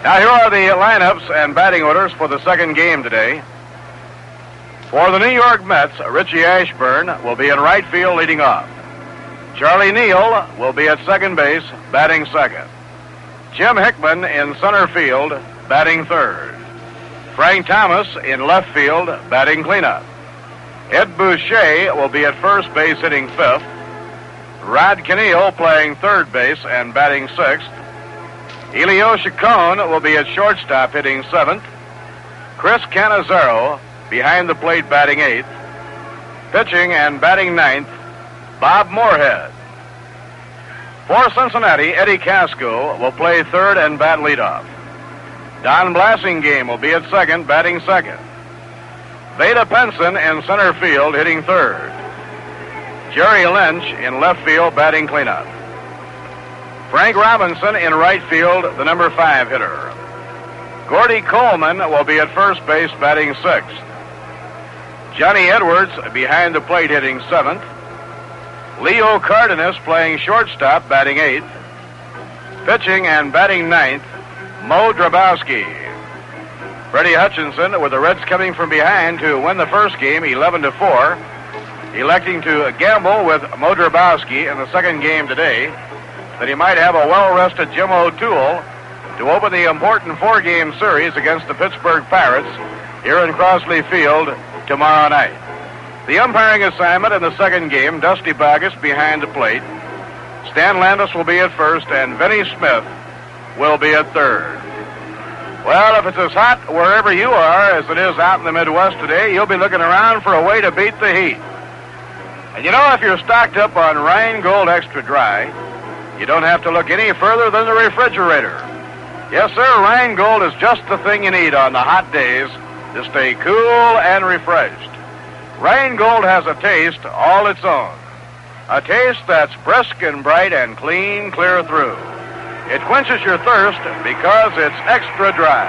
Now here are the lineups and batting orders for the second game today. For the New York Mets, Richie Ashburn will be in right field leading off. Charlie Neal will be at second base, batting second. Jim Hickman in center field, batting third. Frank Thomas in left field, batting cleanup. Ed Boucher will be at first base, hitting fifth. Rod Kniehl playing third base and batting sixth. Elio Chacon will be at shortstop, hitting seventh. Chris Cannizzaro behind the plate, batting eighth. Pitching and batting ninth, Bob Moorhead. For Cincinnati, Eddie Casco will play third and bat leadoff. Don Blasingame will be at second, batting second. Veda Penson in center field, hitting third. Jerry Lynch in left field, batting cleanup. Frank Robinson in right field, the number 5 hitter. Gordy Coleman will be at first base, batting sixth. Johnny Edwards behind the plate, hitting seventh. Leo Cardenas playing shortstop, batting eighth. Pitching and batting ninth, Mo Drabowski. Freddie Hutchinson, with the Reds coming from behind to win the first game 11-4, electing to gamble with Mo Drabowski in the second game today, that he might have a well-rested Jim O'Toole to open the important 4-game series against the Pittsburgh Pirates here in Crosley Field tomorrow night. The umpiring assignment in the second game, Dusty Boggess behind the plate. Stan Landis will be at first, and Vinny Smith will be at third. Well, if it's as hot wherever you are as it is out in the Midwest today, you'll be looking around for a way to beat the heat. And you know, if you're stocked up on Rheingold Extra Dry, you don't have to look any further than the refrigerator. Yes, sir, Rheingold is just the thing you need on the hot days to stay cool and refreshed. Rheingold has a taste all its own. A taste that's brisk and bright and clean clear through. It quenches your thirst because it's extra dry.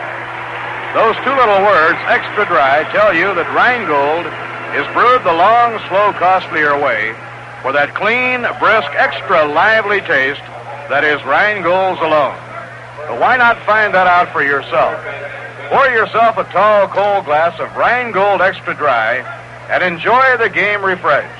Those two little words, extra dry, tell you that Rheingold is brewed the long, slow, costlier way for that clean, brisk, extra lively taste that is Rheingold's alone. But why not find that out for yourself? Pour yourself a tall, cold glass of Rheingold Extra Dry and enjoy the game refreshed.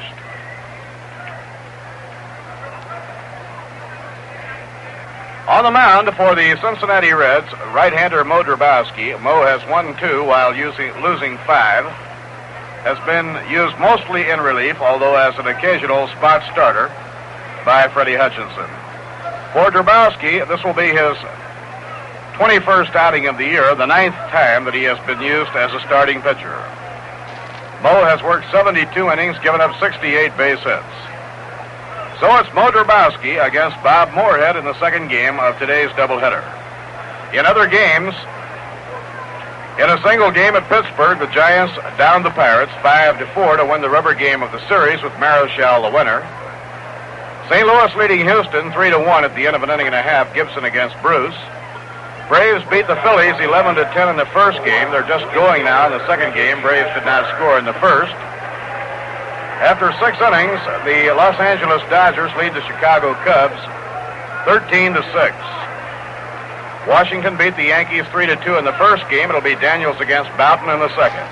On the mound for the Cincinnati Reds, right-hander Mo Drabowski. Mo has 1-2 while losing 5. Has been used mostly in relief, although as an occasional spot starter by Freddie Hutchinson. For Drabowski, this will be his 21st outing of the year, the 9th time that he has been used as a starting pitcher. Mo has worked 72 innings, given up 68 base hits. So it's Mo Drabowski against Bob Moorhead in the second game of today's doubleheader. In other games, in a single game at Pittsburgh, the Giants downed the Pirates 5-4 to win the rubber game of the series, with Marichal the winner. St. Louis leading Houston 3-1 at the end of an inning and a half. Gibson against Bruce. Braves beat the Phillies 11-10 in the first game. They're just going now in the second game. Braves did not score in the first. After 6 innings, the Los Angeles Dodgers lead the Chicago Cubs 13-6. Washington beat the Yankees 3-2 in the first game. It'll be Daniels against Boughton in the second.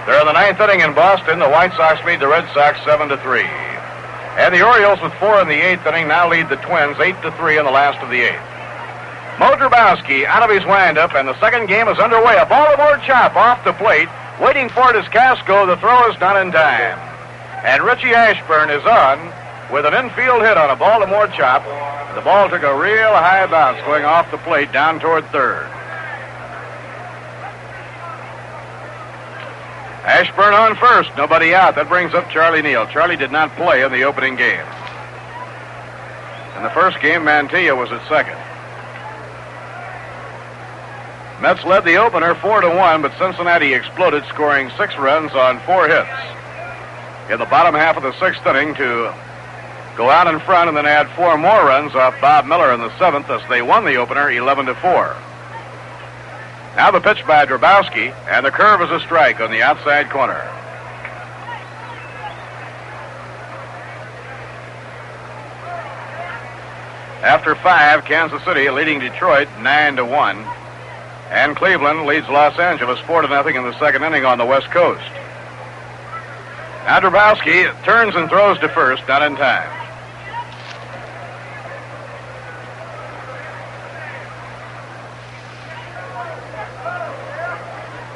They're in the 9th inning in Boston. The White Sox lead the Red Sox 7-3. And the Orioles, with 4 in the 8th inning, now lead the Twins 8-3 in the last of the 8th. Mo Drabowski out of his windup, and the second game is underway. A Baltimore chop off the plate. Waiting for it is Casco. The throw is done in time. And Richie Ashburn is on with an infield hit on a Baltimore chop. The ball took a real high bounce going off the plate down toward third. Ashburn on first, nobody out. That brings up Charlie Neal. Charlie did not play in the opening game. In the first game, Mantilla was at second. Mets led the opener 4-1, but Cincinnati exploded, scoring 6 runs on 4 hits. In the bottom half of the 6th inning to go out in front and then add 4 more runs off Bob Miller in the 7th as they won the opener 11-4. Now the pitch by Drabowski, and the curve is a strike on the outside corner. After 5, Kansas City leading Detroit 9-1. And Cleveland leads Los Angeles 4-0 in the second inning on the West Coast. Now Drabowski turns and throws to first, not in time.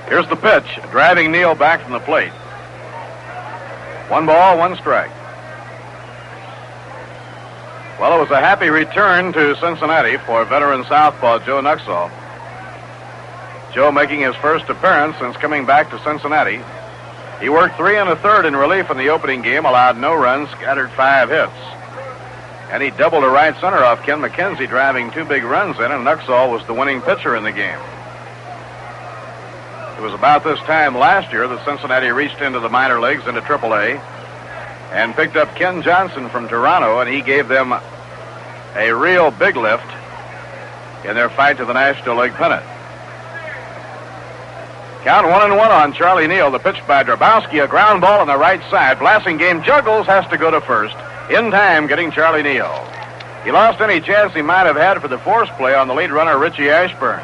Here's the pitch, driving Neal back from the plate. 1 ball, 1 strike. Well, it was a happy return to Cincinnati for veteran southpaw Joe Nuxhall. Joe making his first appearance since coming back to Cincinnati. He worked 3 1/3 in relief in the opening game, allowed no runs, scattered 5 hits. And he doubled a right center off Ken McKenzie, driving 2 big runs in, and Nuxhall was the winning pitcher in the game. It was about this time last year that Cincinnati reached into the minor leagues, into AAA, and picked up Ken Johnson from Toronto, and he gave them a real big lift in their fight to the National League pennant. Count 1-1 on Charlie Neal. The pitch by Drabowski, a ground ball on the right side. Blasingame juggles, has to go to first. In time, getting Charlie Neal. He lost any chance he might have had for the force play on the lead runner, Richie Ashburn.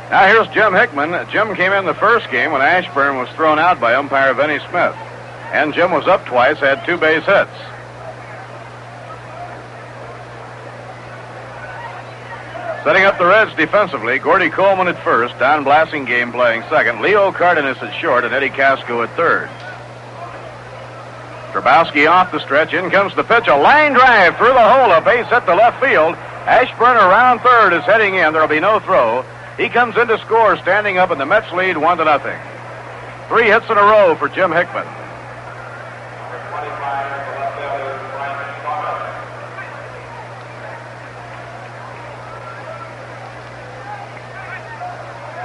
Now here's Jim Hickman. Jim came in the first game when Ashburn was thrown out by umpire Vinnie Smith. And Jim was up twice, had 2 base hits. Setting up the Reds defensively, Gordy Coleman at first, Don Blasingame playing second, Leo Cardenas at short, and Eddie Casco at third. Drabowski off the stretch. In comes the pitch. A line drive through the hole. A base hit to left field. Ashburn around third is heading in. There will be no throw. He comes in to score, standing up, and the Mets lead 1-0. 3 hits in a row for Jim Hickman.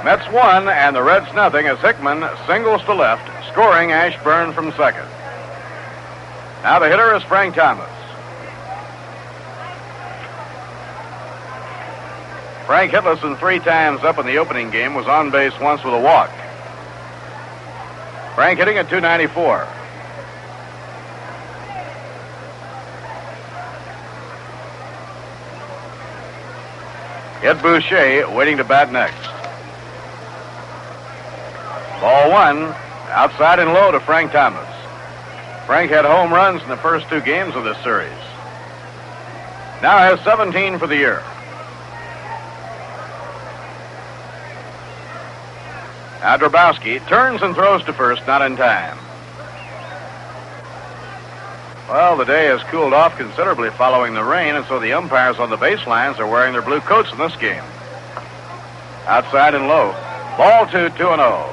Mets 1 and the Reds 0 as Hickman singles to left, scoring Ashburn from second. Now the hitter is Frank Thomas. Frank hitless 3 times up in the opening game, was on base once with a walk. Frank hitting at .294. Ed Boucher waiting to bat next. Ball 1, outside and low to Frank Thomas. Frank had home runs in the first 2 games of this series. Now has 17 for the year. Now Drabowski turns and throws to first, not in time. Well, the day has cooled off considerably following the rain, and so the umpires on the baselines are wearing their blue coats in this game. Outside and low. Ball 2, 2-0.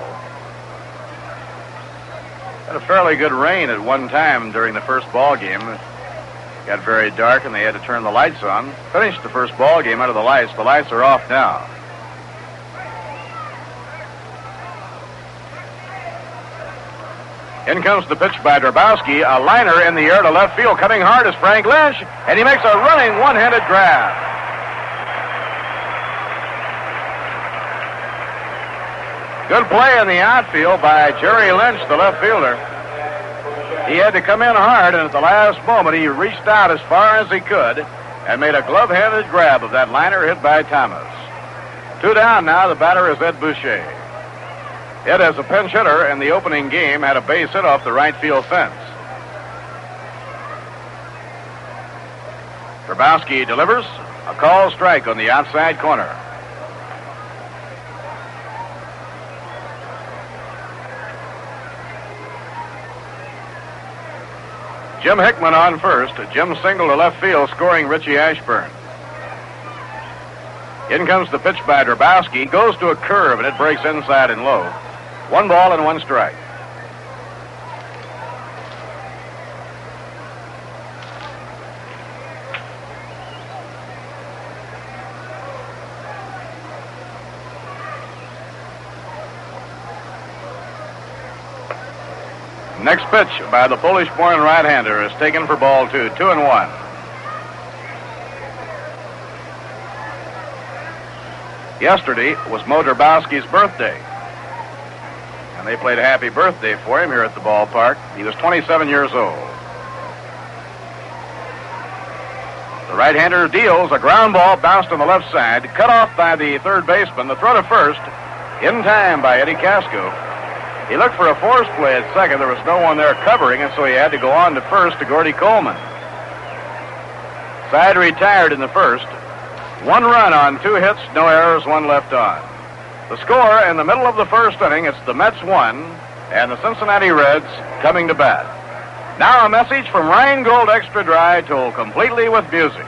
Had a fairly good rain at one time during the first ball game. It got very dark and they had to turn the lights on. Finished the first ball game under the lights. The lights are off now. In comes the pitch by Drabowski. A liner in the air to left field. Coming hard is Frank Lynch, and he makes a running one-handed grab. Good play in the outfield by Jerry Lynch, the left fielder. He had to come in hard, and at the last moment he reached out as far as he could and made a glove-handed grab of that liner hit by Thomas. 2 down now. The batter is Ed Boucher. Ed, as a pinch hitter in the opening game, had a base hit off the right field fence. Drabowski delivers a called strike on the outside corner. Jim Hickman on first. Jim single to left field, scoring Richie Ashburn. In comes the pitch by Drabowski. Goes to a curve, and it breaks inside and low. 1 ball and 1 strike. Next pitch by the Polish-born right-hander is taken for ball 2, 2-1. Yesterday was Mo Drabowski's birthday, and they played a happy birthday for him here at the ballpark. He was 27 years old. The right-hander deals a ground ball bounced on the left side, cut off by the third baseman. The throw to first, in time by Eddie Casco. He looked for a force play at second. There was no one there covering, and so he had to go on to first to Gordy Coleman. Side retired in the first. 1 run on 2 hits, no errors, 1 left on. The score in the middle of the first inning, it's the Mets 1 and the Cincinnati Reds coming to bat. Now a message from Rheingold Extra Dry, told completely with music.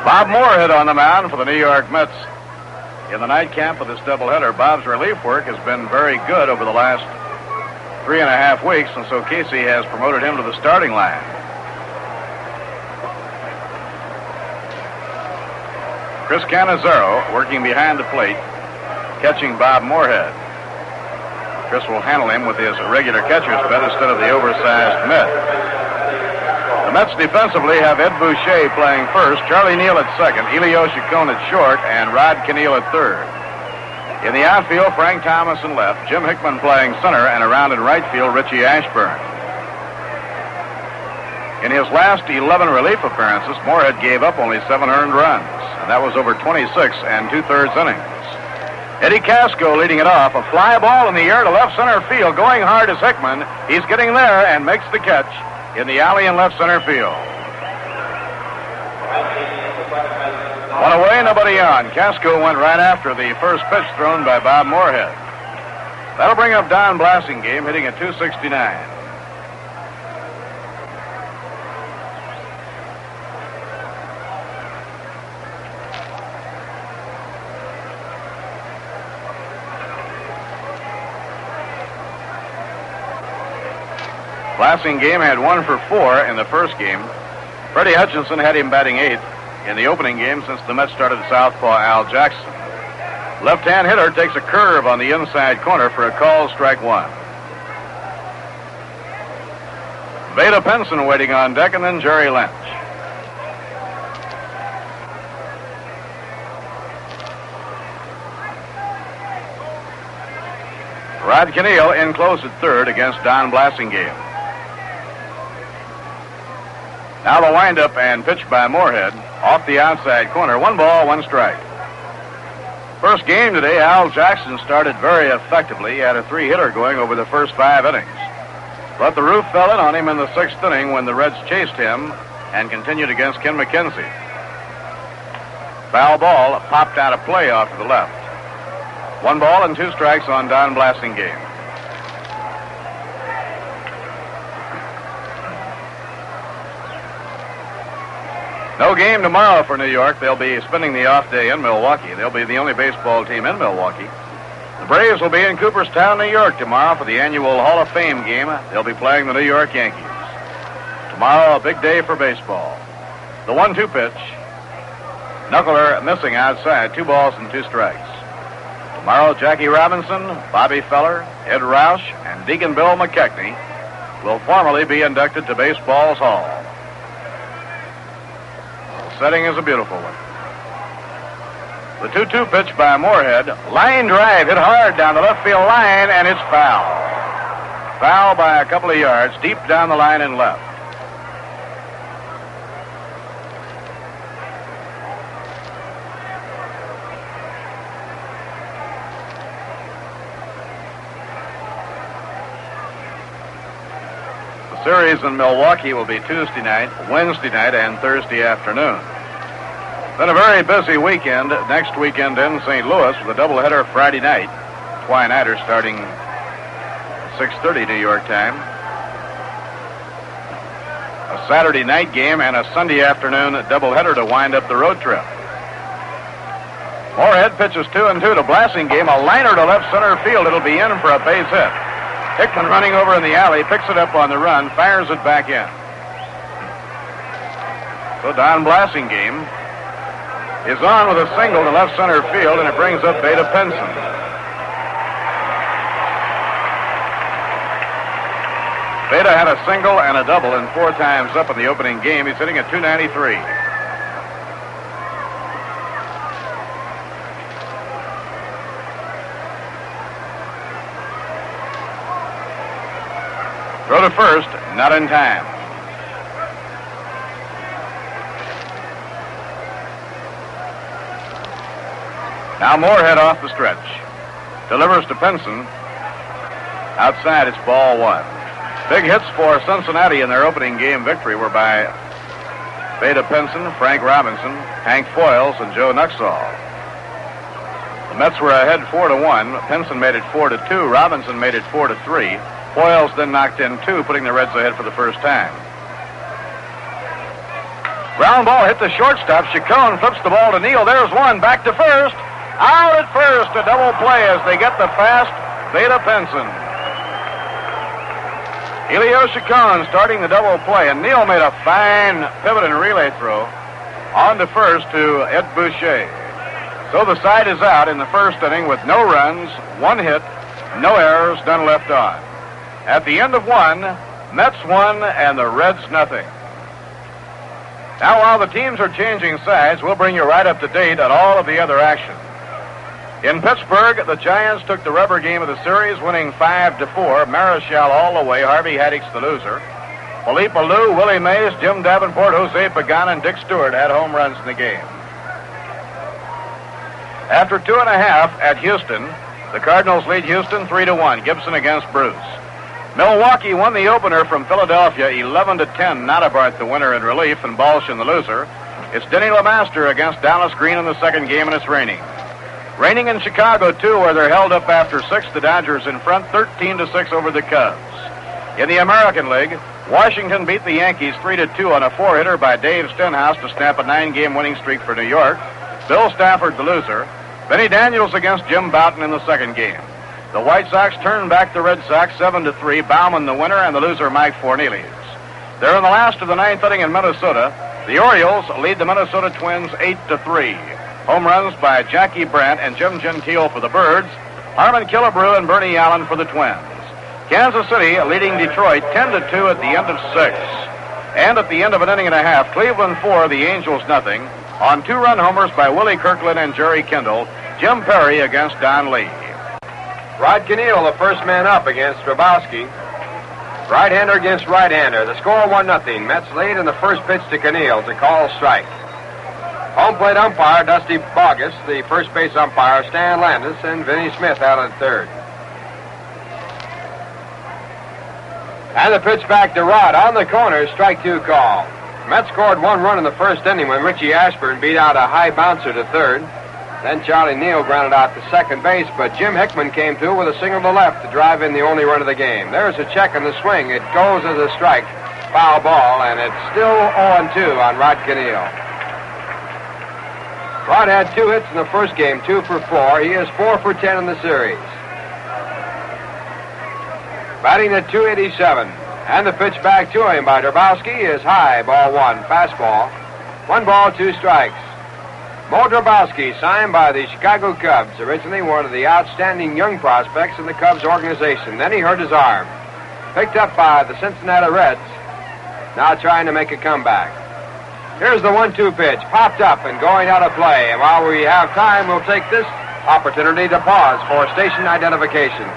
Bob Moorhead on the mound for the New York Mets. In the night camp of this doubleheader, Bob's relief work has been very good over the last 3.5 weeks, and so Casey has promoted him to the starting line. Chris Cannizzaro working behind the plate, catching Bob Moorhead. Chris will handle him with his regular catcher's mitt instead of the oversized mitt. The Mets defensively have Ed Boucher playing first, Charlie Neal at second, Elio Chacon at short, and Rod Keneal at third. In the outfield, Frank Thomas in left, Jim Hickman playing center, and around in right field, Richie Ashburn. In his last 11 relief appearances, Moorhead gave up only 7 earned runs, and that was over 26 2/3 innings. Eddie Casco leading it off, a fly ball in the air to left center field, going hard is Hickman. He's getting there and makes the catch in the alley in left center field. 1 away, nobody on. Casco went right after the first pitch thrown by Bob Moorhead. That'll bring up Don Blasingame, hitting at .269. Blasingame had 1 for 4 in the first game. Freddie Hutchinson had him batting 8th in the opening game since the Mets started southpaw Al Jackson. Left-hand hitter takes a curve on the inside corner for a called strike 1. Veda Penson waiting on deck, and then Jerry Lynch. Rod Keneal in close at third against Don Blasingame. Now the windup and pitch by Moorhead off the outside corner. 1 ball, 1 strike. First game today, Al Jackson started very effectively. He had a 3-hitter going over the first 5 innings. But the roof fell in on him in the 6th inning when the Reds chased him and continued against Ken McKenzie. Foul ball popped out of play off to the left. 1 ball and 2 strikes on Don Blasingame. No game tomorrow for New York. They'll be spending the off day in Milwaukee. They'll be the only baseball team in Milwaukee. The Braves will be in Cooperstown, New York tomorrow for the annual Hall of Fame game. They'll be playing the New York Yankees. Tomorrow, a big day for baseball. The 1-2 pitch. Knuckler missing outside. 2 balls and 2 strikes. Tomorrow, Jackie Robinson, Bobby Feller, Ed Roush, and Deacon Bill McKechnie will formally be inducted to baseball's Hall. Setting is a beautiful one. The 2-2 pitch by Moorhead. Line drive hit hard down the left field line, and it's foul. Foul by a couple of yards deep down the line and left. Series in Milwaukee will be Tuesday night, Wednesday night, and Thursday afternoon. Then a very busy weekend next weekend in St. Louis with a doubleheader Friday night. Twilighter starting 6:30 New York time. A Saturday night game and a Sunday afternoon doubleheader to wind up the road trip. Moorhead pitches 2-2 to Blasingame. A liner to left center field. It'll be in for a base hit. Hickman running over in the alley, picks it up on the run, fires it back in. So Don Blasingame is on with a single to left center field, and it brings up Beta Pinson. Beta had a single and a double and 4 times up in the opening game. He's hitting at .293. Throw to first, not in time. Now Moorhead off the stretch. Delivers to Pinson. Outside, it's ball 1. Big hits for Cincinnati in their opening game victory were by Beta Pinson, Frank Robinson, Hank Foyles, and Joe Nuxall. The Mets were ahead 4-1. Pinson made it 4-2. Robinson made it 4-3. Foyles then knocked in 2, putting the Reds ahead for the first time. Ground ball hit the shortstop. Chacon flips the ball to Neal. There's one. Back to first. Out at first. A double play as they get the fast Beta Pinson. Elio Chacon starting the double play, and Neal made a fine pivot and relay throw on to first to Ed Boucher. So the side is out in the first inning with no runs, 1 hit, no errors, none left on. At the end of 1, Mets 1 and the Reds nothing. Now, while the teams are changing sides, we'll bring you right up to date on all of the other action. In Pittsburgh, the Giants took the rubber game of the series, winning 5-4. Marichal all the way. Harvey Haddix the loser. Philippe Alou, Willie Mays, Jim Davenport, Jose Pagan, and Dick Stewart had home runs in the game. After 2.5 at Houston, the Cardinals lead Houston 3-1. Gibson against Bruce. Milwaukee won the opener from Philadelphia 11-10. Notabart the winner in relief and Balshin the loser. It's Denny LeMaster against Dallas Green in the second game, and it's raining. Raining in Chicago, too, where they're held up after 6. The Dodgers in front 13-6 over the Cubs. In the American League, Washington beat the Yankees 3-2 on a 4-hitter by Dave Stenhouse to snap a 9-game winning streak for New York. Bill Stafford the loser. Benny Daniels against Jim Bouton in the second game. The White Sox turned back the Red Sox 7-3. Bauman the winner and the loser Mike Fornelius. They're in the last of the 9th inning in Minnesota. The Orioles lead the Minnesota Twins 8-3. Home runs by Jackie Brandt and Jim Gentile for the Birds. Harmon Killebrew and Bernie Allen for the Twins. Kansas City leading Detroit 10-2 at the end of 6. And at the end of an inning and a half, Cleveland 4, the Angels nothing. On 2-run homers by Willie Kirkland and Jerry Kendall. Jim Perry against Don Lee. Rod Kniehl, the first man up against Strabowski. Right-hander against right-hander. The score 1-0. Mets lead in the first pitch to Kniehl to call strike. Home plate umpire Dusty Bogus, the first base umpire Stan Landis, and Vinnie Smith out at third. And the pitch back to Rod on the corner, strike 2 call. Mets scored 1 run in the first inning when Richie Ashburn beat out a high bouncer to third. Then Charlie Neal grounded out to second base, but Jim Hickman came through with a single to left to drive in the only run of the game. There's a check on the swing. It goes as a strike. Foul ball, and it's still 0-2 on Rod Kniehl. Rod had 2 hits in the first game, 2 for 4. He is 4 for 10 in the series. Batting at .287. And the pitch back to him by Drabowski is high, ball 1, fastball. 1 ball, 2 strikes. Mo Drabowski, signed by the Chicago Cubs, originally one of the outstanding young prospects in the Cubs organization. Then he hurt his arm. Picked up by the Cincinnati Reds, now trying to make a comeback. Here's the 1-2 pitch, popped up and going out of play. And while we have time, we'll take this opportunity to pause for station identification.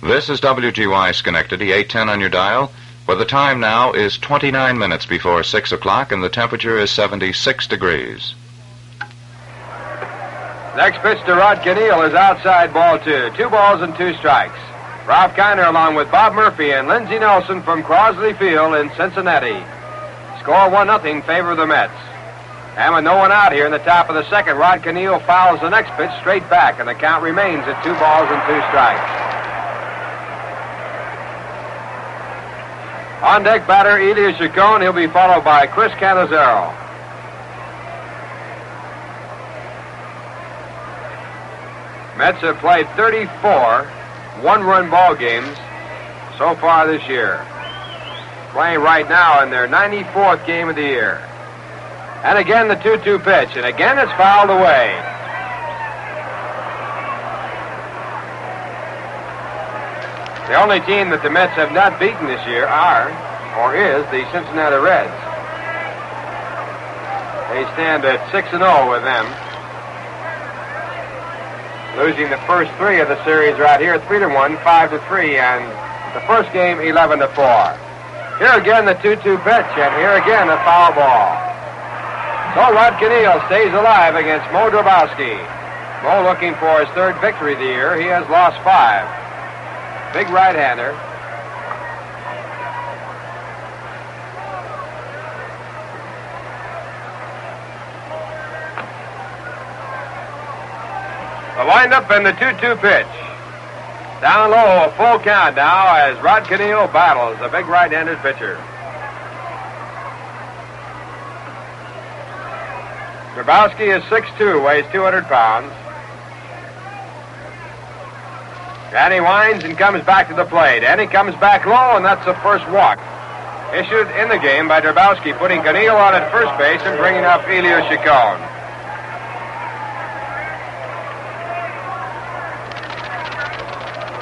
This is WGY Schenectady, 810 on your dial, where the time now is 29 minutes before 6 o'clock and the temperature is 76 degrees. Next pitch to Rod Kniehl is outside, ball 2. 2 balls and 2 strikes. Ralph Kiner along with Bob Murphy and Lindsey Nelson from Crosley Field in Cincinnati. Score 1-0 favor of the Mets. And with no one out here in the top of the second, Rod Canneel fouls the next pitch straight back, and the count remains at 2 balls and 2 strikes. On deck batter, Elias Chacon. He'll be followed by Chris Cannizzaro. Mets have played 34 one-run ball games so far this year. Playing right now in their 94th game of the year. And again the 2-2 pitch, and again it's fouled away. The only team that the Mets have not beaten this year is the Cincinnati Reds. They stand at 6-0 with them. Losing the first 3 of the series right here, 3-1, 5-3, and the first game 11-4. Here again the 2-2 pitch, and here again a foul ball. So Rod Canneel stays alive against Mo Drabowsky. Mo looking for his 3rd victory of the year. He has lost 5. Big right-hander. The windup and the 2-2 pitch. Down low, a full count now as Rod Canneel battles a big right-handed pitcher. Drabowsky is 6'2", weighs 200 pounds. And he winds and comes back to the plate. And he comes back low, and that's the first walk. Issued in the game by Drabowsky, putting Canneel on at first base and bringing up Elias Chacon.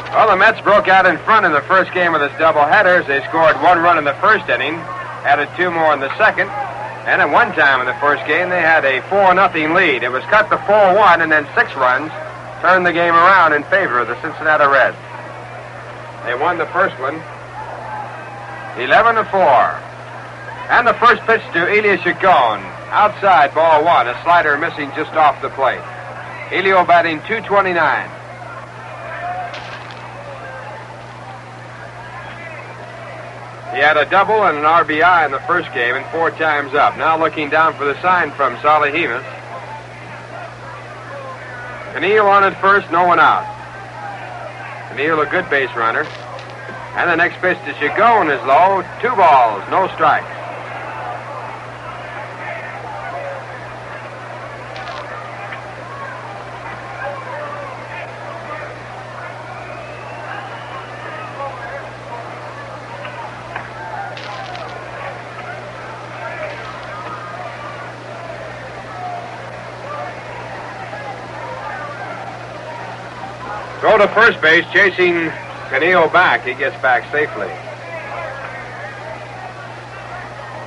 Well, the Mets broke out in front in the first game of this doubleheader as they scored 1 run in the first inning, added 2 more in the second, and at one time in the first game they had a 4-0 lead. It was cut to 4-1, and then 6 runs turned the game around in favor of the Cincinnati Reds. They won the first one 11-4. And the first pitch to Elias Chacon. Outside, ball 1, a slider missing just off the plate. Elio batting .229. He had a double and an RBI in the first game and 4 times up. Now looking down for the sign from Salihimas. Canneel on at first, no one out. Canneel a good base runner. And the next pitch to Chacon is low. 2 balls, no strikes. Throw to first base, chasing Canneel back. He gets back safely.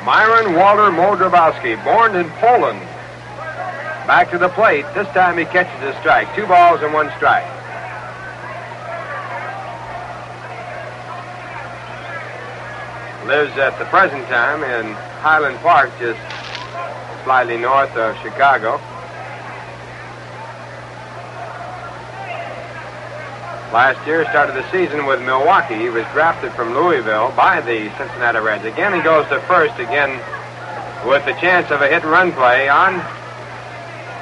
Myron Walter Mo Drabowsky, born in Poland. Back to the plate. This time he catches a strike. 2 balls and 1 strike. Lives at the present time in Highland Park, just slightly north of Chicago. Last year, started the season with Milwaukee. He was drafted from Louisville by the Cincinnati Reds. Again, he goes to first, again with the chance of a hit-and-run play on.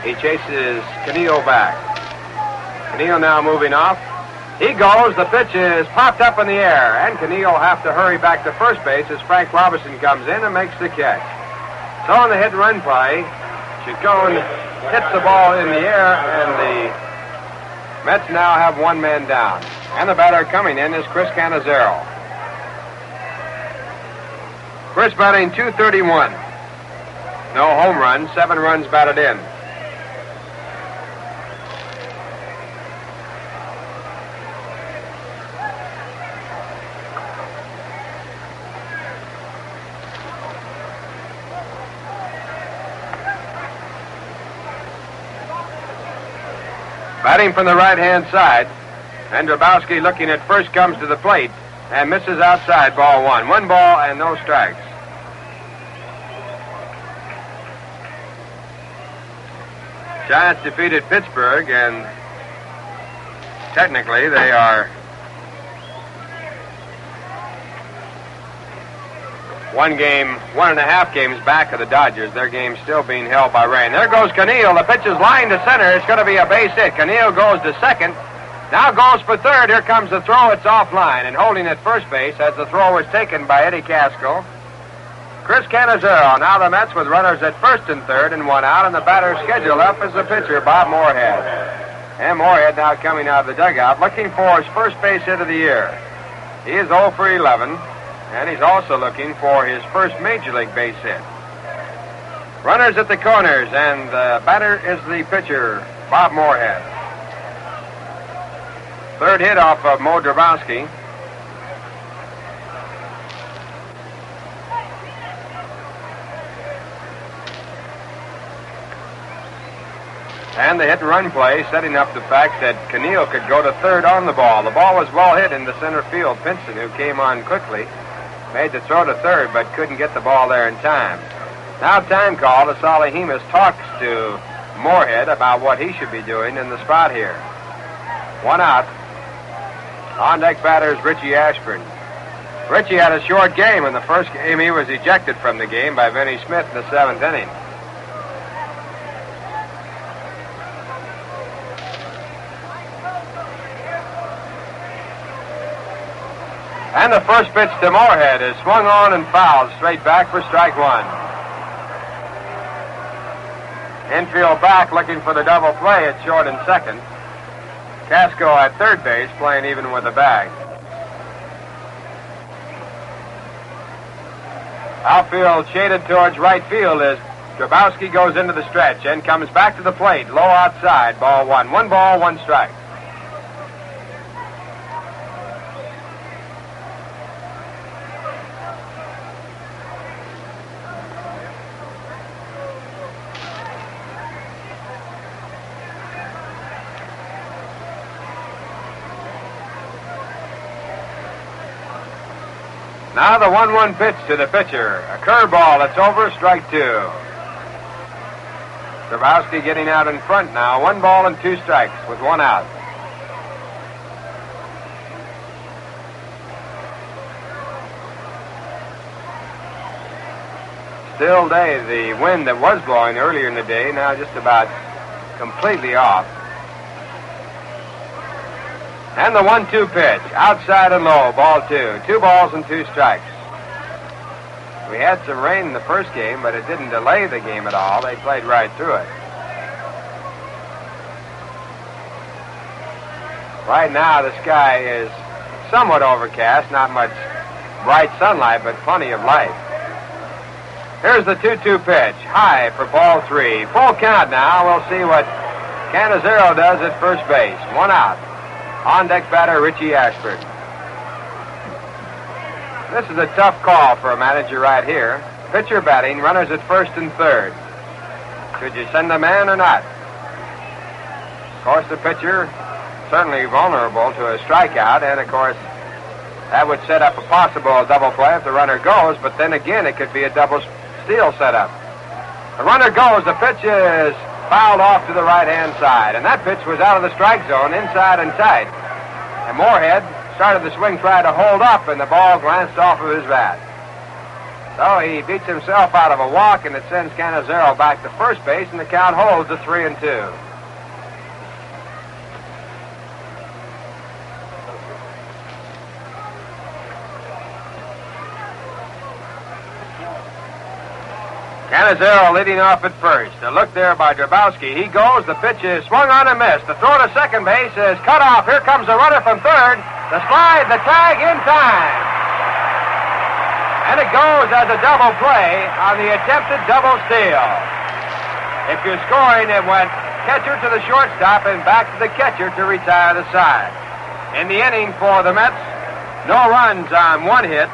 He chases Canneel back. Canneel now moving off. He goes. The pitch is popped up in the air, and Canneel will have to hurry back to first base as Frank Robinson comes in and makes the catch. So on the hit-and-run play, Chacon hits the ball in the air, and the Mets now have 1 man down. And the batter coming in is Chris Cannizzaro. Chris batting .231. No home runs, 7 runs batted in. Batting from the right-hand side, and Drabowsky looking at first comes to the plate and misses outside, ball 1. 1 ball and no strikes. Giants defeated Pittsburgh, and technically they are 1.5 games back of the Dodgers. Their game still being held by rain. There goes Keneal. The pitch is lined to center. It's going to be a base hit. Keneal goes to second. Now goes for third. Here comes the throw. It's offline. And holding at first base as the throw was taken by Eddie Casco, Chris Cannizzaro. Now the Mets with runners at first and third and one out. And the batter scheduled up is the pitcher, Bob Moorhead. And Moorhead now coming out of the dugout looking for his first base hit of the year. He is 0 for 11. And he's also looking for his first Major League base hit. Runners at the corners, and the batter is the pitcher, Bob Moorhead. Third hit off of Mo Drabowsky. And the hit-and-run play, setting up the fact that Keneal could go to third on the ball. The ball was well hit into center field. Pinson, who came on quickly, made the throw to third, but couldn't get the ball there in time. Now time call. Asali Hemus talks to Moorhead about what he should be doing in the spot here. One out. On deck batter is Richie Ashburn. Richie had a short game. In the first game, he was ejected from the game by Vinnie Smith in the seventh inning. And the first pitch to Moorhead is swung on and fouled straight back for strike one. Infield back looking for the double play at short and second. Casco at third base playing even with the bag. Outfield shaded towards right field as Drabowsky goes into the stretch and comes back to the plate. Low outside, ball one. 1 ball, 1 strike. Now the 1-1 pitch to the pitcher. A curveball. It's over. Strike two. Drabowsky getting out in front now. 1 ball and 2 strikes with 1 out. Still day. The wind that was blowing earlier in the day now just about completely off. And the 1-2 pitch, outside and low, ball 2. 2 balls and 2 strikes. We had some rain in the first game, but it didn't delay the game at all. They played right through it. Right now, the sky is somewhat overcast, not much bright sunlight, but plenty of light. Here's the 2-2 pitch, high for ball 3. Full count now. We'll see what Cannizzaro does at first base. 1 out. On deck batter, Richie Ashburn. This is a tough call for a manager right here. Pitcher batting, runners at first and third. Should you send a man or not? Of course, the pitcher certainly vulnerable to a strikeout, and of course, that would set up a possible double play if the runner goes, but then again, it could be a double steal setup. The runner goes, the pitch is fouled off to the right-hand side, and that pitch was out of the strike zone, inside and tight. And Moorhead started the swing, tried to hold up, and the ball glanced off of his bat. So he beats himself out of a walk, and it sends Cannizzaro back to first base, and the count holds to 3-2. Cannizzaro leading off at first. A look there by Drabowsky. He goes. The pitch is swung on and missed. The throw to second base is cut off. Here comes the runner from third. The slide, the tag in time. And it goes as a double play on the attempted double steal. If you're scoring, it went catcher to the shortstop and back to the catcher to retire the side. In the inning for the Mets, no runs on 1 hit.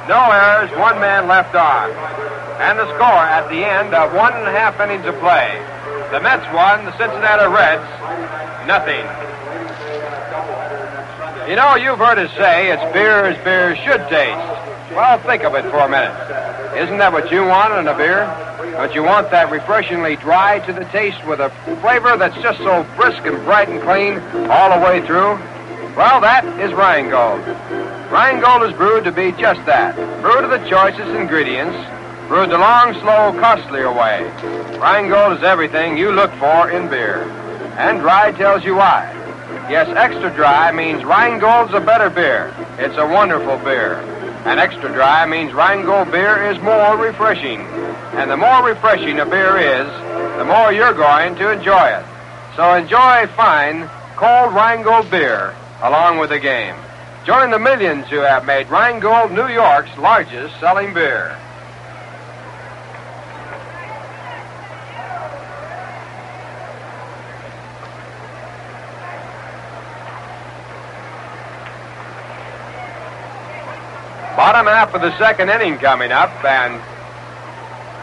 No errors, 1 man left on. And the score at the end of 1.5 innings of play. The Mets won, the Cincinnati Reds, nothing. You know, you've heard us say it's beer as beer should taste. Well, think of it for a minute. Isn't that what you want in a beer? Don't you want that refreshingly dry to the taste with a flavor that's just so brisk and bright and clean all the way through? Well, that is Rheingold. Rheingold is brewed to be just that. Brewed to the choicest ingredients. Brewed the long, slow, costlier way. Rheingold is everything you look for in beer. And dry tells you why. Yes, extra dry means Rheingold's a better beer. It's a wonderful beer. And extra dry means Rheingold beer is more refreshing. And the more refreshing a beer is, the more you're going to enjoy it. So enjoy fine, cold Rheingold beer along with the game. Join the millions who have made Rheingold New York's largest selling beer. Bottom half of the second inning coming up, and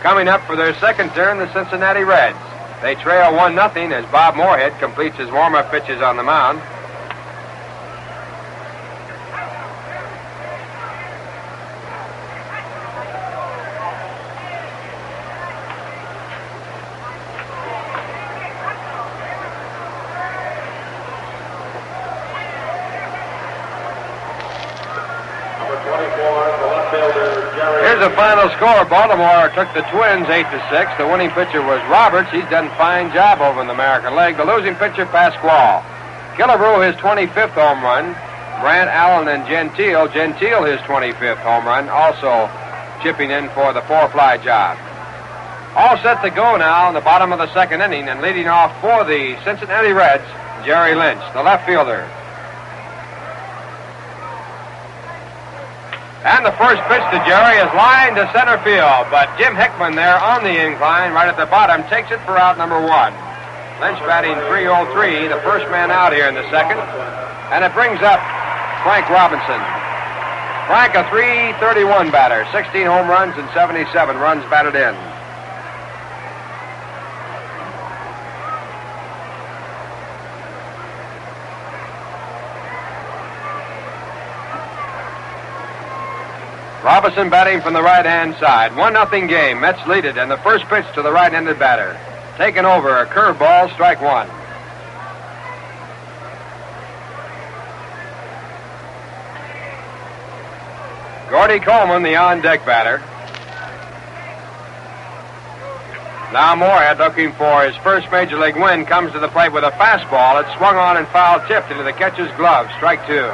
coming up for their second turn, the Cincinnati Reds. They trail 1-0 as Bob Moorhead completes his warm-up pitches on the mound. Here's the final score. Baltimore took the Twins 8-6. The winning pitcher was Roberts. He's done a fine job over in the American League. The losing pitcher, Pasquale. Killebrew, his 25th home run. Brandt, Allen, and Gentile. Gentile, his 25th home run, also chipping in for the four-fly job. All set to go now in the bottom of the second inning, and leading off for the Cincinnati Reds, Jerry Lynch, the left fielder. And the first pitch to Jerry is lined to center field, but Jim Hickman there on the incline right at the bottom takes it for out number one. Lynch batting .303, the first man out here in the second, and it brings up Frank Robinson. Frank, a .331 batter, 16 home runs and 77 runs batted in. Robinson batting from the right-hand side. 1-0 game. Mets lead it, and the first pitch to the right-handed batter. Taken over, a curveball, strike one. Gordy Coleman, the on-deck batter. Now Moorhead, looking for his first major league win, comes to the plate with a fastball. It's swung on and foul tipped into the catcher's glove. Strike two.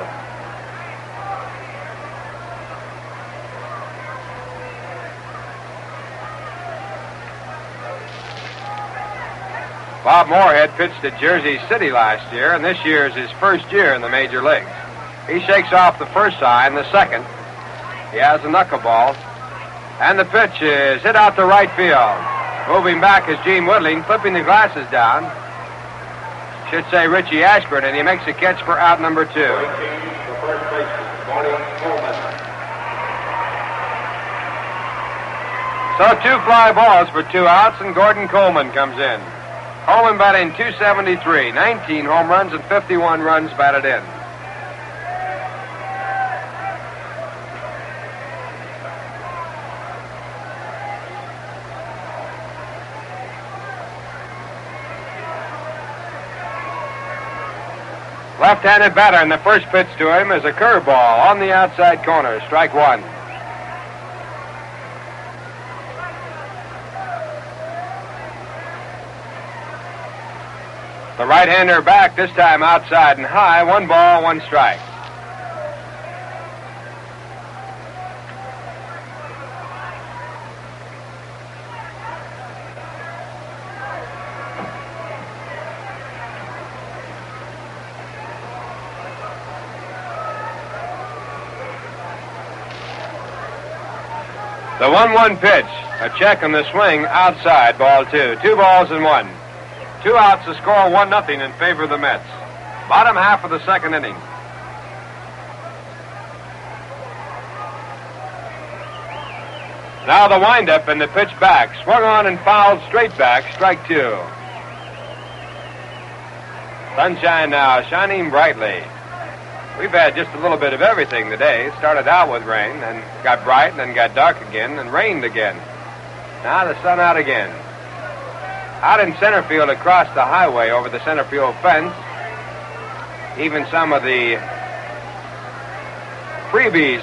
Bob Moorhead pitched at Jersey City last year, and this year is his first year in the major leagues. He shakes off the first sign, the second. He has a knuckleball, and the pitch is hit out to right field. Moving back is Gene Woodling, flipping the glasses down. Should say Richie Ashburn, and he makes a catch for out number two. So two fly balls for two outs, and Gordon Coleman comes in. Coleman batting .273, 19 home runs and 51 runs batted in. Left-handed batter, and the first pitch to him is a curveball on the outside corner, strike one. The right-hander back, this time outside and high. 1 ball, 1 strike. The 1-1 pitch, a check on the swing, outside, ball two. 2 balls and 1. 2 outs to score 1-0 in favor of the Mets. Bottom half of the second inning. Now the windup and the pitch back. Swung on and fouled straight back. Strike two. Sunshine now shining brightly. We've had just a little bit of everything today. It started out with rain, and got bright, and then got dark again, and rained again. Now the sun out again. Out in center field across the highway over the center field fence, even some of the freebies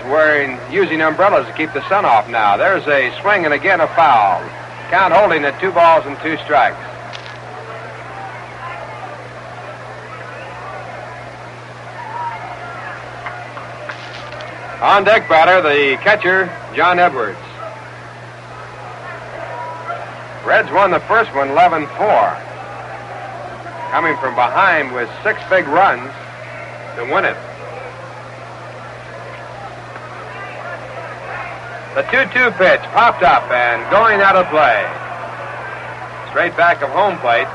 using umbrellas to keep the sun off now. There's a swing and again a foul. Count holding at 2 balls and 2 strikes. On deck batter, the catcher, John Edwards. Reds won the first one 11-4. Coming from behind with 6 big runs to win it. The 2-2 pitch popped up and going out of play. Straight back of home plate.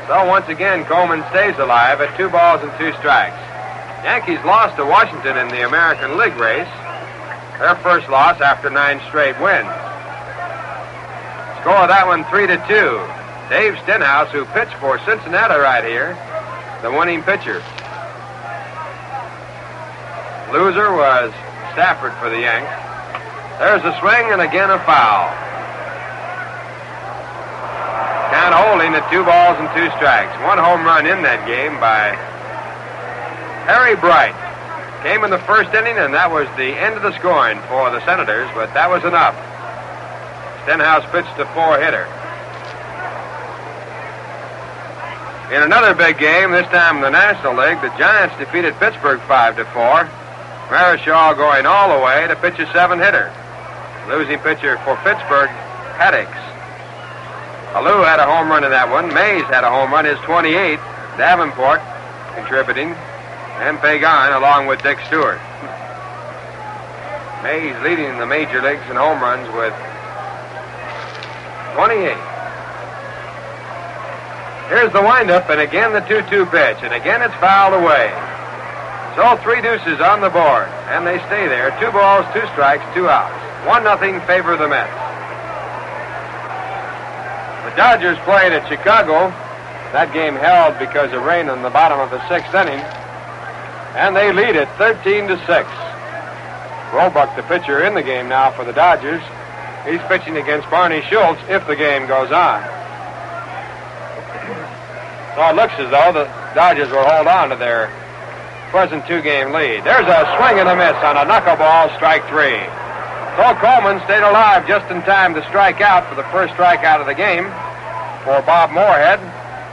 So once again, Coleman stays alive at 2 balls and 2 strikes. Yankees lost to Washington in the American League race. Their first loss after 9 straight wins. Score of that one 3-2. Dave Stenhouse, who pitched for Cincinnati right here, the winning pitcher. Loser was Stafford for the Yanks. There's a swing and again a foul. Count holding at 2 balls and 2 strikes. 1 home run in that game by Harry Bright. Came in the first inning, and that was the end of the scoring for the Senators, but that was enough. Stenhouse pitched a 4-hitter. In another big game, this time in the National League, the Giants defeated Pittsburgh 5-4. Marichal going all the way to pitch a 7-hitter. Losing pitcher for Pittsburgh, Haddix. Alou had a home run in that one. Mays had a home run, his 28th. Davenport contributing. And Pagan along with Dick Stewart. Mays leading the major leagues in home runs with 28. Here's the windup, and again the 2-2 pitch, and again it's fouled away. So 3 deuces on the board, and they stay there. 2 balls, 2 strikes, 2 outs. 1-0 favor the Mets. The Dodgers played at Chicago. That game held because of rain in the bottom of the 6th inning. And they lead it 13-6. Roebuck, the pitcher in the game now for the Dodgers. He's pitching against Barney Schultz if the game goes on. So it looks as though the Dodgers will hold on to their present 2-game lead. There's a swing and a miss on a knuckleball, strike 3. So Coleman stayed alive just in time to strike out for the first strikeout of the game for Bob Moorhead.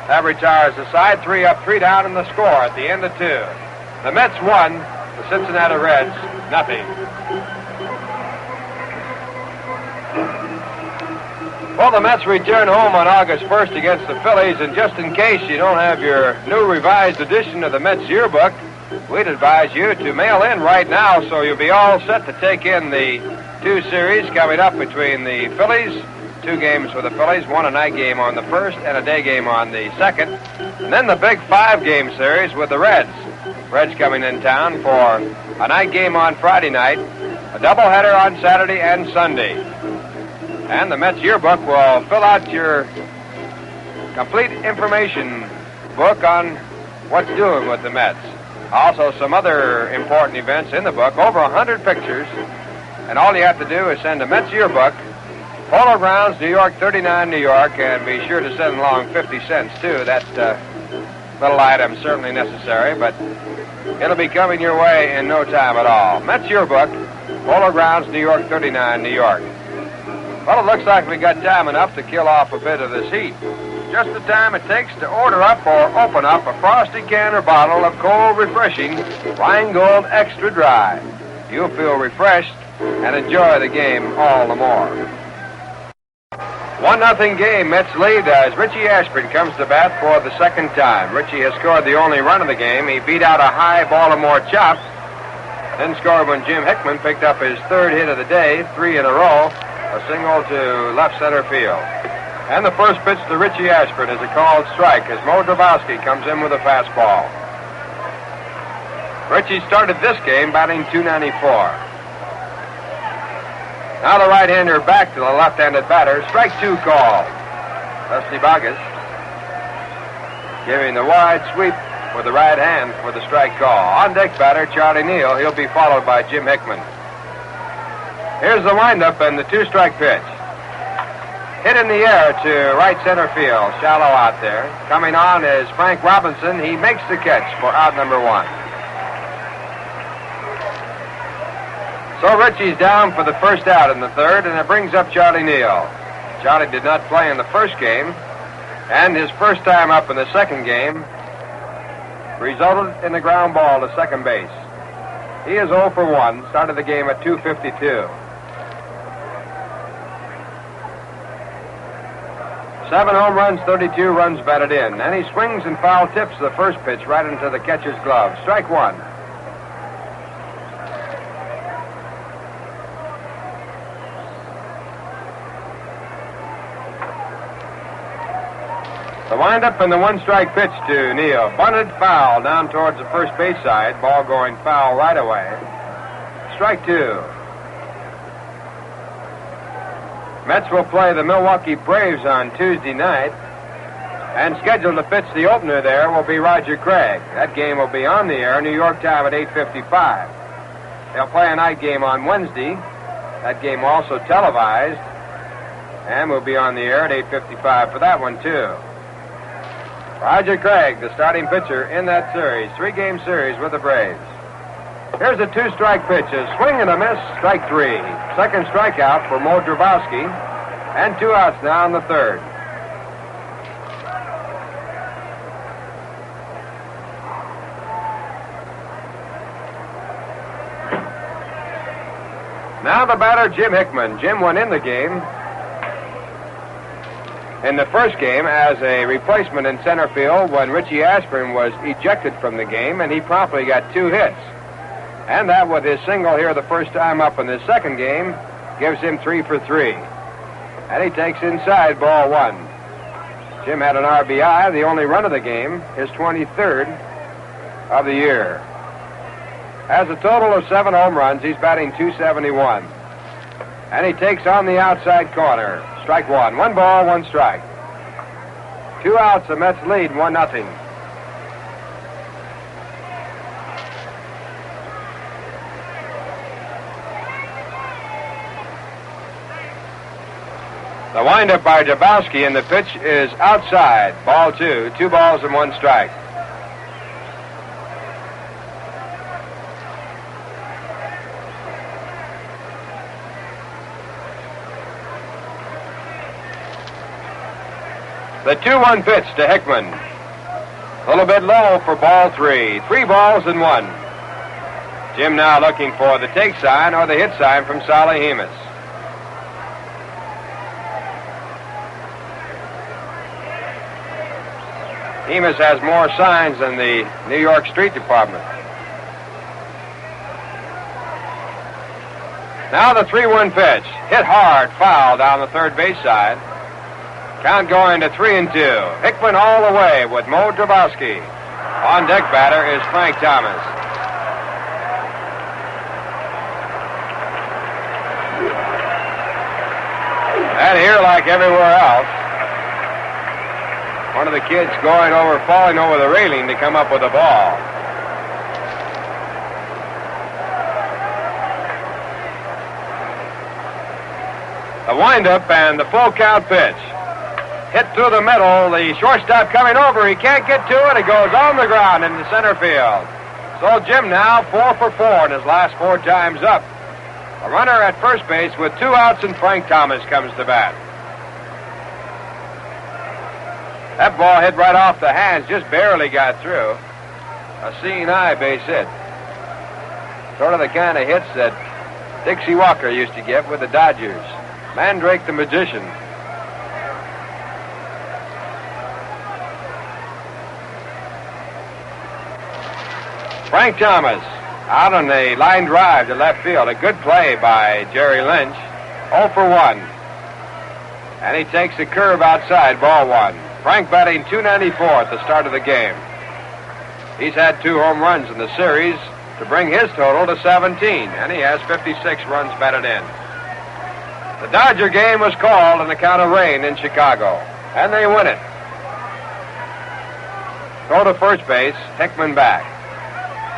That retires the side. 3 up, 3 down in the score at the end of 2. The Mets won, the Cincinnati Reds, nothing. Well, the Mets return home on August 1st against the Phillies, and just in case you don't have your new revised edition of the Mets yearbook, we'd advise you to mail in right now so you'll be all set to take in the 2 series coming up between the Phillies. 2 games for the Phillies, 1 a night game on the 1st and a day game on the 2nd. And then the big 5-game series with the Reds. Reds coming in town for a night game on Friday night, a doubleheader on Saturday and Sunday. And the Mets yearbook will fill out your complete information book on what's doing with the Mets. Also, some other important events in the book, over 100 pictures. And all you have to do is send a Mets yearbook, Polo Grounds, New York, 39, New York, and be sure to send along 50 cents, too. That little item certainly necessary, but it'll be coming your way in no time at all. Mets yearbook, Polo Grounds, New York, 39, New York. Well, it looks like we got time enough to kill off a bit of this heat. Just the time it takes to order up or open up a frosty can or bottle of cold, refreshing Rheingold Extra Dry. You'll feel refreshed and enjoy the game all the more. 1-0 game, Mets lead as Richie Ashburn comes to bat for the second time. Richie has scored the only run of the game. He beat out a high Baltimore chop, then scored when Jim Hickman picked up his 3rd hit of the day, 3 in a row, a single to left center field. And the first pitch to Richie Ashburn is a called strike as Mo Drabowsky comes in with a fastball. Richie started this game batting .294. Now the right-hander back to the left-handed batter. Strike 2 call. Dusty Boggess giving the wide sweep with the right hand for the strike call. On deck batter, Charlie Neal. He'll be followed by Jim Hickman. Here's the windup and the 2-strike pitch. Hit in the air to right center field. Shallow out there. Coming on is Frank Robinson. He makes the catch for out number 1. So Richie's down for the first out in the third, and it brings up Charlie Neal. Charlie did not play in the first game, and his first time up in the second game resulted in a ground ball to second base. He is 0 for 1, started the game at 252. 7 home runs, 32 runs batted in, and he swings and foul tips the first pitch right into the catcher's glove. Strike one. The windup and the one-strike pitch to Neal. Bunted foul down towards the first base side. Ball going foul right away. Strike two. Mets will play the Milwaukee Braves on Tuesday night. And scheduled to pitch the opener there will be Roger Craig. That game will be on the air, New York time at 8:55. They'll play a night game on Wednesday. That game also televised. And will be on the air at 8:55 for that one, too. Roger Craig, the starting pitcher in that series, 3-game series with the Braves. Here's a 2-strike pitch, a swing and a miss, strike three. Second strikeout for Mo Drabowsky, and 2 outs now in the third. Now the batter, Jim Hickman. Jim went in the game in the first game as a replacement in center field when Richie Ashburn was ejected from the game, and he promptly got 2 hits. And that, with his single here the first time up in the second game, gives him 3 for 3. And he takes inside ball one. Jim had an RBI, the only run of the game, his 23rd of the year. Has a total of 7 home runs. He's batting .271. And he takes on the outside corner. Strike one. 1 ball, 1 strike. 2 outs, the Mets lead 1-0. The windup by Drabowsky, and the pitch is outside. Ball 2. 2 balls and 1 strike. The 2-1 pitch to Hickman. A little bit low for ball 3. 3 balls and 1. Jim now looking for the take sign or the hit sign from Sally Hemus. Hemus has more signs than the New York Street Department. Now the 3-1 pitch. Hit hard, foul down the third base side. Count going to 3-2. Hickman all the way with Mo Drabowsky. On deck batter is Frank Thomas. And here, like everywhere else, one of the kids falling over the railing to come up with a ball. The windup and the full count pitch. Hit through the middle, the shortstop coming over. He can't get to it. It goes on the ground into center field. So Jim now 4 for 4 in his last 4 times up. A runner at first base with 2 outs, and Frank Thomas comes to bat. That ball hit right off the hands, just barely got through. A seeing eye base hit. Sort of the kind of hits that Dixie Walker used to get with the Dodgers. Mandrake the Magician. Frank Thomas out on a line drive to left field. A good play by Jerry Lynch. 0 for 1. And he takes a curve outside, ball 1. Frank batting .294 at the start of the game. He's had 2 home runs in the series to bring his total to 17, and he has 56 runs batted in. The Dodger game was called on account of rain in Chicago, and they win it. Throw to first base, Hickman back.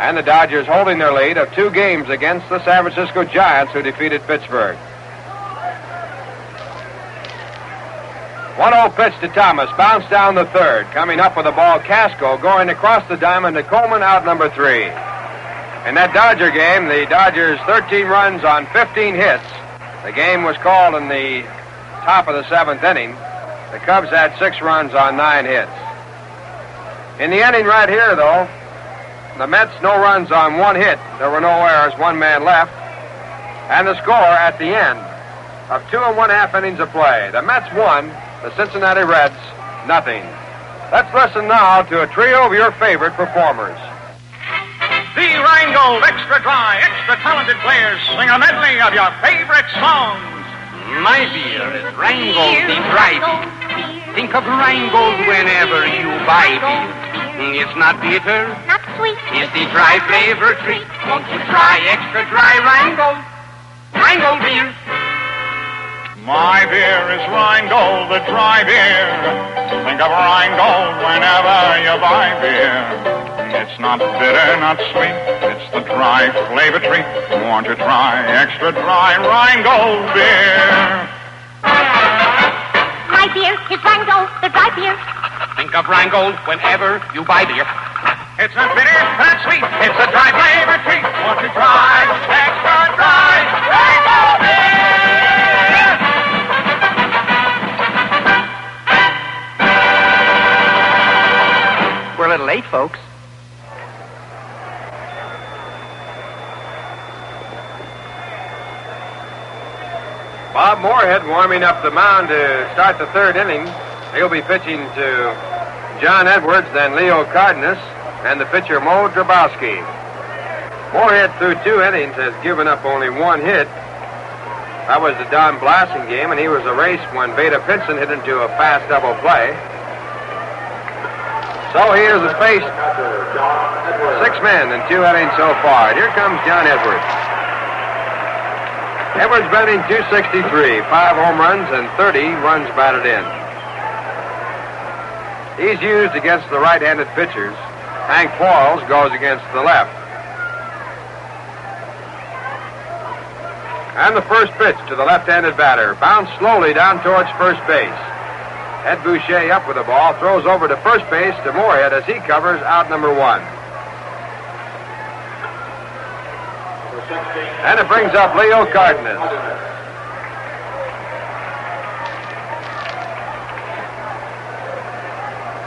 And the Dodgers holding their lead of 2 games against the San Francisco Giants, who defeated Pittsburgh. 1-0 pitch to Thomas, bounced down the third. Coming up with the ball, Casco going across the diamond to Coleman, out number 3. In that Dodger game, the Dodgers 13 runs on 15 hits. The game was called in the top of the 7th inning. The Cubs had 6 runs on 9 hits. In the inning right here, though, the Mets no runs on 1 hit. There were no errors, 1 man left. And the score at the end of 2 1/2 innings of play. The Mets won, the Cincinnati Reds nothing. Let's listen now to a trio of your favorite performers. The Rheingold Extra Dry, extra talented players sing a medley of your favorite songs. My beer is Rheingold, the dry beer. Think of Rheingold whenever you buy beer. It's not bitter, not sweet. It's the dry flavor treat. Won't you try extra dry Rheingold? Rheingold beer. My beer is Rheingold, the dry beer. Think of Rheingold whenever you buy beer. It's not bitter, not sweet. It's the dry flavor treat. Won't you try extra dry Rheingold beer? My beer is Rheingold, the dry beer. Think of Rheingold whenever you buy beer. It's not bitter, not sweet. It's a dry flavor treat. Won't you try extra dry Rheingold beer? We're a little late, folks. Bob Moorhead warming up the mound to start the 3rd inning. He'll be pitching to John Edwards, then Leo Cardenas, and the pitcher Mo Drabowski. Moorhead through 2 innings has given up only 1 hit. That was the Don Blassen game, and he was erased when Veda Pinson hit into a fast double play. So he has faced 6 men in 2 innings so far. And here comes John Edwards. Edwards batting .263, 5 home runs and 30 runs batted in. He's used against the right-handed pitchers. Hank Quarles goes against the left. And the first pitch to the left-handed batter. Bounced slowly down towards first base. Ed Boucher up with the ball, throws over to first base to Moorhead as he covers out number 1. And it brings up Leo Cardenas.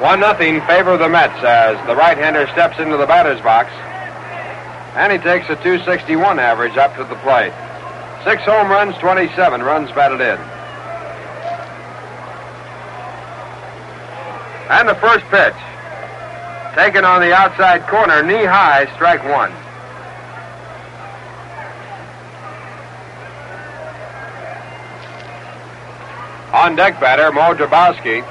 One nothing favor of the Mets as the right-hander steps into the batter's box. And he takes a .261 average up to the plate. 6 home runs, 27 runs batted in. And the first pitch. Taken on the outside corner, knee high, strike 1. On deck batter, Mo Drabowski.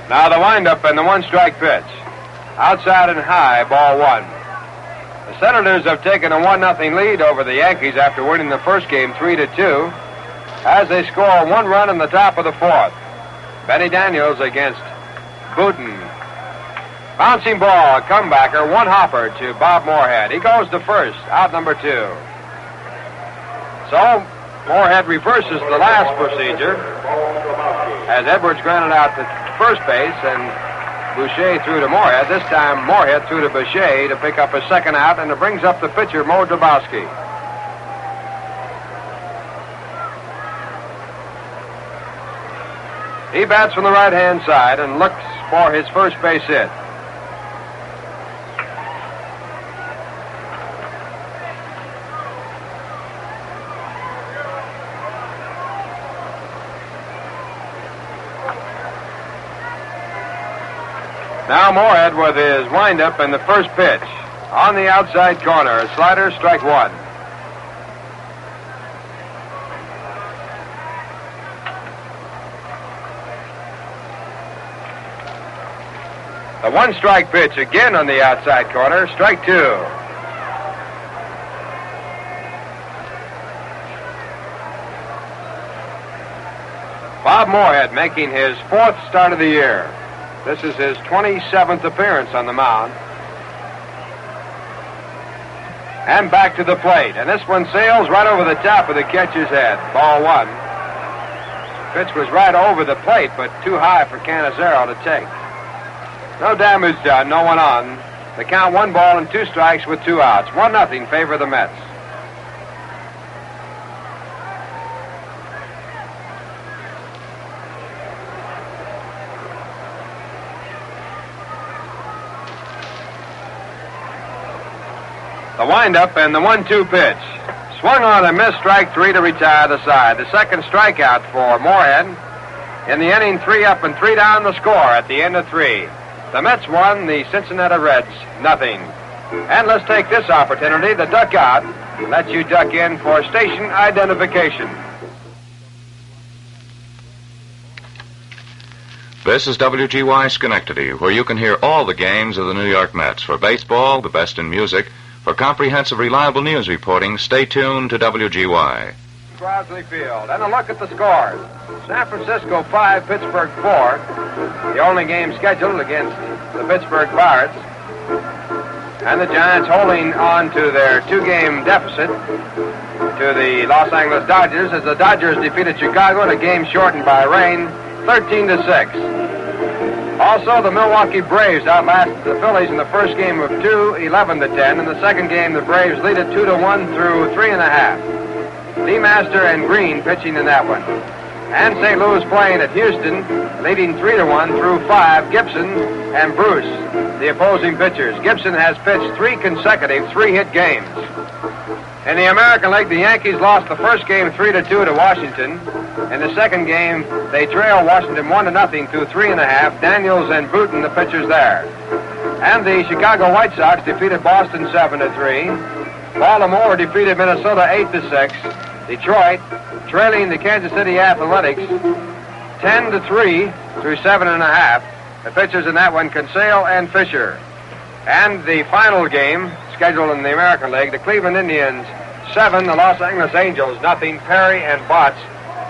Now the windup and the 1-strike pitch. Outside and high, ball 1. The Senators have taken a 1-0 lead over the Yankees after winning the first game 3-2 as they score 1 run in the top of the 4th. Benny Daniels against Booten. Bouncing ball, a comebacker, 1 hopper to Bob Moorhead. He goes to first, out number 2. So, Moorhead reverses the last procedure as Edwards grounded out to first base and Boucher threw to Moorhead. This time, Moorhead threw to Boucher to pick up a second out, and it brings up the pitcher, Mo Drabowski. He bats from the right-hand side and looks for his first base hit. Now Moorhead with his windup and the first pitch. On the outside corner, a slider, strike 1. The 1-strike pitch again on the outside corner, strike 2. Bob Moorhead making his 4th start of the year. This is his 27th appearance on the mound. And back to the plate. And this one sails right over the top of the catcher's head. Ball 1. Pitch was right over the plate, but too high for Cannizzaro to take. No damage done, no one on. The count 1 ball and 2 strikes with 2 outs. 1-0 favor the Mets. The windup and the 1-2 pitch. Swung on and missed, strike 3 to retire the side. The second strikeout for Moorhead. In the inning, 3 up and 3 down the score at the end of 3. The Mets won, the Cincinnati Reds nothing. And let's take this opportunity to duck out and let you duck in for station identification. This is WGY Schenectady, where you can hear all the games of the New York Mets. For baseball, the best in music. For comprehensive, reliable news reporting, stay tuned to WGY. Crosley Field. And a look at the scores. San Francisco 5, Pittsburgh 4. The only game scheduled against the Pittsburgh Pirates. And the Giants holding on to their 2-game deficit to the Los Angeles Dodgers as the Dodgers defeated Chicago in a game shortened by rain, 13-6. Also, the Milwaukee Braves outlasted the Phillies in the first game of 2, 11-10. In the second game, the Braves lead it 2-1 through 3.5. DeMaster and Green pitching in that one. And St. Louis playing at Houston, leading 3-1 through 5. Gibson and Bruce, the opposing pitchers. Gibson has pitched 3 consecutive 3-hit games. In the American League, the Yankees lost the first game 3-2 to Washington. In the second game, they trailed Washington 1-0 through 3.5. Daniels and Bruton, the pitchers there. And the Chicago White Sox defeated Boston 7-3. Baltimore defeated Minnesota 8-6. Detroit trailing the Kansas City Athletics 10-3 through 7.5. The pitchers in that one, Consale and Fisher. And the final game scheduled in the American League, the Cleveland Indians 7, the Los Angeles Angels nothing. Perry and Botts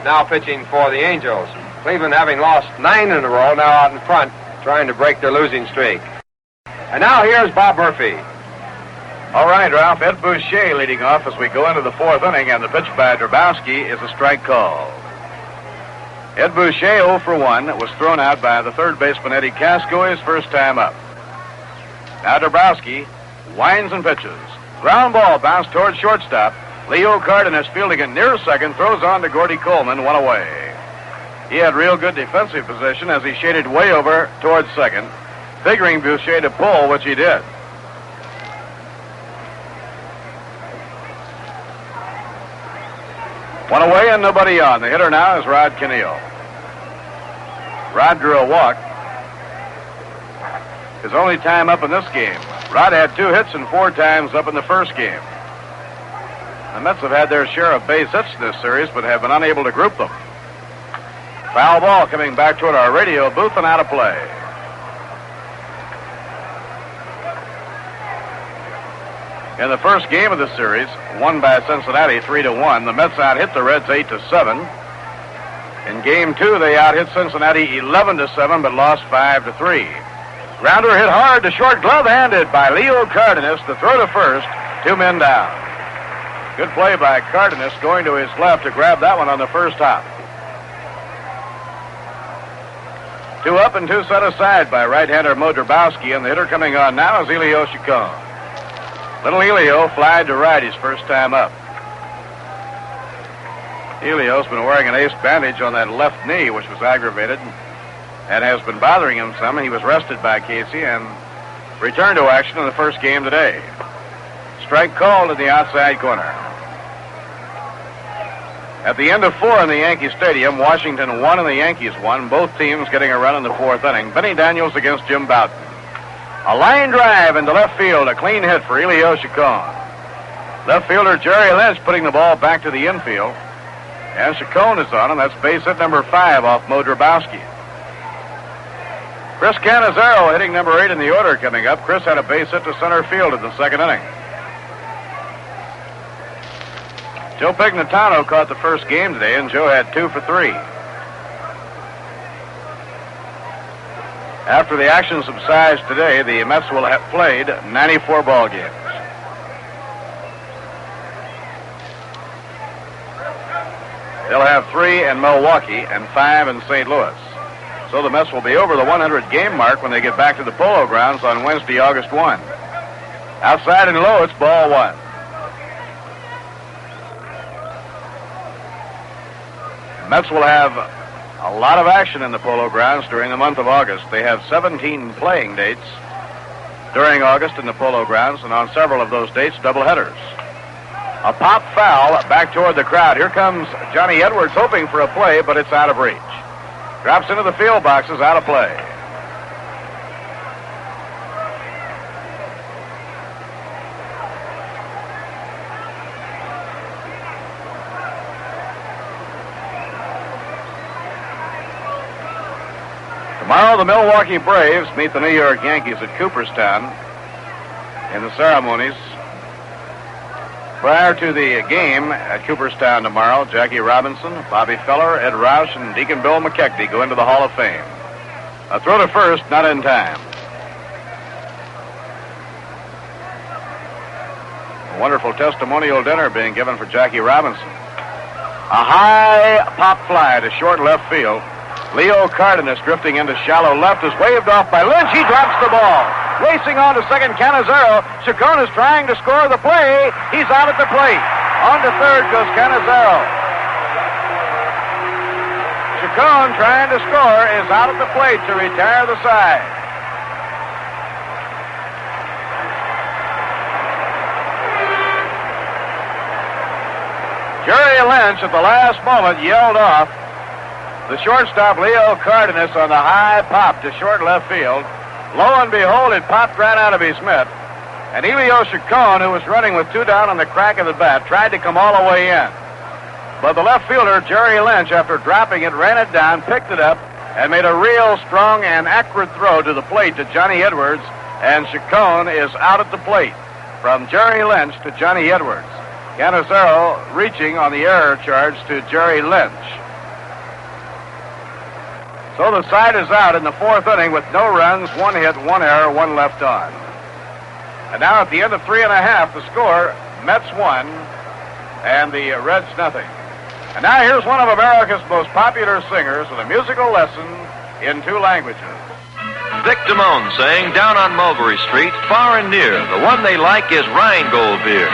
now pitching for the Angels. Cleveland having lost 9 in a row, now out in front, trying to break their losing streak. And now here's Bob Murphy. All right, Ralph. Ed Boucher leading off as we go into the 4th inning, and the pitch by Drabowski is a strike call. Ed Boucher 0 for 1 was thrown out by the third baseman Eddie Casco his first time up. Now Drabowski winds and pitches. Ground ball bounced towards shortstop. Leo Cardenas fielding it near second, throws on to Gordy Coleman, 1 away. He had real good defensive position as he shaded way over towards second, figuring Boucher to pull, which he did. One away and nobody on. The hitter now is Rod Kinneal. Rod drew a walk. His only time up in this game. Rod had 2 hits and 4 times up in the first game. The Mets have had their share of base hits in this series, but have been unable to group them. Foul ball coming back toward our radio booth and out of play. In the first game of the series, won by Cincinnati 3-1, the Mets out-hit the Reds 8-7. In game 2, they out-hit Cincinnati 11-7, but lost 5-3. Grounder hit hard to short, glove-handed by Leo Cardenas. The throw to first, 2 men down. Good play by Cardenas, going to his left to grab that one on the first hop. 2 up and 2 set aside by right-hander Mo Drabowski, and the hitter coming on now is Elio Chacon. Little Elio flied to right his first time up. Elio's been wearing an ace bandage on that left knee, which was aggravated and has been bothering him some. He was rested by Casey and returned to action in the first game today. Strike called in the outside corner. At the end of 4 in the Yankee Stadium, Washington won and the Yankees won, both teams getting a run in the 4th inning. Benny Daniels against Jim Bouton. A line drive into left field, a clean hit for Elio Chacon. Left fielder Jerry Lynch putting the ball back to the infield. And Chacon is on, and that's base hit number 5 off Mo Drabowski. Chris Cannizzaro hitting number 8 in the order coming up. Chris had a base hit to center field in the 2nd inning. Joe Pignatano caught the first game today, and Joe had 2 for 3. After the action subsides today, the Mets will have played 94 ball games. They'll have 3 in Milwaukee and 5 in St. Louis. So the Mets will be over the 100 game mark when they get back to the Polo Grounds on Wednesday, August 1. Outside and low, it's ball 1. The Mets will have a lot of action in the Polo Grounds during the month of August. They have 17 playing dates during August in the Polo Grounds, and on several of those dates, doubleheaders. A pop foul back toward the crowd. Here comes Johnny Edwards hoping for a play, but it's out of reach. Drops into the field boxes, out of play. Tomorrow, the Milwaukee Braves meet the New York Yankees at Cooperstown in the ceremonies. Prior to the game at Cooperstown tomorrow, Jackie Robinson, Bobby Feller, Ed Roush, and Deacon Bill McKechnie go into the Hall of Fame. A throw to first, not in time. A wonderful testimonial dinner being given for Jackie Robinson. A high pop fly to short left field. Leo Cardenas drifting into shallow left is waved off by Lynch. He drops the ball. Racing on to second, Cannizzaro. Chacon is trying to score the play. He's out at the plate. On to third goes Cannizzaro. Chacon trying to score is out at the plate to retire the side. Jerry Lynch at the last moment yelled off the shortstop Leo Cardenas on the high pop to short left field. Lo and behold, it popped right out of his mitt. And Elio Chacon, who was running with two down on the crack of the bat, tried to come all the way in. But the left fielder, Jerry Lynch, after dropping it, ran it down, picked it up, and made a real strong and accurate throw to the plate to Johnny Edwards. And Chacon is out at the plate. From Jerry Lynch to Johnny Edwards. Cannizzaro reaching on the error charge to Jerry Lynch. So the side is out in the fourth inning with no runs, one hit, one error, one left on. And now at the end of 3.5, the score, Mets 1 and the Reds nothing. And now here's one of America's most popular singers with a musical lesson in 2 languages. Vic Damone saying down on Mulberry Street, far and near, the one they like is Rheingold beer.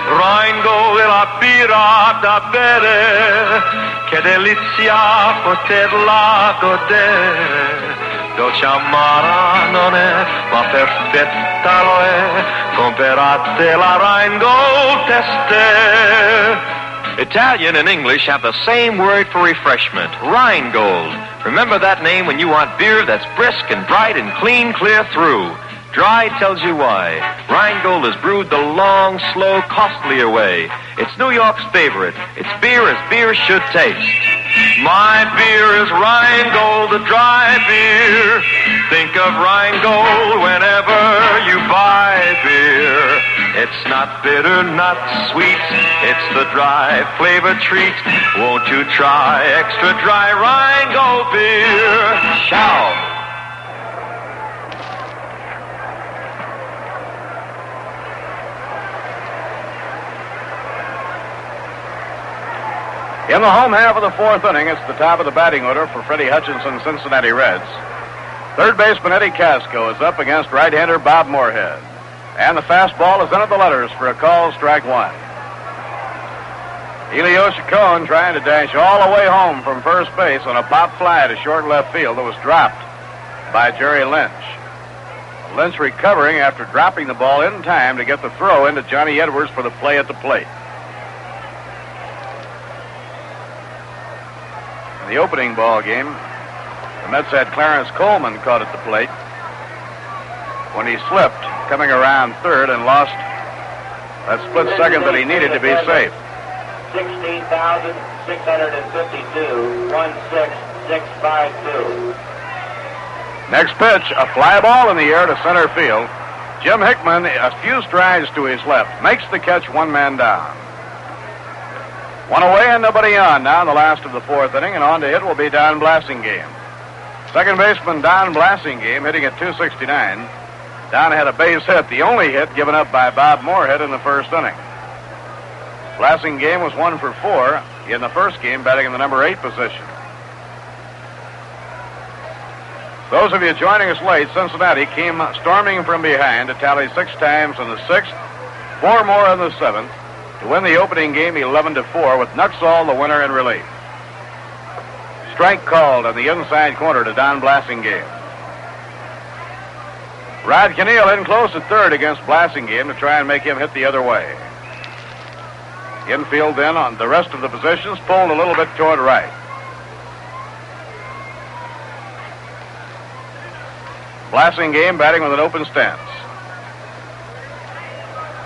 Rheingold è la birra da bere, che delizia poterla godere. Dolce amara non è, ma perfetta lo è, comperate la Rheingold teste. Italian and English have the same word for refreshment, Rheingold. Remember that name when you want beer that's brisk and bright and clean clear through. Dry tells you why. Rheingold is brewed the long, slow, costlier way. It's New York's favorite. It's beer as beer should taste. My beer is Rheingold, the dry beer. Think of Rheingold whenever you buy beer. It's not bitter, not sweet. It's the dry flavor treat. Won't you try extra dry Rheingold beer? Shout! In the home half of the fourth inning, it's the top of the batting order for Freddie Hutchinson's Cincinnati Reds. Third baseman Eddie Casco is up against right-hander Bob Moorhead. And the fastball is in at the letters for a called strike one. Elio Chacon trying to dash all the way home from first base on a pop fly to short left field that was dropped by Jerry Lynch. Lynch recovering after dropping the ball in time to get the throw into Johnny Edwards for the play at the plate. In the opening ball game, the Mets had Clarence Coleman caught at the plate when he slipped coming around third and lost that split second that he needed to be safe. 16,652, 16652. Next pitch, a fly ball in the air to center field. Jim Hickman, a few strides to his left, makes the catch, one man down. One away and nobody on now in the last of the fourth inning, and on to hit will be Don Blasingame. Second baseman Don Blasingame hitting at 269. Don had a base hit, the only hit given up by Bob Moorhead in the first inning. Blasingame was 1 for 4 in the first game, batting in the number 8 position. Those of you joining us late, Cincinnati came storming from behind to tally 6 times in the 6th, 4 more in the 7th, to win the opening game 11-4 with Nuxall the winner in relief. Strike called on the inside corner to Don Blasingame. Rod Keneal in close at third against Blasingame to try and make him hit the other way. Infield then on the rest of the positions pulled a little bit toward right. Blasingame batting with an open stance.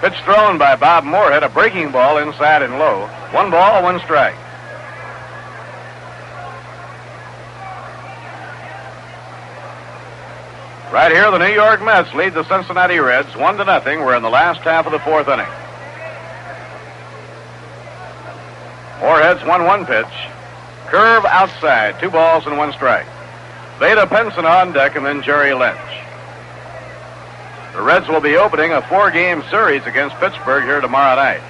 Pitch thrown by Bob Moorhead, a breaking ball inside and low. 1 ball, 1 strike. Right here, the New York Mets lead the Cincinnati Reds 1-0. We're in the last half of the 4th inning. Moorhead's 1-1 pitch. Curve outside, 2 balls and 1 strike. Vada Pinson on deck and then Jerry Lynch. The Reds will be opening a 4-game series against Pittsburgh here tomorrow night.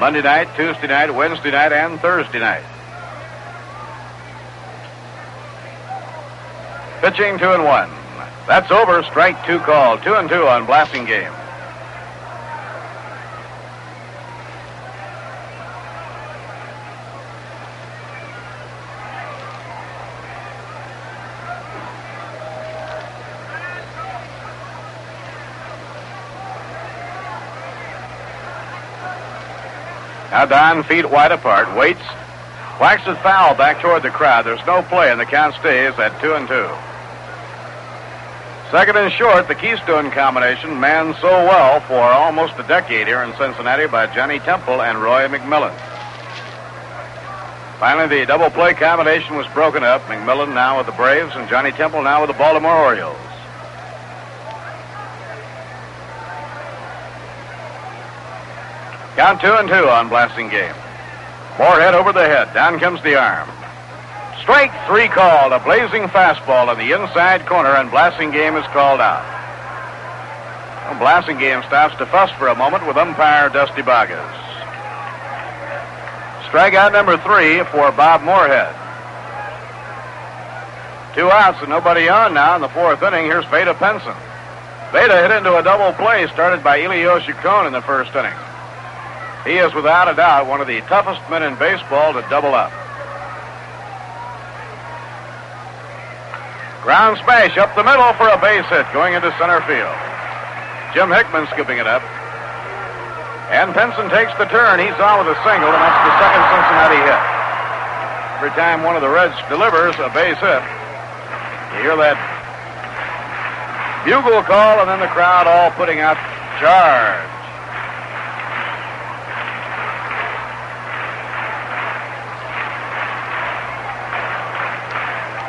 Monday night, Tuesday night, Wednesday night, and Thursday night. Pitching 2-1. That's over. Strike 2 called. 2-2 on Blasingame. Now Don, feet wide apart, waits, whacks it foul back toward the crowd. There's no play, and the count stays at 2-2. Second and short, the Keystone combination manned so well for almost a decade here in Cincinnati by Johnny Temple and Roy McMillan. Finally, the double play combination was broken up. McMillan now with the Braves and Johnny Temple now with the Baltimore Orioles. Count 2-2 on Blasingame. Moorhead over the head. Down comes the arm. Strike 3 called. A blazing fastball in the inside corner, and Blasingame is called out. Well, Blasingame stops to fuss for a moment with umpire Dusty Boggess. Strikeout number 3 for Bob Moorhead. 2 outs and nobody on now in the 4th inning. Here's Vada Pinson. Vada hit into a double play started by Elio Chacon in the 1st inning. He is without a doubt one of the toughest men in baseball to double up. Ground smash up the middle for a base hit going into center field. Jim Hickman scooping it up. And Pinson takes the turn. He's on with a single, and that's the second Cincinnati hit. Every time one of the Reds delivers a base hit, you hear that bugle call, and then the crowd all putting out charge.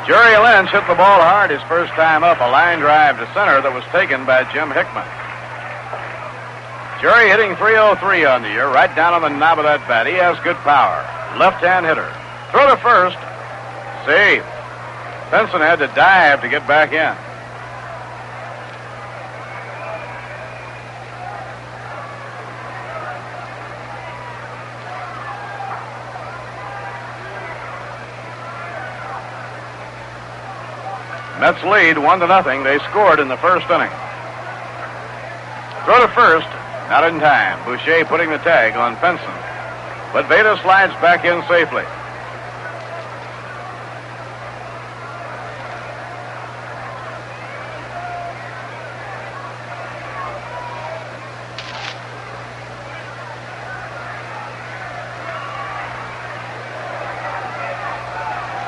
Jerry Lynch hit the ball hard his first time up, a line drive to center that was taken by Jim Hickman. Jerry hitting .303 on the year, right down on the knob of that bat. He has good power. Left-hand hitter. Throw to first. See, Pinson had to dive to get back in. Mets lead 1-0. They scored in the 1st inning. Throw to first, not in time. Boucher putting the tag on Pinson. But Vada slides back in safely.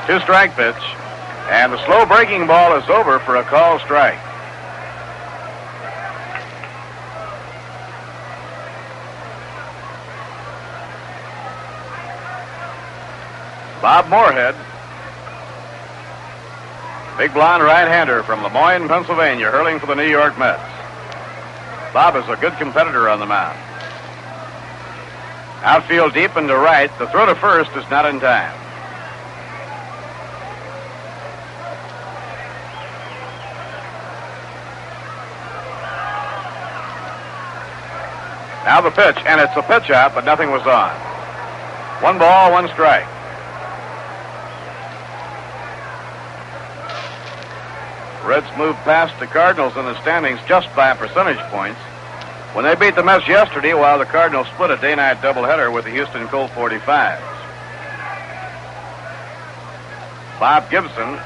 Two-strike pitch. And the slow breaking ball is over for a called strike. Bob Moorhead, big blonde right-hander from Lemoyne, Pennsylvania, hurling for the New York Mets. Bob is a good competitor on the mound. Outfield deep and to right. The throw to first is not in time. Now the pitch, and it's a pitch out, but nothing was on. 1 ball, 1 strike. Reds moved past the Cardinals in the standings just by percentage points when they beat the Mets yesterday, while the Cardinals split a day-night doubleheader with the Houston Colt 45s. Bob Gibson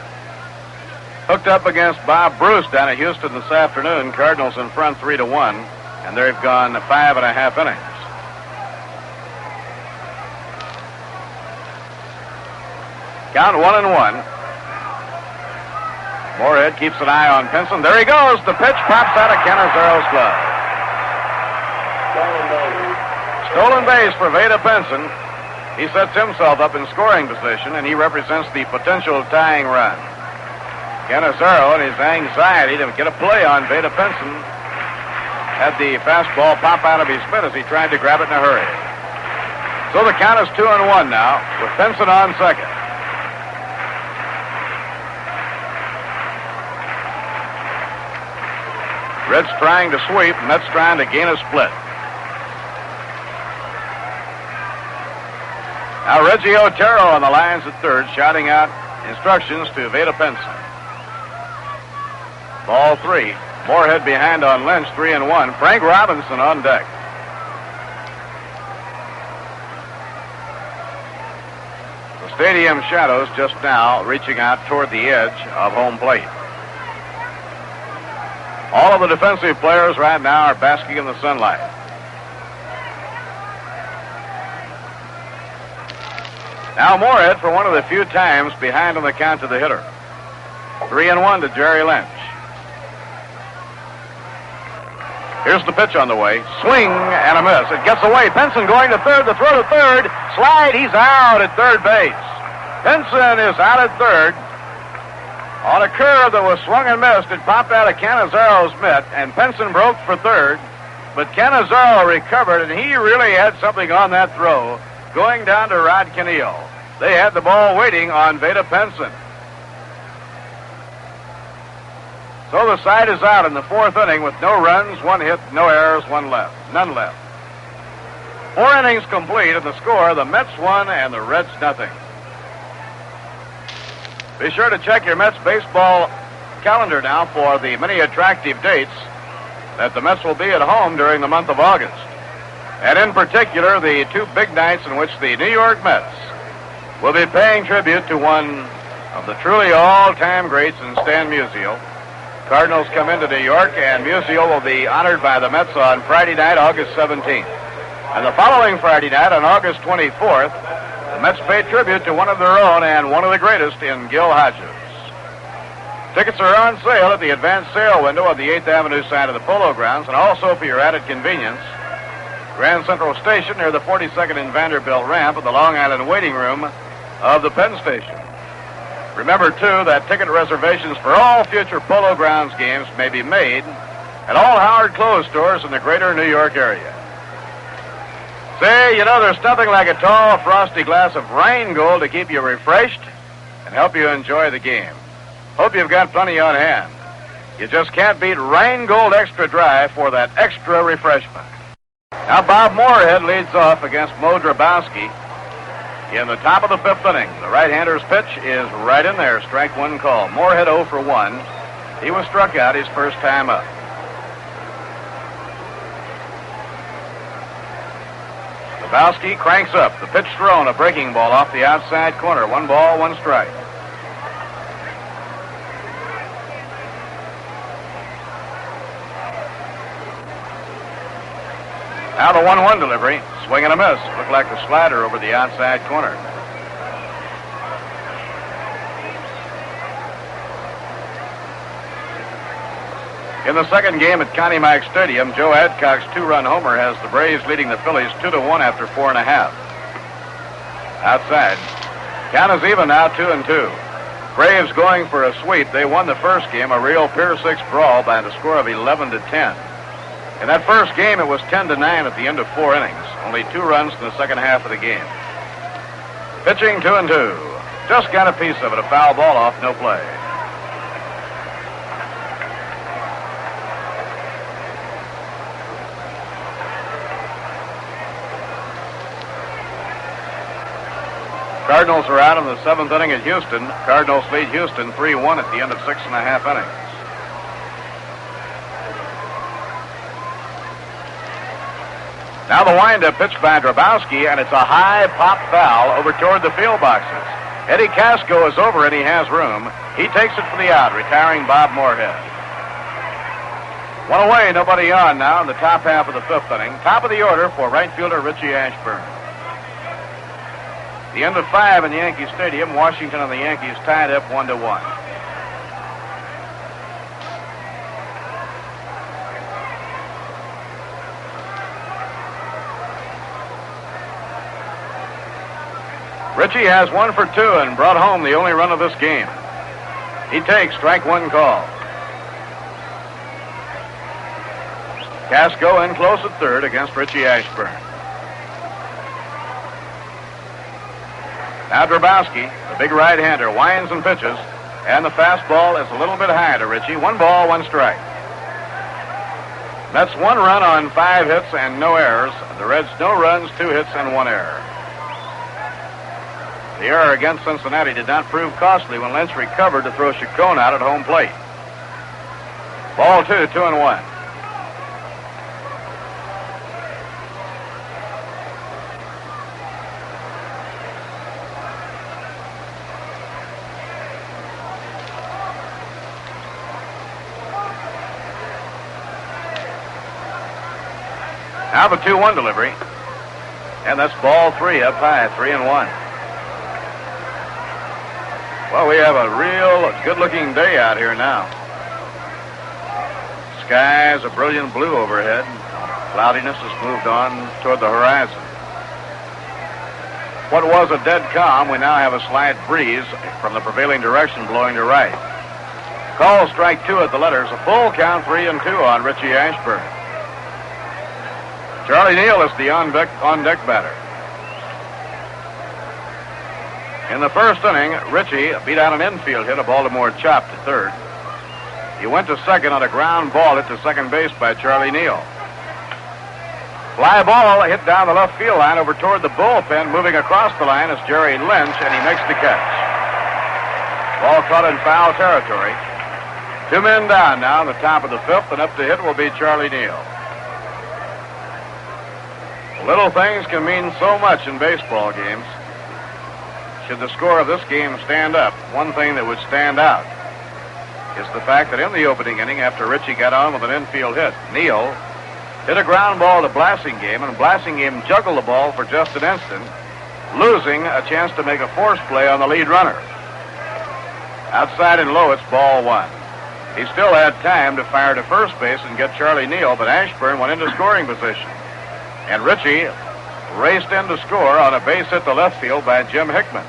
hooked up against Bob Bruce down at Houston this afternoon. Cardinals in front 3-1, and they've gone 5.5 innings. Count 1-1. Moorhead keeps an eye on Pinson. There he goes. The pitch pops out of Canizaro's glove. Stolen base for Vada Pinson. He sets himself up in scoring position, and he represents the potential tying run. Canizaro, in his anxiety to get a play on Vada Pinson, had the fastball pop out of his mitt as he tried to grab it in a hurry. So the count is 2-1 now, with Pinson on second. Reds trying to sweep, Mets trying to gain a split. Now Reggie Otero on the lines at third, shouting out instructions to Vada Pinson. Ball 3. Moorhead behind on Lynch, 3-1. Frank Robinson on deck. The stadium shadows just now reaching out toward the edge of home plate. All of the defensive players right now are basking in the sunlight. Now Moorhead for one of the few times behind on the count to the hitter. 3-1 to Jerry Lynch. Here's the pitch on the way. Swing and a miss. It gets away. Pinson going to third. The throw to third. Slide. He's out at third base. Pinson is out at third. On a curve that was swung and missed, it popped out of Canizaro's mitt, and Pinson broke for third. But Canizaro recovered, and he really had something on that throw, going down to Rod Caniel. They had the ball waiting on Vada Pinson. So the side is out in the fourth inning with no runs, one hit, no errors, none left. 4 innings complete, and the score, the Mets 1 and the Reds nothing. Be sure to check your Mets baseball calendar now for the many attractive dates that the Mets will be at home during the month of August. And in particular, the 2 big nights in which the New York Mets will be paying tribute to one of the truly all-time greats in Stan Musial. Cardinals come into New York, and Musial will be honored by the Mets on Friday night, August 17th. And the following Friday night, on August 24th, the Mets pay tribute to one of their own and one of the greatest in Gil Hodges. Tickets are on sale at the advanced sale window on the 8th Avenue side of the Polo Grounds, and also for your added convenience, Grand Central Station near the 42nd and Vanderbilt ramp at the Long Island waiting room of the Penn Station. Remember, too, that ticket reservations for all future Polo Grounds games may be made at all Howard Clothes stores in the greater New York area. Say, you know, there's nothing like a tall, frosty glass of Rheingold to keep you refreshed and help you enjoy the game. Hope you've got plenty on hand. You just can't beat Rheingold Extra Dry for that extra refreshment. Now Bob Moorhead leads off against Mo Drabowsky in the top of the 5th inning. The right-hander's pitch is right in there. Strike 1 call. Moorhead 0 for 1. He was struck out his first time up. Drabowsky cranks up. The pitch thrown, a breaking ball off the outside corner. 1 ball, 1 strike. Now the 1-1 delivery. Swing and a miss. Looked like a slider over the outside corner. In the second game at Connie Mack Stadium, Joe Adcock's 2-run homer has the Braves leading the Phillies 2-1 after 4.5. Outside. Count is even now, 2-2. Braves going for a sweep. They won the first game, a real Pier 6 brawl by the score of 11-10. In that first game, it was 10-9 at the end of 4 innings. Only 2 runs in the second half of the game. Pitching 2-2. Just got a piece of it. A foul ball off, no play. Cardinals are out in the 7th inning at Houston. Cardinals lead Houston 3-1 at the end of 6.5 innings. Now the windup pitch by Drabowski, and it's a high pop foul over toward the field boxes. Eddie Casco is over, and he has room. He takes it for the out, retiring Bob Moorhead. One away, nobody on now in the top half of the fifth inning. Top of the order for right fielder Richie Ashburn. The end of 5 in Yankee Stadium. Washington and the Yankees tied up 1-1. Richie has 1 for 2 and brought home the only run of this game. He takes strike 1 call. Casco in close at third against Richie Ashburn. Now Drabowski, the big right-hander, winds and pitches, and the fastball is a little bit high to Richie. 1 ball, 1 strike. That's 1 run on 5 hits and no errors. The Reds, no runs, 2 hits, and 1 error. The error against Cincinnati did not prove costly when Lynch recovered to throw Chacon out at home plate. Ball 2, 2-1. Now the 2-1 delivery. And that's ball 3 up high, 3-1. Well, we have a real good-looking day out here now. Sky is a brilliant blue overhead. Cloudiness has moved on toward the horizon. What was a dead calm, we now have a slight breeze from the prevailing direction blowing to right. Call strike 2 at the letters. A full count, 3-2 on Richie Ashburn. Charlie Neal is the on-deck batter. In the first inning, Richie beat out an infield hit, a Baltimore chop to third. He went to second on a ground ball hit to second base by Charlie Neal. Fly ball hit down the left field line over toward the bullpen. Moving across the line is Jerry Lynch, and he makes the catch. Ball caught in foul territory. 2 men down now in the top of the fifth, and up to hit will be Charlie Neal. Little things can mean so much in baseball games. Should the score of this game stand up, one thing that would stand out is the fact that in the opening inning, after Richie got on with an infield hit, Neal hit a ground ball to Blassingame, and Blassingame juggled the ball for just an instant, losing a chance to make a force play on the lead runner. Outside and low, it's ball 1. He still had time to fire to first base and get Charlie Neal, but Ashburn went into scoring position. And Richie raced in to score on a base hit to left field by Jim Hickman.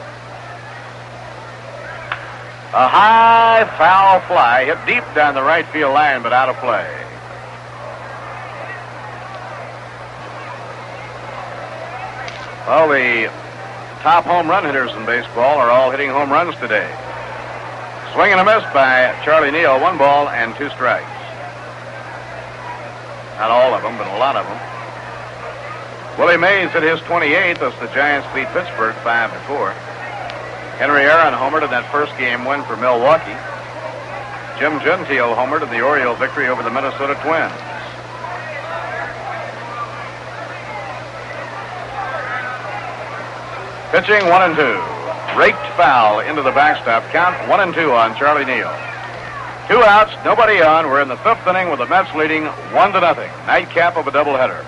A high foul fly hit deep down the right field line, but out of play. Well, the top home run hitters in baseball are all hitting home runs today. Swing and a miss by Charlie Neal, 1 ball and 2 strikes. Not all of them, but a lot of them. Willie Mays hit his 28th as the Giants beat Pittsburgh 5-4. Henry Aaron homered in that first game win for Milwaukee. Jim Gentile homered in the Oriole victory over the Minnesota Twins. Pitching 1-2. Raked foul into the backstop. Count 1-2 on Charlie Neal. 2 outs, nobody on. We're in the 5th inning with the Mets leading 1-0. Nightcap of a doubleheader.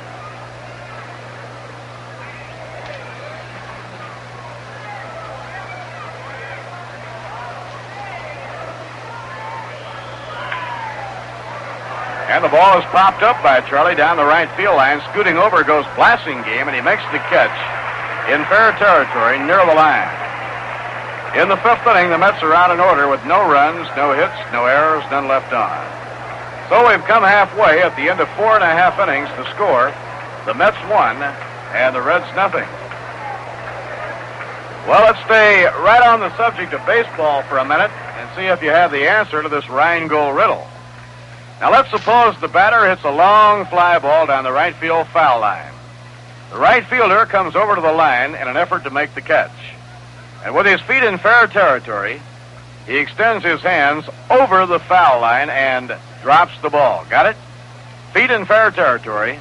And the ball is popped up by Charlie down the right field line. Scooting over goes Blassingame, and he makes the catch in fair territory near the line. In the 5th inning, the Mets are out in order with no runs, no hits, no errors, none left on. So we've come halfway at the end of 4.5 innings to score. The Mets 1 and the Reds nothing. Well, let's stay right on the subject of baseball for a minute and see if you have the answer to this Rheingold riddle. Now, let's suppose the batter hits a long fly ball down the right field foul line. The right fielder comes over to the line in an effort to make the catch. And with his feet in fair territory, he extends his hands over the foul line and drops the ball. Got it? Feet in fair territory.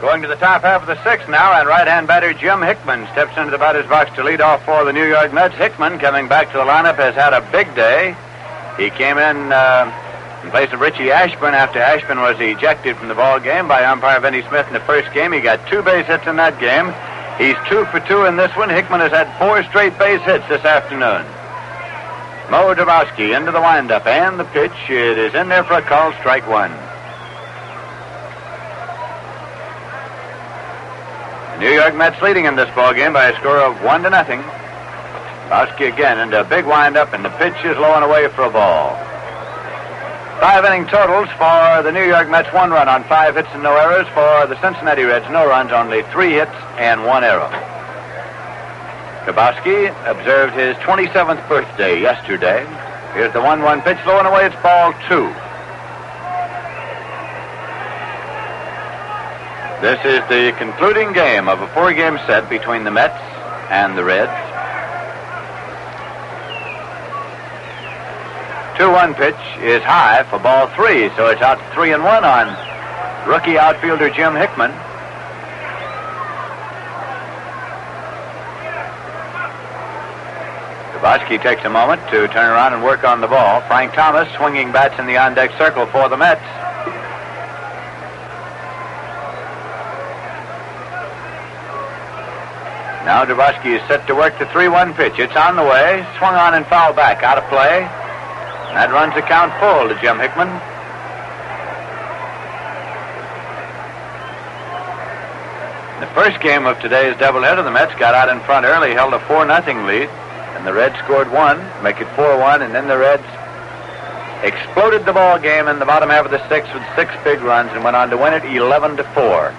Going to the top half of the sixth now, and right-hand batter Jim Hickman steps into the batter's box to lead off for the New York Mets. Hickman, coming back to the lineup, has had a big day. He came in place of Richie Ashburn after Ashburn was ejected from the ball game by umpire Vinnie Smith in the first game. He got 2 base hits in that game. He's 2 for 2 in this one. Hickman has had 4 straight base hits this afternoon. Mo Drabowski into the windup and the pitch. It is in there for a call, strike 1. The New York Mets leading in this ball game by a score of 1-0. Drabowski again into a big windup, and the pitch is low and away for a ball. 5 inning totals for the New York Mets, 1 run on 5 hits and no errors. For the Cincinnati Reds, no runs, only 3 hits and 1 error. Drabowski observed his 27th birthday yesterday. Here's the 1-1 pitch, low and away, it's ball 2. This is the concluding game of a 4-game set between the Mets and the Reds. 2-1 pitch is high for ball 3, so it's out 3-1 on rookie outfielder Jim Hickman. Drabowski takes a moment to turn around and work on the ball. Frank Thomas swinging bats in the on-deck circle for the Mets. Now Drabowski is set to work the 3-1 pitch. It's on the way, swung on and fouled back, out of play. That runs the count full to Jim Hickman. The first game of today's doubleheader, the Mets got out in front early, held a 4-0 lead, and the Reds scored 1, make it 4-1, and then the Reds exploded the ball game in the bottom half of the sixth with 6 big runs and went on to win it 11-4.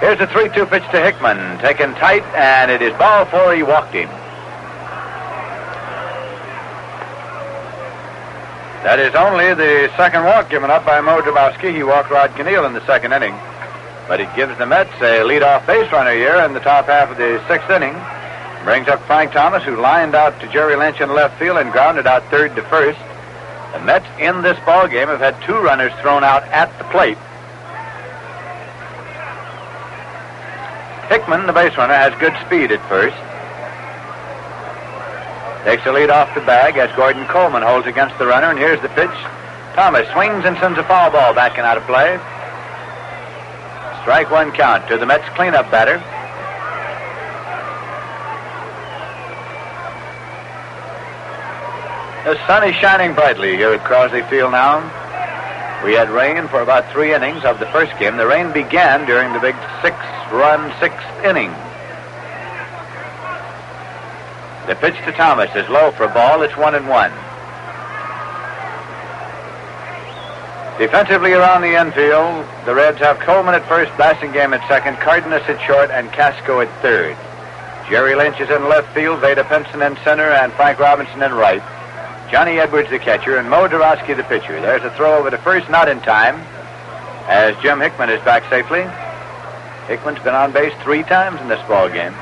Here's a 3-2 pitch to Hickman, taken tight, and it is ball 4. He walked him. That is only the second walk given up by Mo Drabowski. He walked Rod Canneel in the second inning. But it gives the Mets a leadoff base runner here in the top half of the 6th inning. Brings up Frank Thomas, who lined out to Jerry Lynch in left field and grounded out third to first. The Mets in this ball game have had 2 runners thrown out at the plate. Hickman, the base runner, has good speed at first. Takes the lead off the bag as Gordon Coleman holds against the runner, and here's the pitch. Thomas swings and sends a foul ball back and out of play. Strike 1 count to the Mets cleanup batter. The sun is shining brightly here at Crosley Field now. We had rain for about 3 innings of the first game. The rain began during the big 6-run 6th inning. The pitch to Thomas is low for a ball. It's 1-1. Defensively around the infield, the Reds have Coleman at first, Blasingame at second, Cardenas at short, and Casco at third. Jerry Lynch is in left field, Veda Pinson in center, and Frank Robinson in right. Johnny Edwards the catcher, and Mo Drabowski the pitcher. There's a throw over to first, not in time, as Jim Hickman is back safely. Hickman's been on base 3 times in this ball game.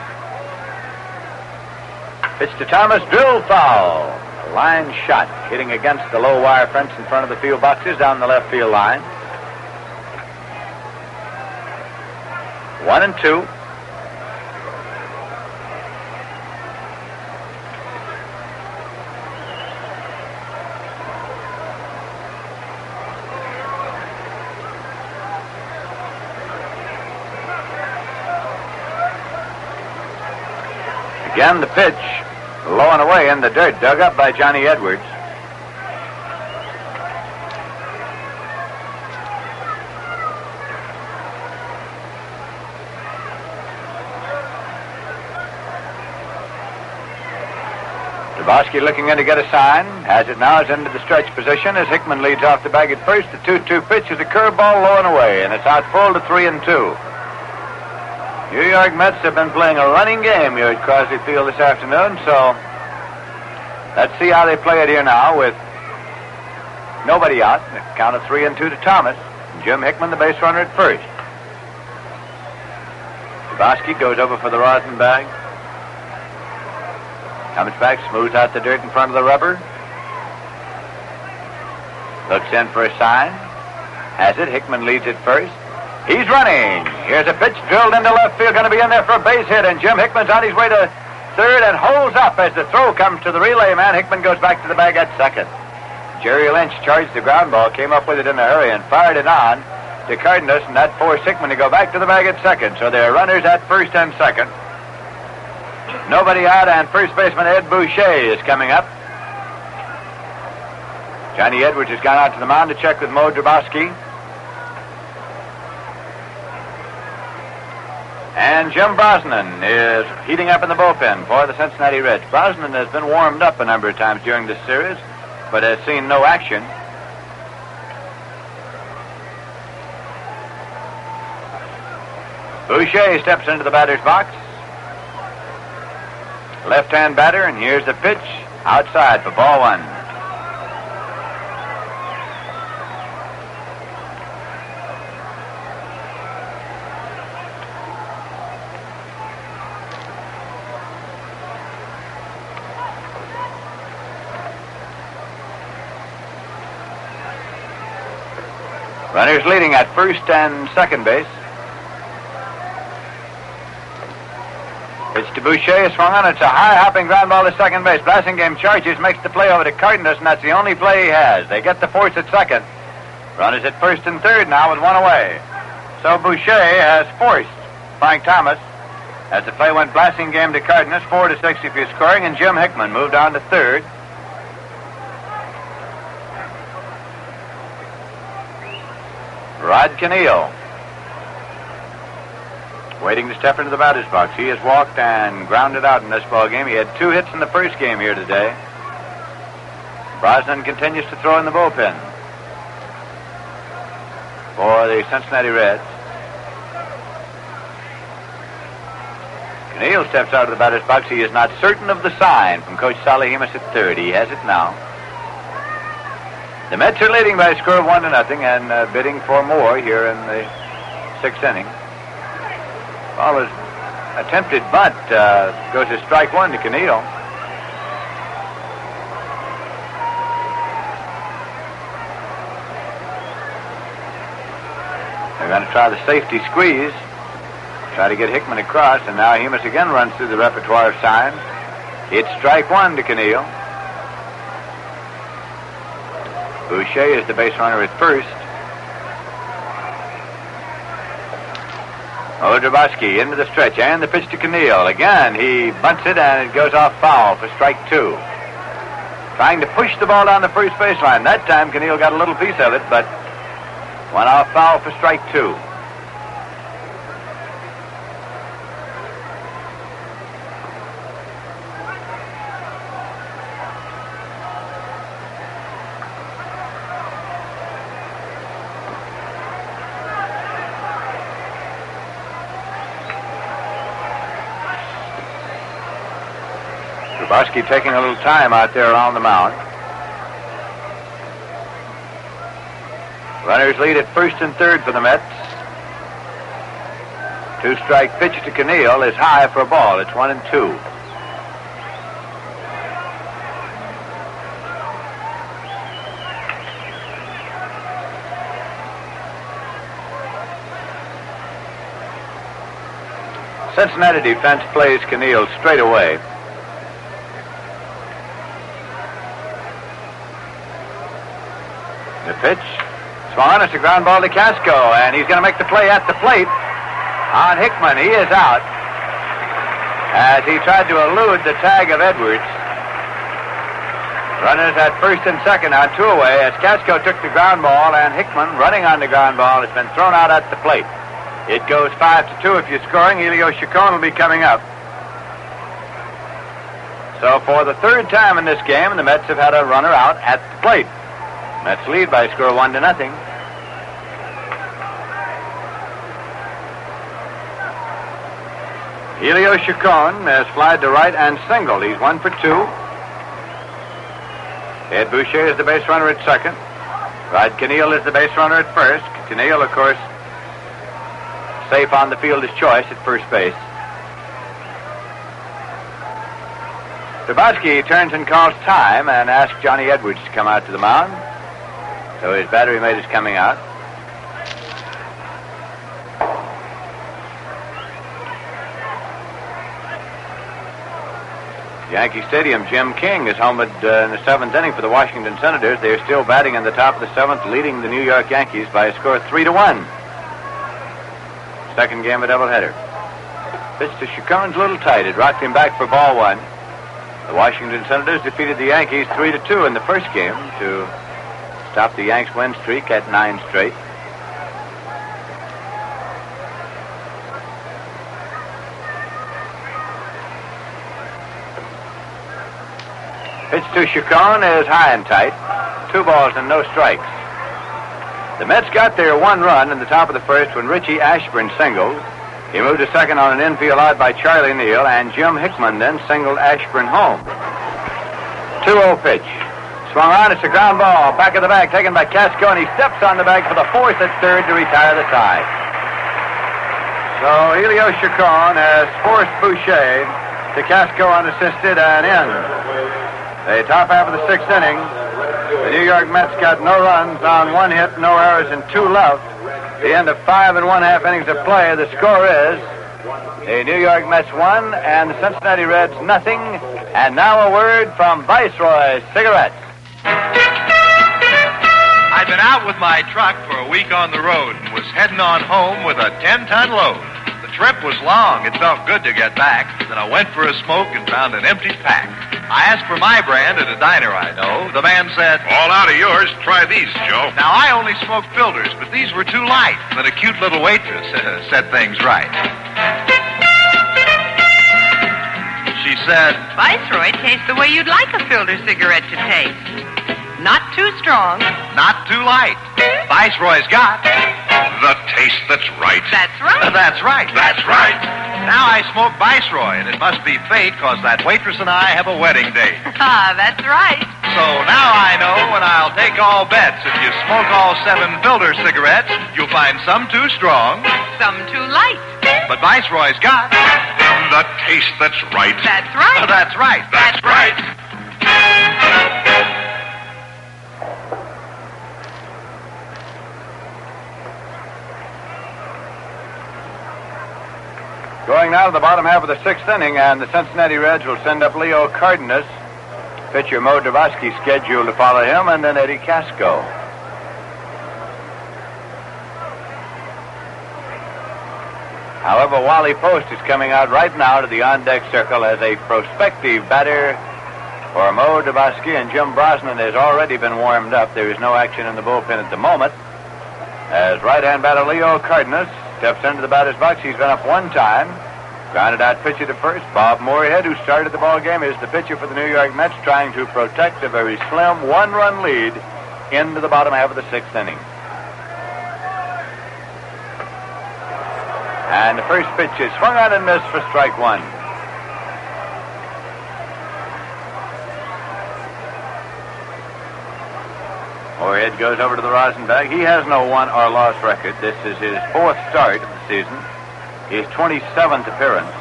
Pitch to Thomas, drill foul. A line shot, hitting against the low wire fence in front of the field boxes down the left field line. 1-2. Again, the pitch, low and away in the dirt, dug up by Johnny Edwards. Drabowski looking in to get a sign. Has it now, is into the stretch position as Hickman leads off the bag at first. The 2-2 pitch is a curveball low and away, and it's out full to 3-2. New York Mets have been playing a running game here at Crosley Field this afternoon, so let's see how they play it here now with nobody out. A count of 3-2 to Thomas. And Jim Hickman, the base runner, at first. Drabowski goes over for the rosin bag. Comes back, smooths out the dirt in front of the rubber. Looks in for a sign. Has it. Hickman leads it first. He's running. Here's a pitch drilled into left field, going to be in there for a base hit, and Jim Hickman's on his way to third and holds up as the throw comes to the relay man. Hickman goes back to the bag at second. Jerry Lynch charged the ground ball, came up with it in a hurry, and fired it on to Cardenas, and that forced Hickman to go back to the bag at second. So there are runners at first and second. Nobody out, and first baseman Ed Boucher is coming up. Johnny Edwards has gone out to the mound to check with Mo Drabowsky. And Jim Brosnan is heating up in the bullpen for the Cincinnati Reds. Brosnan has been warmed up a number of times during this series, but has seen no action. Boucher steps into the batter's box. Left-hand batter, and here's the pitch outside for ball one. Runners leading at first and second base. Pitch to Boucher is swung on. It's a high-hopping ground ball to second base. Blasingame charges, makes the play over to Cardenas, and that's the only play he has. They get the force at second. Runners at first and third now with one away. So Boucher has forced Frank Thomas as the play went Blasingame to Cardenas, 4-6 if you're scoring, and Jim Hickman moved on to third. Rod Keneal waiting to step into the batter's box. He has walked and grounded out in this ball game. He had 2 hits in the first game here today. Brosnan continues to throw in the bullpen for the Cincinnati Reds. Keneal steps out of the batter's box. He is not certain of the sign from Coach Salahimas at third. He has it now. The Mets are leading by a score of 1-0 and bidding for more here in the 6th inning. Ball is attempted bunt goes to strike one to Keneal. They're going to try the safety squeeze, try to get Hickman across, and now Hemus again runs through the repertoire of signs. It's strike one to Keneal. Boucher is the base runner at first. Drabowsky into the stretch, and the pitch to Keneal. Again, he bunts it, and it goes off foul for strike two. Trying to push the ball down the first baseline. That time, Keneal got a little piece of it, but went off foul for strike two. Drabowsky taking a little time out there around the mound. Runners lead at first and third for the Mets. 2-strike pitch to Keneal is high for a ball. It's 1-2. Cincinnati defense plays Keneal straight away. The pitch. Swung on. It's a ground ball to Casco, and he's going to make the play at the plate on Hickman. He is out as he tried to elude the tag of Edwards. Runners at first and second on 2 away as Casco took the ground ball, and Hickman, running on the ground ball, has been thrown out at the plate. It goes 5-2 if you're scoring. Helio Chacon will be coming up. So for the third time in this game, the Mets have had a runner out at the plate. Mets lead by a score of 1-0. Helio Chacon has flied to right and singled. He's 1 for 2. Ed Boucher is the base runner at second. Rod Keneal is the base runner at first. Keneal, of course, safe on the fielder's choice at first base. Drabowsky turns and calls time and asks Johnny Edwards to come out to the mound. So his battery mate is coming out. Yankee Stadium. Jim King is homered in the seventh inning for the Washington Senators. They are still batting in the top of the seventh, leading the New York Yankees by a score of 3-1. Second game, a doubleheader. Pitch to Chacon's a little tight. It rocked him back for ball one. The Washington Senators defeated the Yankees 3-2 in the first game to stop the Yanks' win streak at 9 straight. Pitch to Chacon is high and tight. 2 balls and no strikes. The Mets got their 1 run in the top of the first when Richie Ashburn singled. He moved to second on an infield out by Charlie Neal, and Jim Hickman then singled Ashburn home. 2-0 pitch. Swung on, it's a ground ball. Back of the bag, taken by Casco, and he steps on the bag for the force at third to retire the tie. So Helio Chacon has forced Boucher to Casco unassisted and in. The top half of the 6th inning, the New York Mets got no runs on 1 hit, no errors, and 2 left. The end of 5 1/2 innings of play. The score is the New York Mets 1 and the Cincinnati Reds nothing. And now a word from Viceroy Cigarettes. I've been out with my truck for a week on the road and was heading on home with a 10-ton load. The trip was long. It felt good to get back. Then I went for a smoke and found an empty pack. I asked for my brand at a diner I know. The man said, "All out of yours. Try these, Joe." Now, I only smoke filters, but these were too light. Then a cute little waitress set things right. She said, Viceroy tastes the way you'd like a filter cigarette to taste. Not too strong. Not too light. Viceroy's got the taste that's right. That's right. That's right. That's right. Now I smoke Viceroy, and it must be fate, because that waitress and I have a wedding date. Ah, that's right. So now I know when I'll take all bets. If you smoke all 7 filter cigarettes, you'll find some too strong, Some too light. but Viceroy's got The taste that's right. That's right. That's right. That's right. Going now to the bottom half of the 6th inning, and the Cincinnati Reds will send up Leo Cardenas. Pitcher Mo Dravosky scheduled to follow him, and then Eddie Casco. However, Wally Post is coming out right now to the on-deck circle as a prospective batter for Mo Dravosky, and Jim Brosnan has already been warmed up. There is no action in the bullpen at the moment, as right-hand batter Leo Cardenas steps into the batter's box. He's been up 1 time. Grounded out pitcher to first. Bob Moorhead, who started the ball game, is the pitcher for the New York Mets, trying to protect a very slim 1-run lead into the bottom half of the 6th inning. And the first pitch is swung on and missed for strike 1. Moorhead goes over to the rosin bag. He has no won or loss record. This is his 4th start of the season. His 27th appearance.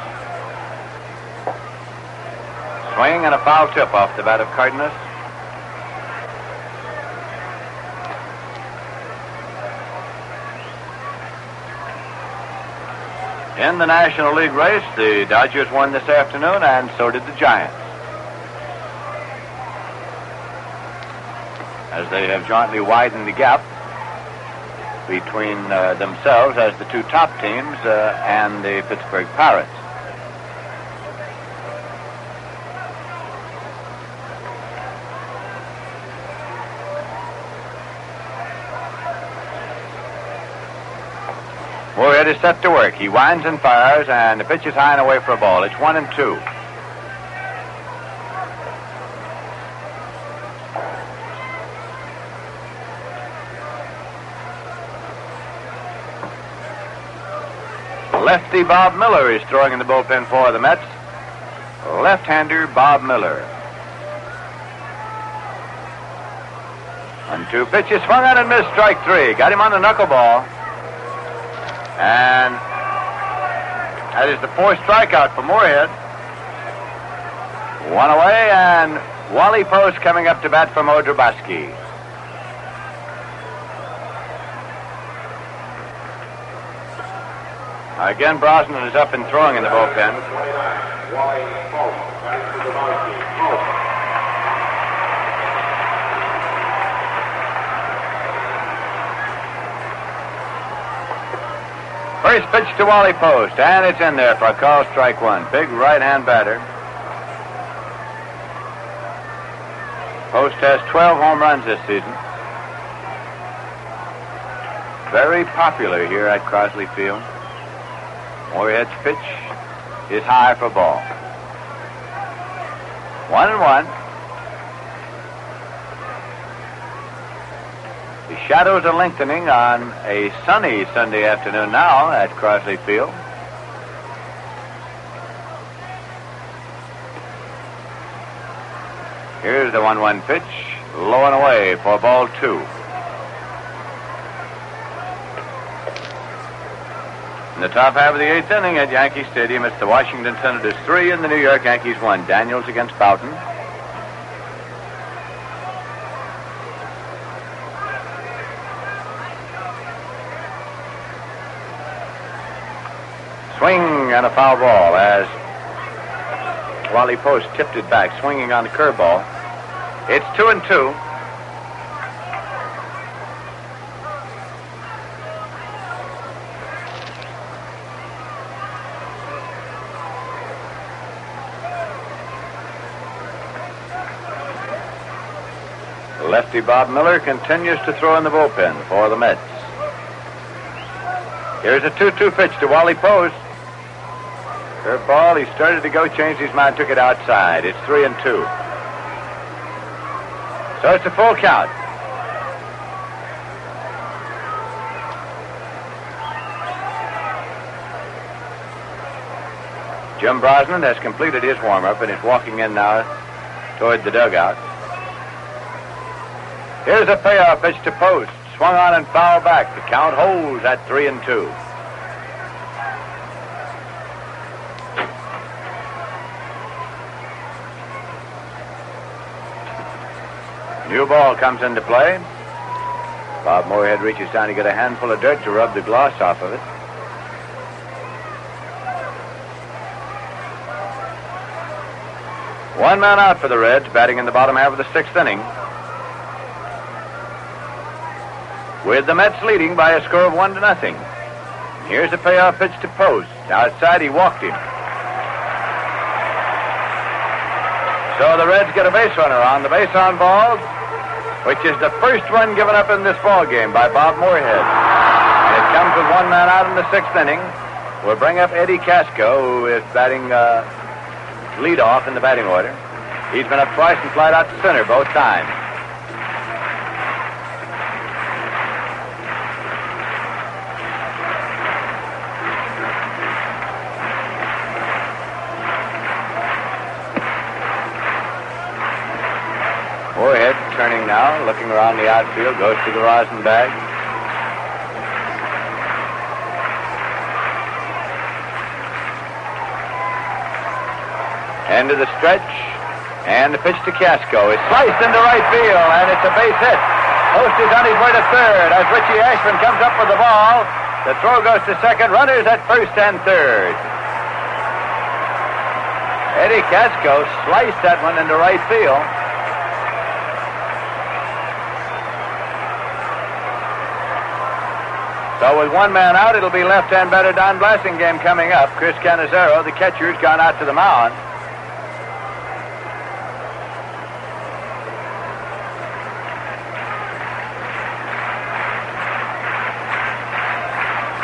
Swing and a foul tip off the bat of Cardenas. In the National League race, the Dodgers won this afternoon, and so did the Giants, as they have jointly widened the gap between themselves as the 2 top teams and the Pittsburgh Pirates. Moorhead is set to work. He winds and fires, and the pitch is high and away for a ball. It's 1-2. Lefty Bob Miller is throwing in the bullpen for the Mets. Left-hander Bob Miller. 1-2 pitches, swung on and missed, strike 3. Got him on the knuckleball. And that is the 4th strikeout for Moorhead. 1 away, and Wally Post coming up to bat for Mo Dravosky. Again, Brosnan is up and throwing in the bullpen. Wally Post. Batting for the Monkeys. Post. First pitch to Wally Post, and it's in there for a call, strike one. Big right-hand batter. Post has 12 home runs this season. Very popular here at Crosley Field. Moorhead's pitch is high for ball. 1-1. The shadows are lengthening on a sunny Sunday afternoon now at Crosley Field. Here's the 1-1 pitch, low and away for ball two. In the top half of the eighth inning at Yankee Stadium, it's the Washington Senators 3 and the New York Yankees 1. Daniels against Boughton. Swing and a foul ball as Wally Post tipped it back, swinging on the curveball. It's 2-2. Lefty Bob Miller continues to throw in the bullpen for the Mets. Here's a 2-2 pitch to Wally Post. Curveball, he started to go, changed his mind, took it outside. It's 3-2. So it's a full count. Jim Brosnan has completed his warm-up and is walking in now toward the dugout. Here's a payoff pitch to Post. Swung on and fouled back. The count holds at 3-2. New ball comes into play. Bob Moorhead reaches down to get a handful of dirt to rub the gloss off of it. One man out for the Reds, batting in the bottom half of the sixth inning. With the Mets leading by a score of 1-0. Here's a payoff pitch to Post. Outside, he walked him. So the Reds get a base runner on the base on balls, which is the first one given up in this ball game by Bob Moorhead. And it comes with one man out in the sixth inning. We'll bring up Eddie Casco, who is batting leadoff in the batting order. He's been up twice and flied out to center both times. Moorhead turning now, looking around the outfield, goes to the rosin bag. End of the stretch, and the pitch to Casco is sliced into right field, and it's a base hit. Post is on his way to third as Richie Ashburn comes up with the ball. The throw goes to second, runners at first and third. Eddie Casco sliced that one into right field. So with one man out, it'll be left-hand batter Don Blasingame coming up. Chris Cannizzaro, the catcher, has gone out to the mound.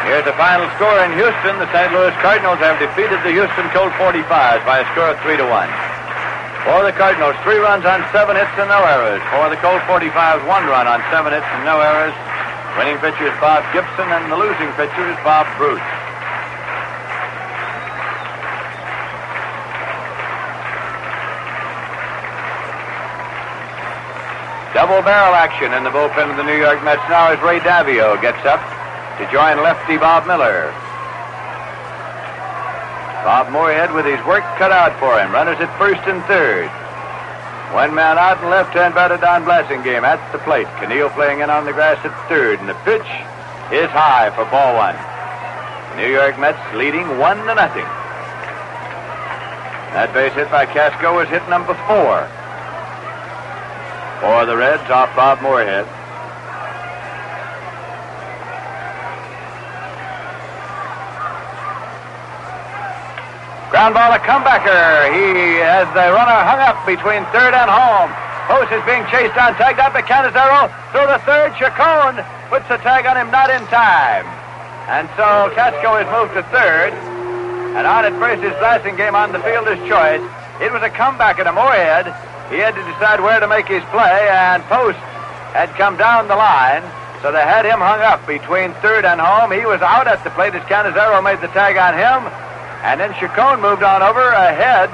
Here's the final score in Houston. The St. Louis Cardinals have defeated the Houston Colt 45s by a score of 3-1. For the Cardinals, 3 runs on 7 hits and no errors. For the Colt 45s, 1 run on 7 hits and no errors. Winning pitcher is Bob Gibson, and the losing pitcher is Bob Bruce. Double barrel action in the bullpen of the New York Mets now as Ray Davio gets up to join lefty Bob Miller. Bob Moorhead with his work cut out for him. Runners at first and third. One man out and left-hand batter Don Blasingame at the plate. Canneel playing in on the grass at third, and the pitch is high for ball one. New York Mets leading 1-0. That base hit by Casco was hit number 4 for the Reds off Bob Moorhead. Ground ball, a comebacker. He has the runner hung up between third and home. Post is being chased down, tagged up at Canizero. Through the third, Chacon puts the tag on him, not in time. And so Casco is moved to third. And on at first, his blasting game on the fielder's choice. It was a comeback at Moorhead. He had to decide where to make his play, and Post had come down the line. So they had him hung up between third and home. He was out at the plate as Canizero made the tag on him. And then Chacon moved on over ahead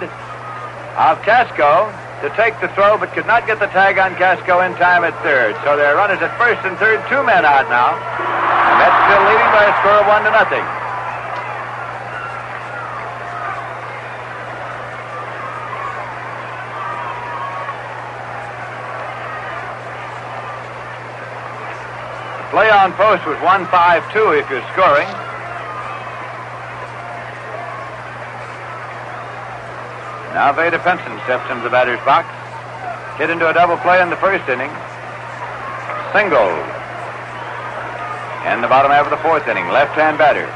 of Casco to take the throw, but could not get the tag on Casco in time at third. So their runners at first and third, 2 men out now. And that's still leading by a score of 1-0. The play on Post was 1-5-2 if you're scoring. Now Veda Penson steps into the batter's box. Hit into a double play in the first inning. Single. In the bottom half of the fourth inning, left-hand batter.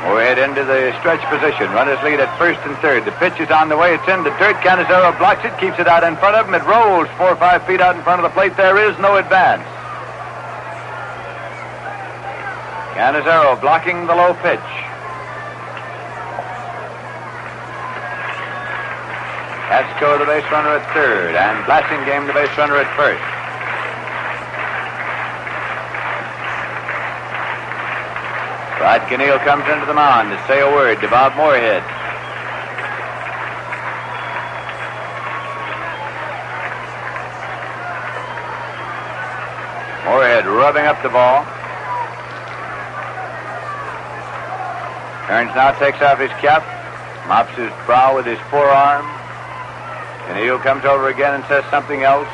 Moorhead into the stretch position. Runners lead at first and third. The pitch is on the way. It's in the dirt. Canizero blocks it, keeps it out in front of him. It rolls 4 or 5 feet out in front of the plate. There is no advance. Canizero blocking the low pitch. Casco, the base runner at third, and Blasingame, the base runner at first. Rod Keneal comes into the mound to say a word to Bob Moorhead. Moorhead rubbing up the ball. Kearns now takes off his cap, mops his brow with his forearm. Keneal comes over again and says something else.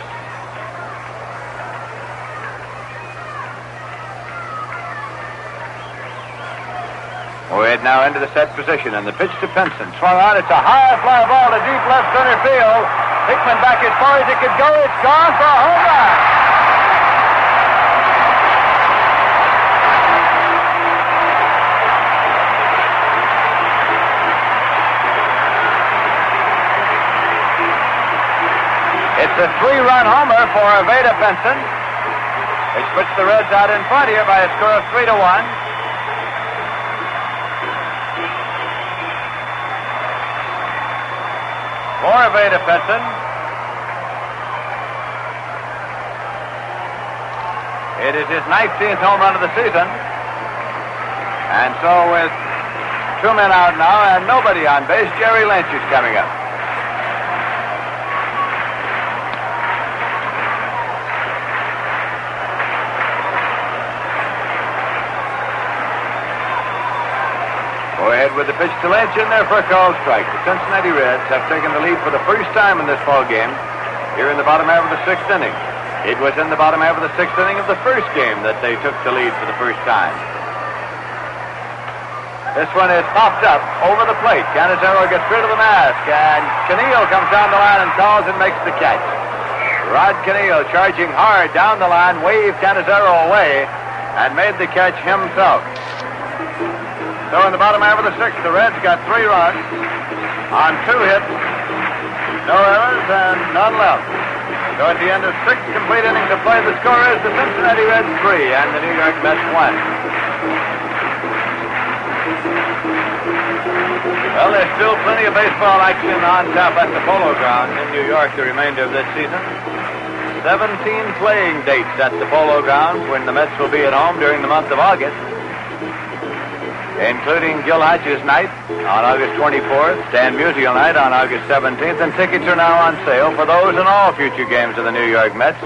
Moorhead now into the set position, and the pitch to Penson. Swung on, it's a high fly ball to deep left center field. Hickman back as far as it could go. It's gone for a home run. It's a 3-run homer for Veda Penson, which puts the Reds out in front here by a score of 3-1. For Veda Penson, it is his 19th home run of the season. And so with 2 men out now and nobody on base, Jerry Lynch is coming up. Moorhead with the pitch to Lynch in there for a called strike. The Cincinnati Reds have taken the lead for the first time in this ball game here in the bottom half of the 6th inning. It was in the bottom half of the 6th inning of the first game that they took the lead for the first time. This one is popped up over the plate. Canizero gets rid of the mask, and Keneal comes down the line and calls and makes the catch. Rod Keneal charging hard down the line, waved Canizero away, and made the catch himself. So in the bottom half of the 6th, the Reds got 3 runs on 2 hits, no errors, and none left. So at the end of 6 complete innings of play, the score is the Cincinnati Reds 3 and the New York Mets 1. Well, there's still plenty of baseball action on tap at the Polo Grounds in New York the remainder of this season. 17 playing dates at the Polo Grounds when the Mets will be at home during the month of August, including Gil Hodges night on August 24th, Stan Musial night on August 17th, and tickets are now on sale for those and all future games of the New York Mets.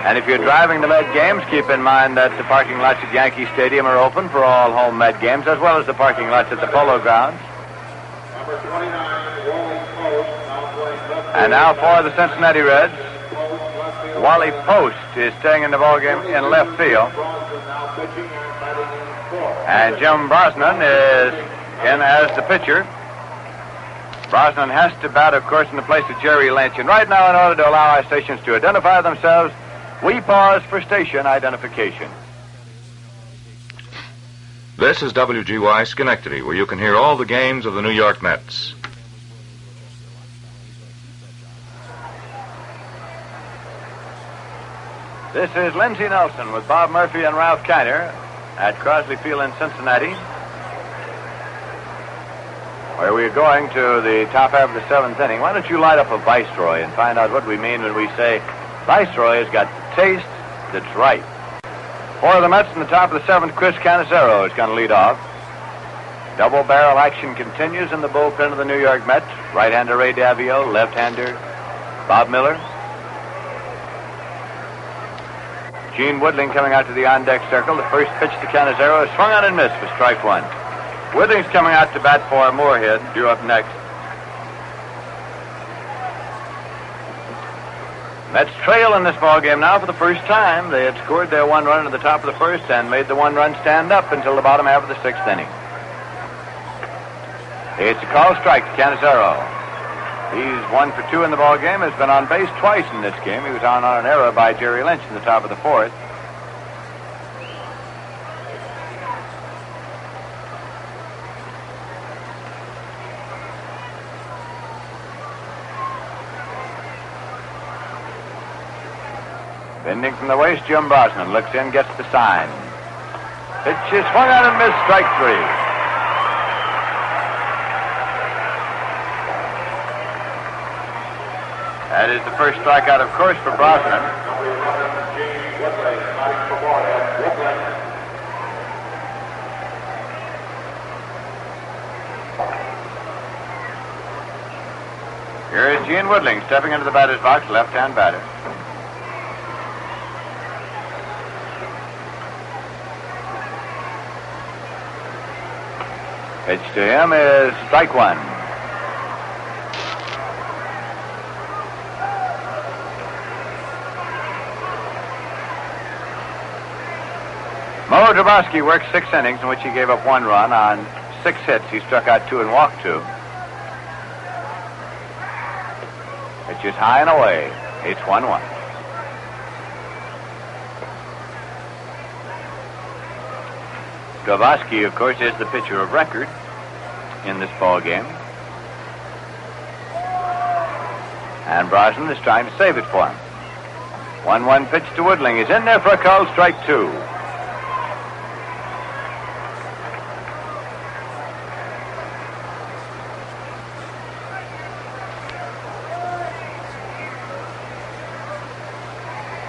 And if you're driving the Met games, keep in mind that the parking lots at Yankee Stadium are open for all home Met games, as well as the parking lots at the Polo Grounds. And now for the Cincinnati Reds, Wally Post is staying in the ballgame in left field. And Jim Brosnan is in as the pitcher. Brosnan has to bat, of course, in the place of Jerry Lynch. And right now, in order to allow our stations to identify themselves, we pause for station identification. This is WGY Schenectady, where you can hear all the games of the New York Mets. This is Lindsey Nelson with Bob Murphy and Ralph Kiner at Crosley Field in Cincinnati, where we're going to the top half of the seventh inning. Why don't you light up a Viceroy and find out what we mean when we say Viceroy has got the taste that's right. For the Mets in the top of the seventh, Chris Cannizzaro is going to lead off. Double barrel action continues in the bullpen of the New York Mets. Right-hander Ray Davio, left-hander Bob Miller. Gene Woodling coming out to the on-deck circle. The first pitch to Cannizzaro is swung on and missed for strike one. Woodling's coming out to bat for Moorhead, due up next. Mets trail in this ballgame now for the first time. They had scored their one run at the top of the first and made the one run stand up until the bottom half of the sixth inning. It's a call strike to Cannizzaro. He's 1 for 2 in the ballgame, has been on base twice in this game. He was on an error by Jerry Lynch in the top of the fourth. Bending from the waist, Jim Brosnan looks in, gets the sign. Pitch is swung on and missed, strike three. That is the first strikeout, of course, for Brosnan. Here is Gene Woodling stepping into the batter's box, left-hand batter. Pitch to him is strike one. Mo Drabowski worked 6 innings in which he gave up 1 run. On 6 hits, he struck out 2 and walked 2. Pitch is high and away. It's 1-1. Drabowski, of course, is the pitcher of record in this ball game. And Brosnan is trying to save it for him. 1-1 pitch to Woodling. He's in there for a called strike 2.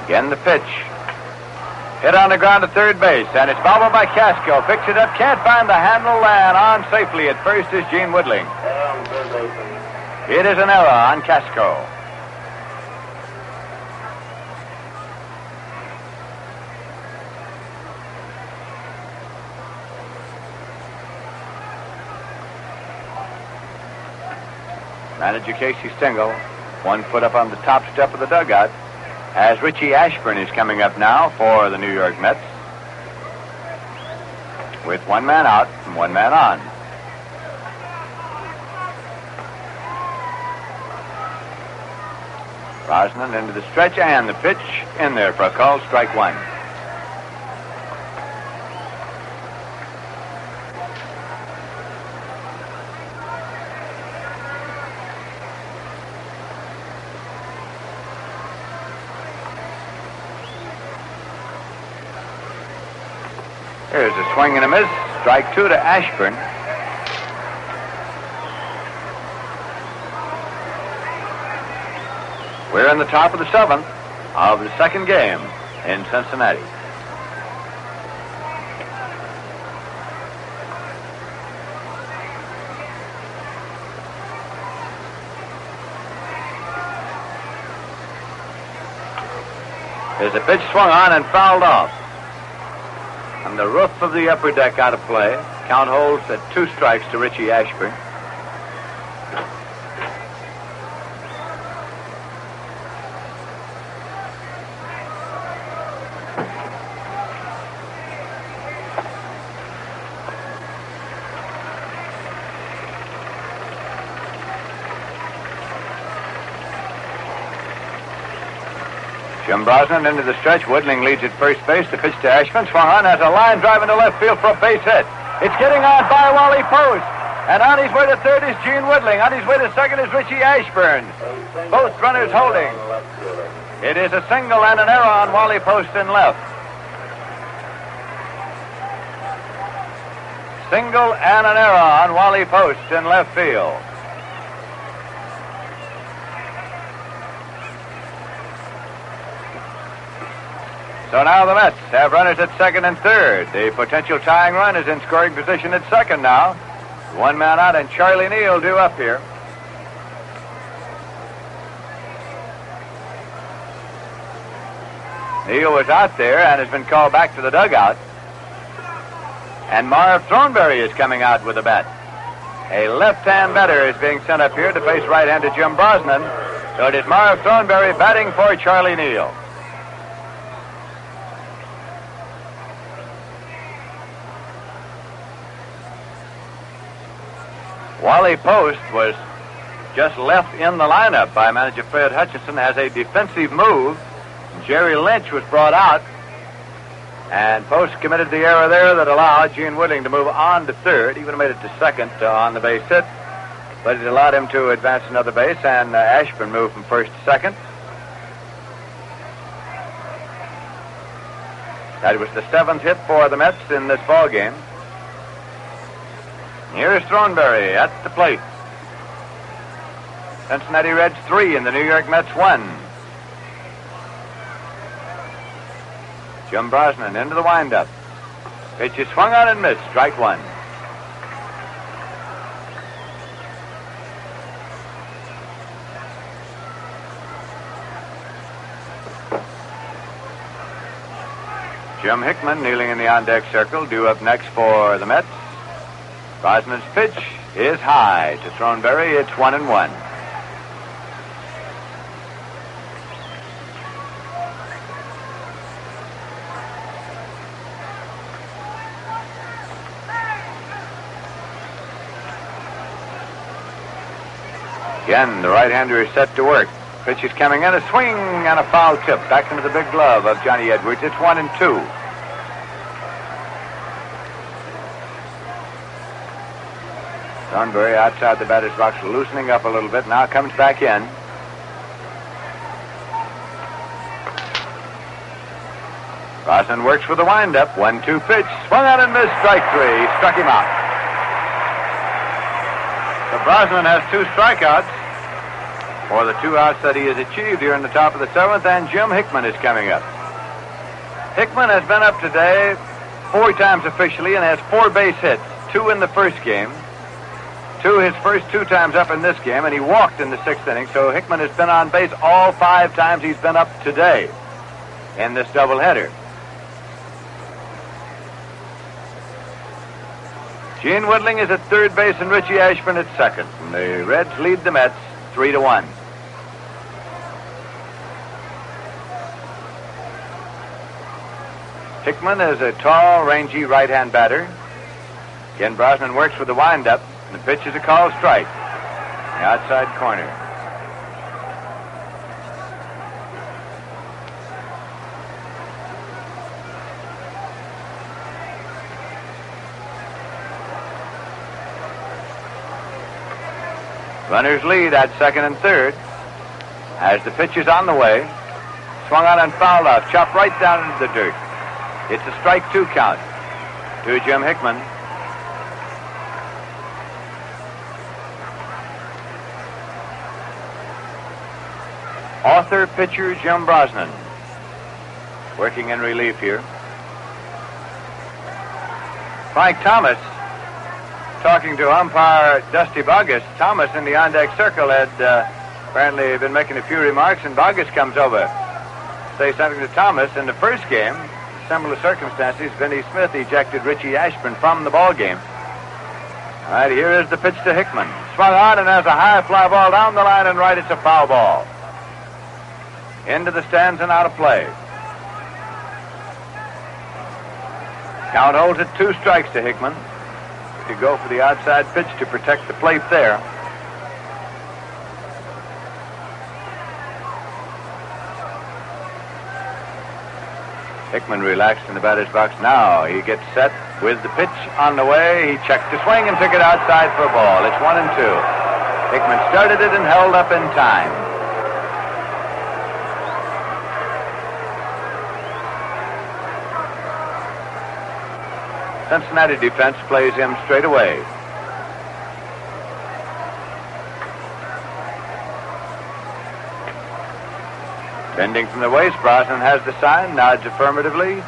Again the pitch. Hit on the ground to third base, and it's bobbled by Casco. Picks it up, can't find the handle, and on safely at first is Gene Woodling. It is an error on Casco. Manager Casey Stengel, 1 foot up on the top step of the dugout, as Richie Ashburn is coming up now for the New York Mets, with 1 man out and 1 man on. Brosnan into the stretch and the pitch in there for a call, strike 1. Here's a swing and a miss. Strike 2 to Ashburn. We're in the top of the 7th of the second game in Cincinnati. There's a pitch swung on and fouled off. On the roof of the upper deck out of play. Count holds at 2 strikes to Richie Ashburn. Jim Brosnan into the stretch. Woodling leads at first base. The pitch to Ashburn. Swung on as a line drive into left field for a base hit. It's getting on by Wally Post. And on his way to third is Gene Woodling. On his way to second is Richie Ashburn. Both runners holding. It is a single and an error on Wally Post in left. Single and an error on Wally Post in left field. So now the Mets have runners at second and third. The potential tying run is in scoring position at second now. One man out, and Charlie Neal due up here. Neal was out there and has been called back to the dugout. And Marv Thornberry is coming out with a bat. A left-hand batter is being sent up here to face right-handed Jim Brosnan. So it is Marv Thornberry batting for Charlie Neal. Wally Post was just left in the lineup by manager Fred Hutchinson as a defensive move. Jerry Lynch was brought out, and Post committed the error there that allowed Gene Woodling to move on to third. He would have made it to second on the base hit, but it allowed him to advance another base, and Ashburn moved from first to second. That was the 7th hit for the Mets in this ball game. Here's Thornberry at the plate. Cincinnati Reds 3 and the New York Mets 1. Jim Brosnan into the windup. Pitch is swung on and missed. Strike one. Jim Hickman kneeling in the on-deck circle, due up next for the Mets. Brosnan's pitch is high to Thornberry. It's 1-1. Again, the right-hander is set to work. Pitch is coming in, a swing and a foul tip back into the big glove of Johnny Edwards. It's 1-2. Thornberry outside the batter's box, loosening up a little bit. Now comes back in. Brosnan works with the windup. 1-2 pitch. Swung out and missed. Strike three. Struck him out. So Brosnan has 2 strikeouts for the 2 outs that he has achieved here in the top of the 7th, and Jim Hickman is coming up. Hickman has been up today 4 times officially and has 4 base hits. 2 in the first game. 2 his first 2 times up in this game, and he walked in the 6th inning. So Hickman has been on base all 5 times he's been up today in this doubleheader. Gene Woodling is at third base and Richie Ashburn at second. And the Reds lead the Mets 3-1. Hickman is a tall, rangy right-hand batter. Again, Brosnan works with the windup. And the pitch is a called strike. The outside corner. Runners lead at second and third as the pitch is on the way. Swung on and fouled out. Chopped right down into the dirt. It's a strike 2 count to Jim Hickman. Author pitcher Jim Brosnan working in relief here. Frank Thomas talking to umpire Dusty Bogus. Thomas in the on-deck circle had apparently been making a few remarks, and Bogus comes over to say something to Thomas. In the first game, similar circumstances, Vinnie Smith ejected Richie Ashburn from the ball game. All right, here is the pitch to Hickman. Swung on and has a high fly ball down the line and right. It's a foul ball. Into the stands and out of play. Count holds at 2 strikes to Hickman. To go for the outside pitch to protect the plate there. Hickman relaxed in the batter's box. Now he gets set with the pitch on the way. He checked the swing and took it outside for a ball. It's 1-2. Hickman started it and held up in time. Cincinnati defense plays him straight away. Bending from the waist, Brosnan has the sign, nods affirmatively.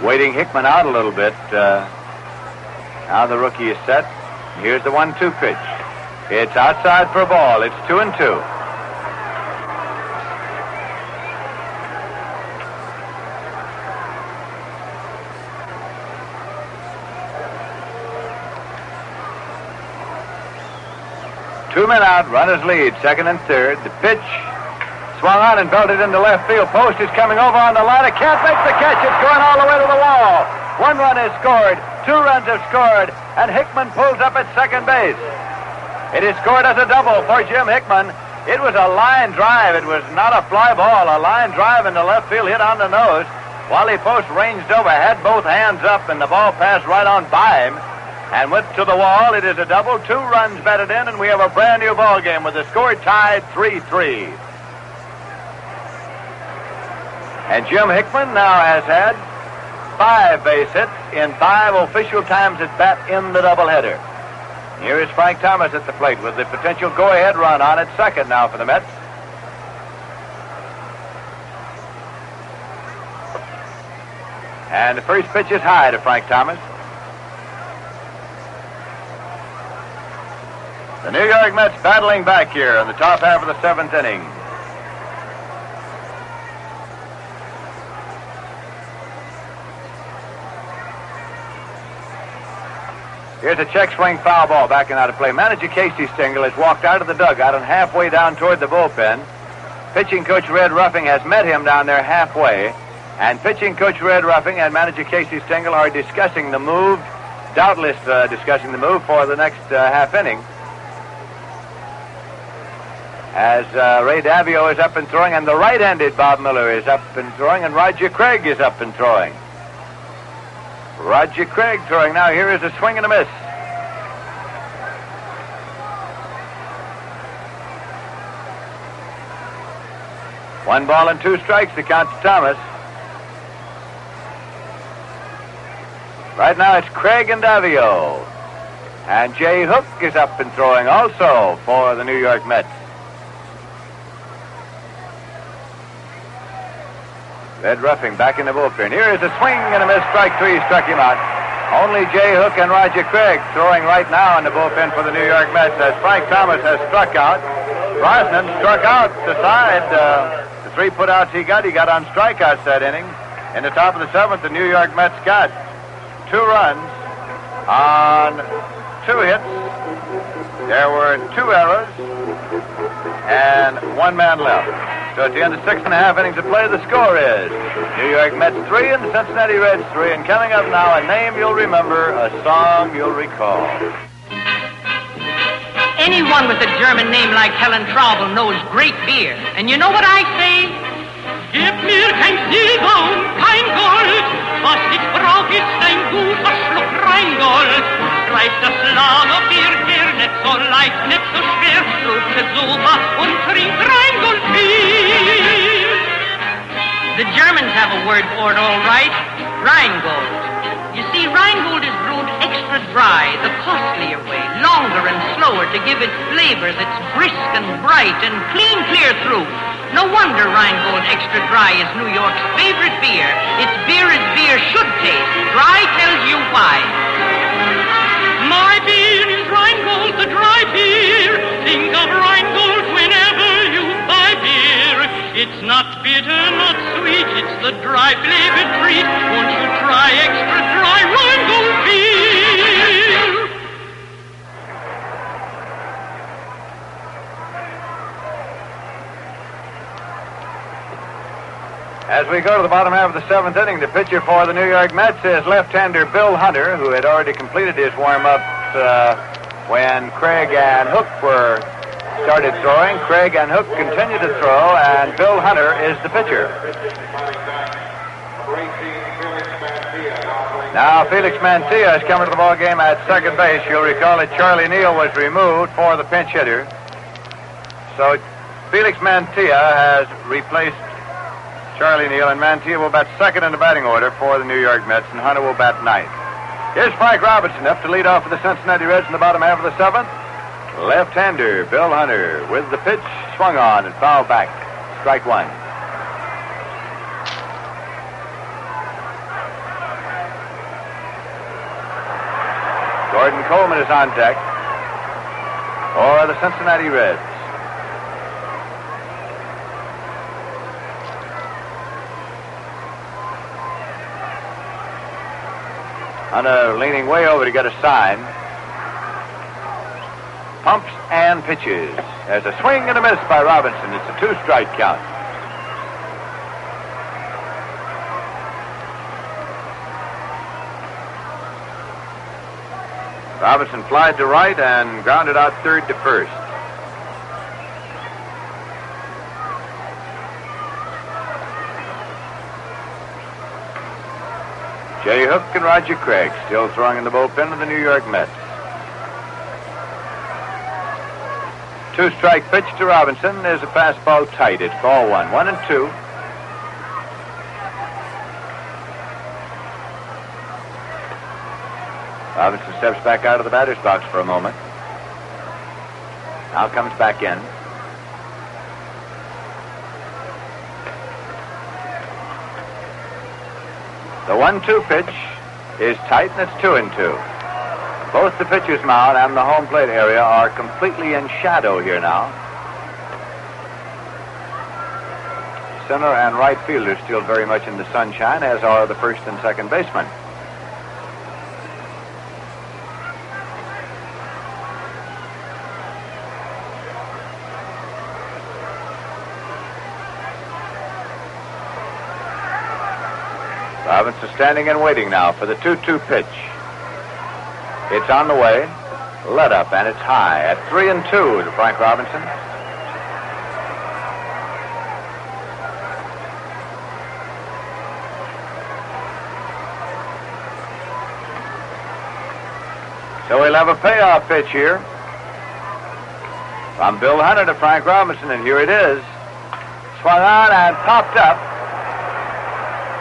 Waiting Hickman out a little bit. Now the rookie is set. Here's the 1-2 pitch. It's outside for a ball. It's 2-2. Two men out, runners lead, second and third. The pitch swung on and belted into left field. Post is coming over on the line. It can't make the catch. It's going all the way to the wall. 1 run is scored. 2 runs have scored. And Hickman pulls up at second base. It is scored as a double for Jim Hickman. It was a line drive. It was not a fly ball. A line drive into left field, hit on the nose. Wally Post ranged over, had both hands up, and the ball passed right on by him and went to the wall. It is a double, 2 runs batted in, and we have a brand new ball game with the score tied 3-3. And Jim Hickman now has had 5 base hits in 5 official times at bat in the doubleheader. Here is Frank Thomas at the plate with the potential go-ahead run on at second now for the Mets. And the first pitch is high to Frank Thomas. The New York Mets battling back here in the top half of the 7th inning. Here's a check swing foul ball backing out of play. Manager Casey Stengel has walked out of the dugout and halfway down toward the bullpen. Pitching coach Red Ruffing has met him down there halfway. And pitching coach Red Ruffing and manager Casey Stengel are discussing the move, doubtless discussing the move for the next half inning. As Ray Davio is up and throwing, and the right-handed Bob Miller is up and throwing, and Roger Craig is up and throwing. Roger Craig throwing now. Here is a swing and a miss. One ball and 2 strikes to count to Thomas. Right now it's Craig and Davio. And Jay Hook is up and throwing also for the New York Mets. Red Ruffing back in the bullpen. Here is a swing and a miss. Strike 3 struck him out. Only Jay Hook and Roger Craig throwing right now in the bullpen for the New York Mets as Frank Thomas has struck out. Brosnan struck out the side. The 3 putouts he got on strikeouts that inning. In the top of the 7th, the New York Mets got 2 runs on 2 hits. There were 2 errors and 1 man left. So at the end of 6.5 innings of play, the score is New York Mets 3 and the Cincinnati Reds 3. And coming up now, a name you'll remember, a song you'll recall. Anyone with a German name like Helen Traubel knows great beer. And you know what I say? Gib mir kein Silber und kein Gold. Was ich brauch ist ein guter Schluck Rheingold. Treibt das Lagerbier her, nicht so leicht, nicht so schwer. Luft es super und trinkt Rheingold-Bier. The Germans have a word for it all right. Rheingold. You see, Rheingold is brewed extra dry, the costlier way, longer and slower to give it flavor that's brisk and bright and clean clear through. No wonder Rheingold Extra Dry is New York's favorite beer. It's beer as beer should taste. Dry tells you why. My beer is Rheingold, the dry beer. Think of Rheingold whenever you buy beer. It's not bitter, not sweet. It's the dry flavored treat. Won't you try Extra Dry Rheingold beer? As we go to the bottom half of the 7th inning, the pitcher for the New York Mets is left-hander Bill Hunter, who had already completed his warm-up when Craig and Hook were started throwing. Craig and Hook continue to throw, and Bill Hunter is the pitcher. Now Felix Mantilla is coming to the ball game at second base. You'll recall that Charlie Neal was removed for the pinch hitter. So Felix Mantilla has replaced Charlie Neal, and Mantilla will bat second in the batting order for the New York Mets, and Hunter will bat ninth. Here's Frank Robinson up to lead off for the Cincinnati Reds in the bottom half of the seventh. Left-hander Bill Hunter with the pitch, swung on and fouled back. Strike one. Gordon Coleman is on deck for the Cincinnati Reds. Hunter leaning way over to get a sign. Pumps and pitches. There's a swing and a miss by Robinson. It's a 2-strike count. Robinson flied to right and grounded out third to first. Jay Hook and Roger Craig still throwing in the bullpen of the New York Mets. 2-strike pitch to Robinson. There's a fastball tight. It's ball one. 1-2. Robinson steps back out of the batter's box for a moment. Now comes back in. The 1-2 pitch is tight, and it's 2-2. Both the pitcher's mound and the home plate area are completely in shadow here now. Center and right fielders still very much in the sunshine, as are the first and second basemen. Robinson standing and waiting now for the 2-2 pitch. It's on the way. Let up, and it's high at 3-2 to Frank Robinson. So we'll have a payoff pitch here from Bill Hunter to Frank Robinson, and here it is. Swung on and popped up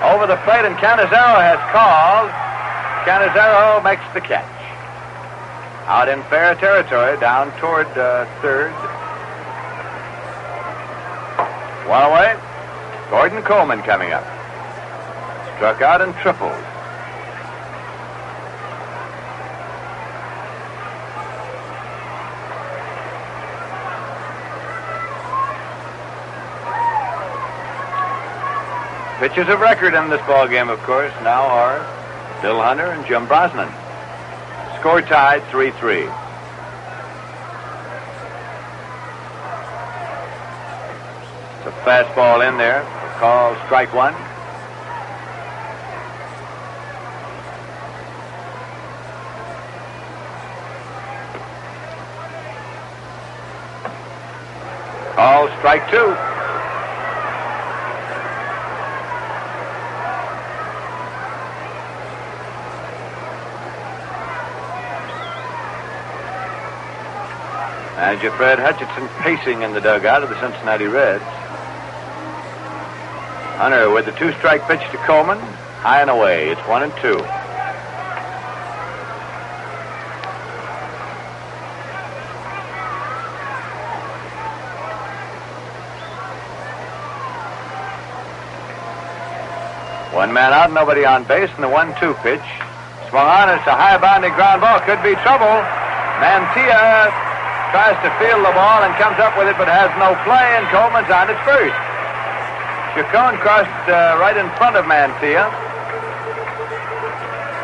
over the plate, and Canizaro has called. Canizaro makes the catch. Out in fair territory, down toward third. One away. Gordon Coleman coming up. Struck out and tripled. Pitchers of record in this ball game, of course, now are Bill Hunter and Jim Brosnan. Score tied 3-3. It's a fastball in there. Call strike one. Call strike two. Manager Fred Hutchinson pacing in the dugout of the Cincinnati Reds. Hunter with the 2-strike pitch to Coleman. High and away. It's 1-2. One man out, nobody on base, and the 1-2 pitch. Swung on, it's a high bounding ground ball. Could be trouble. Mantilla tries to field the ball and comes up with it, but has no play, and Coleman's on at first. Chacon crossed right in front of Mantilla,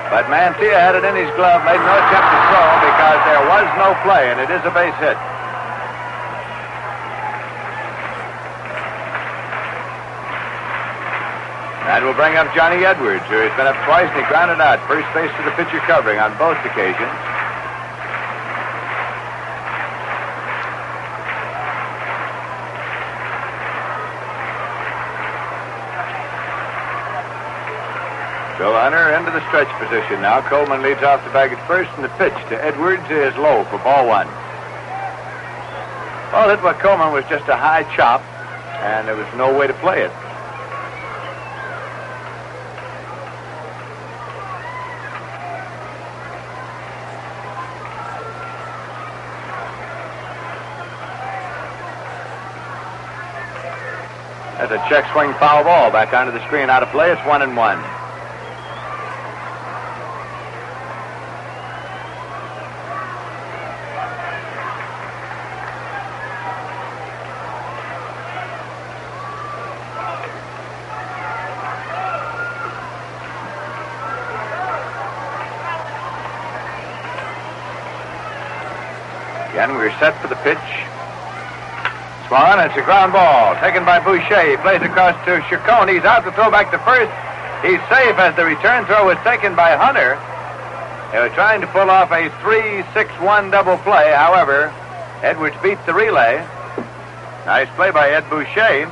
but Mantilla had it in his glove, made no attempt to throw because there was no play, and it is a base hit. And we'll bring up Johnny Edwards, who has been up twice, and he grounded out first base to the pitcher covering on both occasions. Bill Hunter into the stretch position now. Coleman leads off the bag at first, and the pitch to Edwards is low for ball one. Well, hit by Coleman was just a high chop, and there was no way to play it. That's a check swing foul ball back onto the screen, out of play. It's 1-1. Again, we're set for the pitch. Swan, it's a ground ball taken by Boucher. He plays across to Chacon. He's out to throw back to first. He's safe as the return throw was taken by Hunter. They were trying to pull off a 3-6-1 double play. However, Edwards beat the relay. Nice play by Ed Boucher.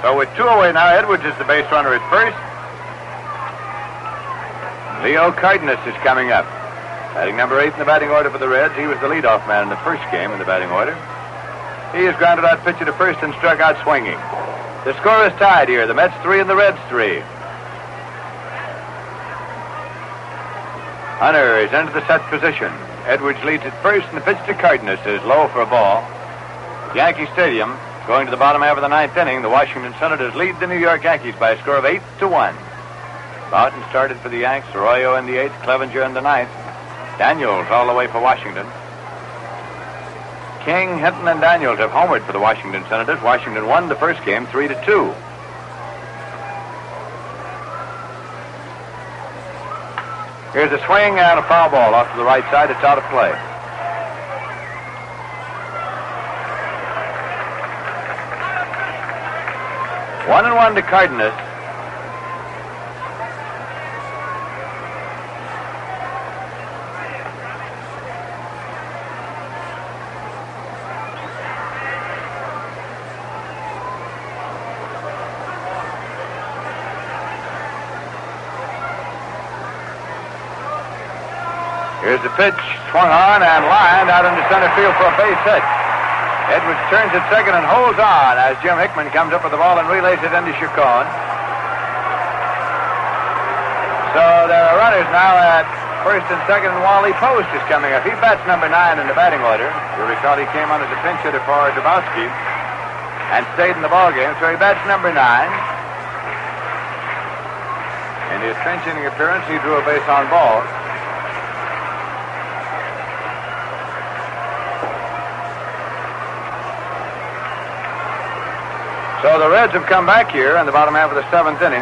So with 2 away now, Edwards is the base runner at first. Leo Cardenas is coming up. Batting number 8 in the batting order for the Reds. He was the leadoff man in the first game in the batting order. He has grounded out pitcher to first and struck out swinging. The score is tied here. The Mets 3 and the Reds 3. Hunter is into the set position. Edwards leads at first, and the pitch to Cardenas is low for a ball. Yankee Stadium, going to the bottom half of the 9th inning. The Washington Senators lead the New York Yankees by a score of 8-1. Boughton started for the Yanks. Arroyo in the 8th. Clevenger in the 9th. Daniels all the way for Washington. King, Hinton, and Daniels have homered for the Washington Senators. Washington won the first game 3-2. Here's a swing and a foul ball off to the right side. It's out of play. One and one to Cardenas. Here's the pitch, swung on and lined out into center field for a base hit. Edwards turns at second and holds on as Jim Hickman comes up with the ball and relays it into Chacon. So there are runners now at first and second, and Wally Post is coming up. He bats number 9 in the batting order. You'll recall he came on as a pinch hitter for Dabowski and stayed in the ballgame, so he bats number 9. In his pinch hitting appearance, he drew a base on balls. So the Reds have come back here in the bottom half of the 7th inning.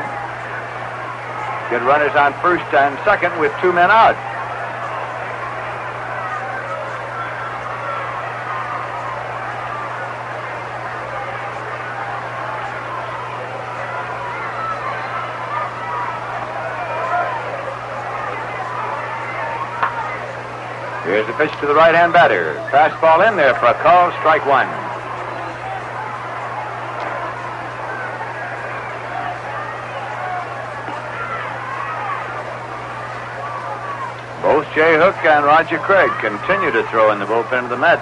Get runners on first and second with 2 men out. Here's the pitch to the right-hand batter. Fastball in there for a call, strike one. Both Jay Hook and Roger Craig continue to throw in the bullpen of the Mets.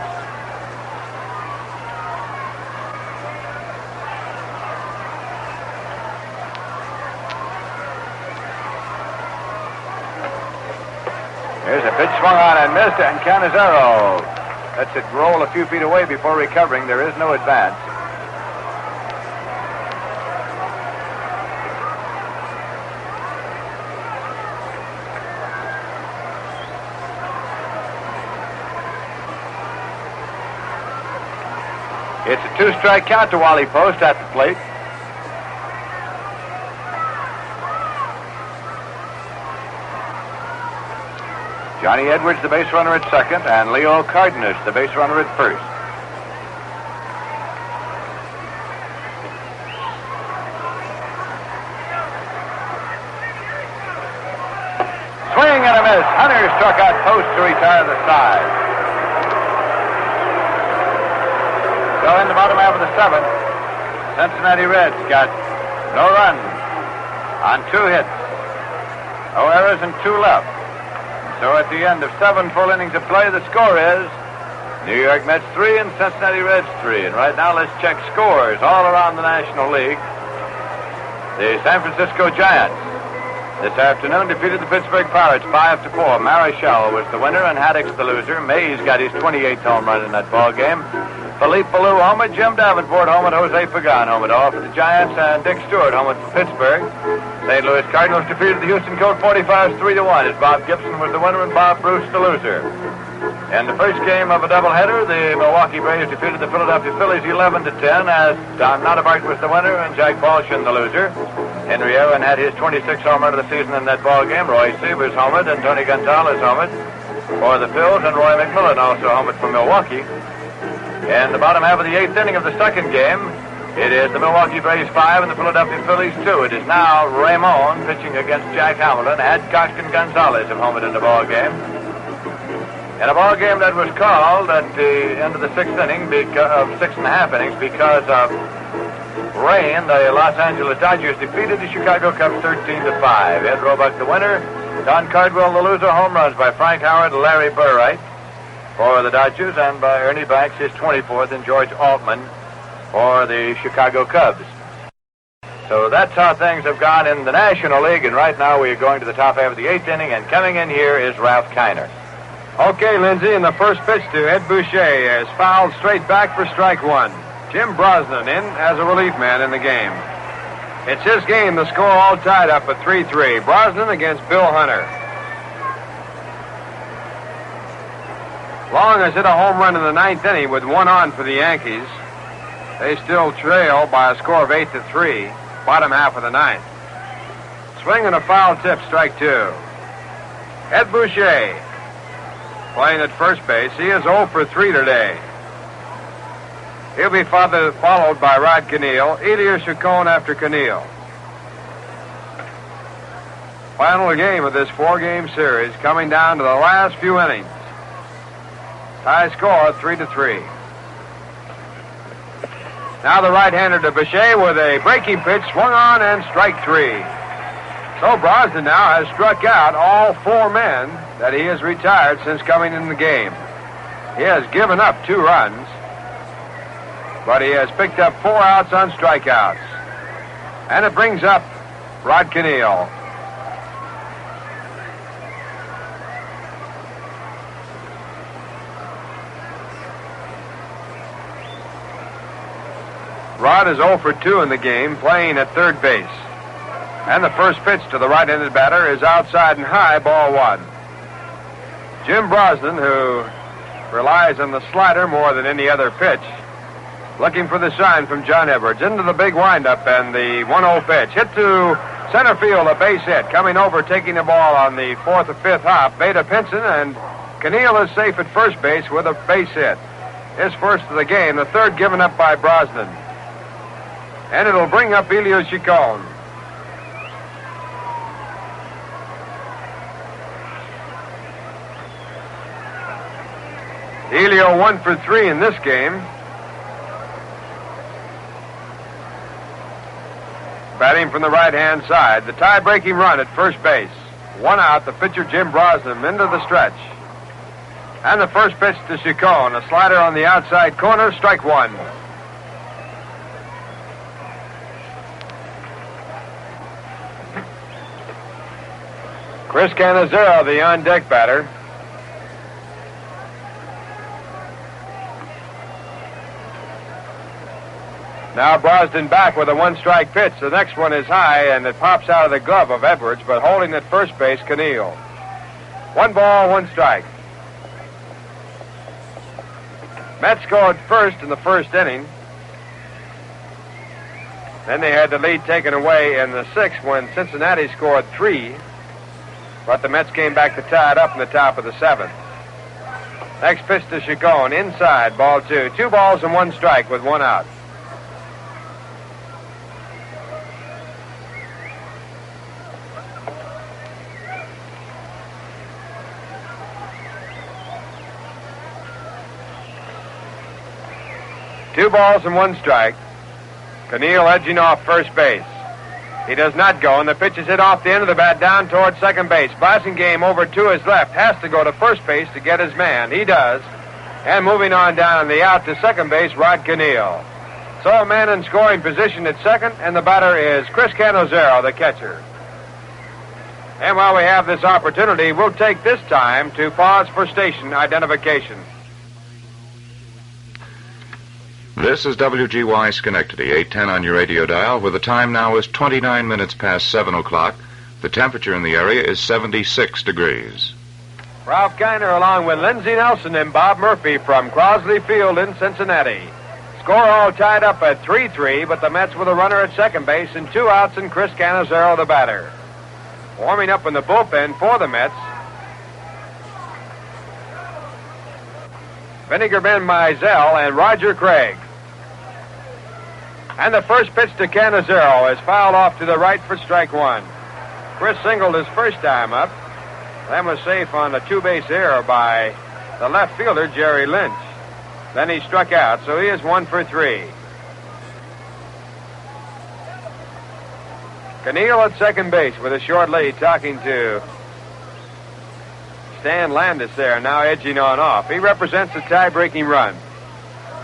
Here's a pitch swung on and missed, and Canizaro lets it roll a few feet away before recovering. There is no advance. It's a 2-strike count to Wally Post at the plate. Johnny Edwards, the base runner at second, and Leo Cardenas, the base runner at first. Swing and a miss. Hunter struck out Post to retire the side. So in the bottom half of the 7th, Cincinnati Reds got No runs on 2 hits. No errors and 2 left. So at the end of 7 full innings of play, the score is New York Mets 3 and Cincinnati Reds 3. And right now, let's check scores all around the National League. The San Francisco Giants this afternoon defeated the Pittsburgh Pirates 5-4. Marichal was the winner and Haddock's the loser. Mays got his 28th home run in that ball game. Philippe Ballou homered, Jim Davenport homered, Jose Pagan homered. All for the Giants, and Dick Stewart homered for Pittsburgh. St. Louis Cardinals defeated the Houston Colt 45s 3-1 as Bob Gibson was the winner and Bob Bruce the loser. In the first game of a doubleheader, the Milwaukee Braves defeated the Philadelphia Phillies 11-10 as Don Notabart was the winner and Jack Balshin the loser. Henry Aaron had his 26th home run of the season in that ball game. Roy Sievers homered and Tony Gonzalez homered for the Phils, and Roy McMillan also homered for Milwaukee. In the bottom half of the 8th inning of the second game, it is the Milwaukee Braves 5 and the Philadelphia Phillies 2. It is now Ramon pitching against Jack Hamilton. Adcock and Gonzalez have homered in the ball game. In a ball game that was called at the end of the 6th inning, of 6.5 innings, because of rain, the Los Angeles Dodgers defeated the Chicago Cubs 13-5. Ed Roebuck the winner, Don Cardwell the loser. Home runs by Frank Howard and Larry Burright for the Dodgers, and by Ernie Banks his 24th, and George Altman for the Chicago Cubs. So that's how things have gone in the National League, and right now we are going to the top half of the 8th inning, and coming in here is Ralph Kiner. Okay, Lindsay, and the first pitch to Ed Boucher is fouled straight back for strike 1. Jim Brosnan in as a relief man in the game. It's his game, the score all tied up at 3-3. Brosnan against Bill Hunter. Long has hit a home run in the 9th inning with 1 on for the Yankees. They still trail by a score of 8-3, bottom half of the 9th. Swing and a foul tip, strike 2. Ed Boucher playing at first base. He is 0 for 3 today. He'll be followed by Rod Keneal, Elias Chacon after Keneal. Final game of this 4-game series coming down to the last few innings. Tie score 3-3. Now the right-hander to Boucher with a breaking pitch, swung on and strike 3. So Brosnan now has struck out all 4 men that he has retired since coming in the game. He has given up 2 runs, but he has picked up 4 outs on strikeouts. And it brings up Rod Keneal. Rod is 0 for 2 in the game, playing at third base. And the first pitch to the right-handed batter is outside and high, ball 1. Jim Brosnan, who relies on the slider more than any other pitch, looking for the sign from John Edwards. Into the big windup and the 1-0 pitch. Hit to center field, a base hit. Coming over, taking the ball on the 4th or 5th hop, Beta Pinson, and Keneal is safe at first base with a base hit. His first of the game, the third given up by Brosnan. And it'll bring up Elias Chacon. Elio 1 for 3 in this game. Batting from the right-hand side. The tie-breaking run at first base. 1 out, the pitcher Jim Brosnan into the stretch. And the first pitch to Chacon. A slider on the outside corner, strike 1. Chris Cannizzaro, the on-deck batter. Now Brosnan back with a 1-strike pitch. The next one is high, and it pops out of the glove of Edwards, but holding at first base, Keneal. 1 ball, 1 strike. Mets scored first in the first inning. Then they had the lead taken away in the 6th when Cincinnati scored 3. But the Mets came back to tie it up in the top of the 7th. Next pitch to Chacon, inside, ball 2. 2 balls and 1 strike with 1 out. Two balls and 1 strike. Keneal edging off first base. He does not go, and the pitch is hit off the end of the bat down towards second base. Blasingame over to his left has to go to first base to get his man. He does. And moving on down the out to second base, Rod Keneal. So a man in scoring position at second, and the batter is Chris Cannizzaro, the catcher. And while we have this opportunity, we'll take this time to pause for station identification. This is WGY Schenectady, 810 on your radio dial, where the time now is 29 minutes past 7 o'clock. The temperature in the area is 76 degrees. Ralph Kiner along with Lindsey Nelson and Bob Murphy from Crosley Field in Cincinnati. Score all tied up at 3-3, but the Mets with a runner at second base and 2 outs and Chris Cannizzaro the batter. Warming up in the bullpen for the Mets, Vinegar Ben Mizell and Roger Craig. And the first pitch to Cannizzaro is fouled off to the right for strike one. Chris singled his first time up. That was safe on a 2-base error by the left fielder, Jerry Lynch. Then he struck out, so he is 1 for 3. Keneal at second base with a short lead, talking to Stan Landis there, now edging on off. He represents a tie-breaking run.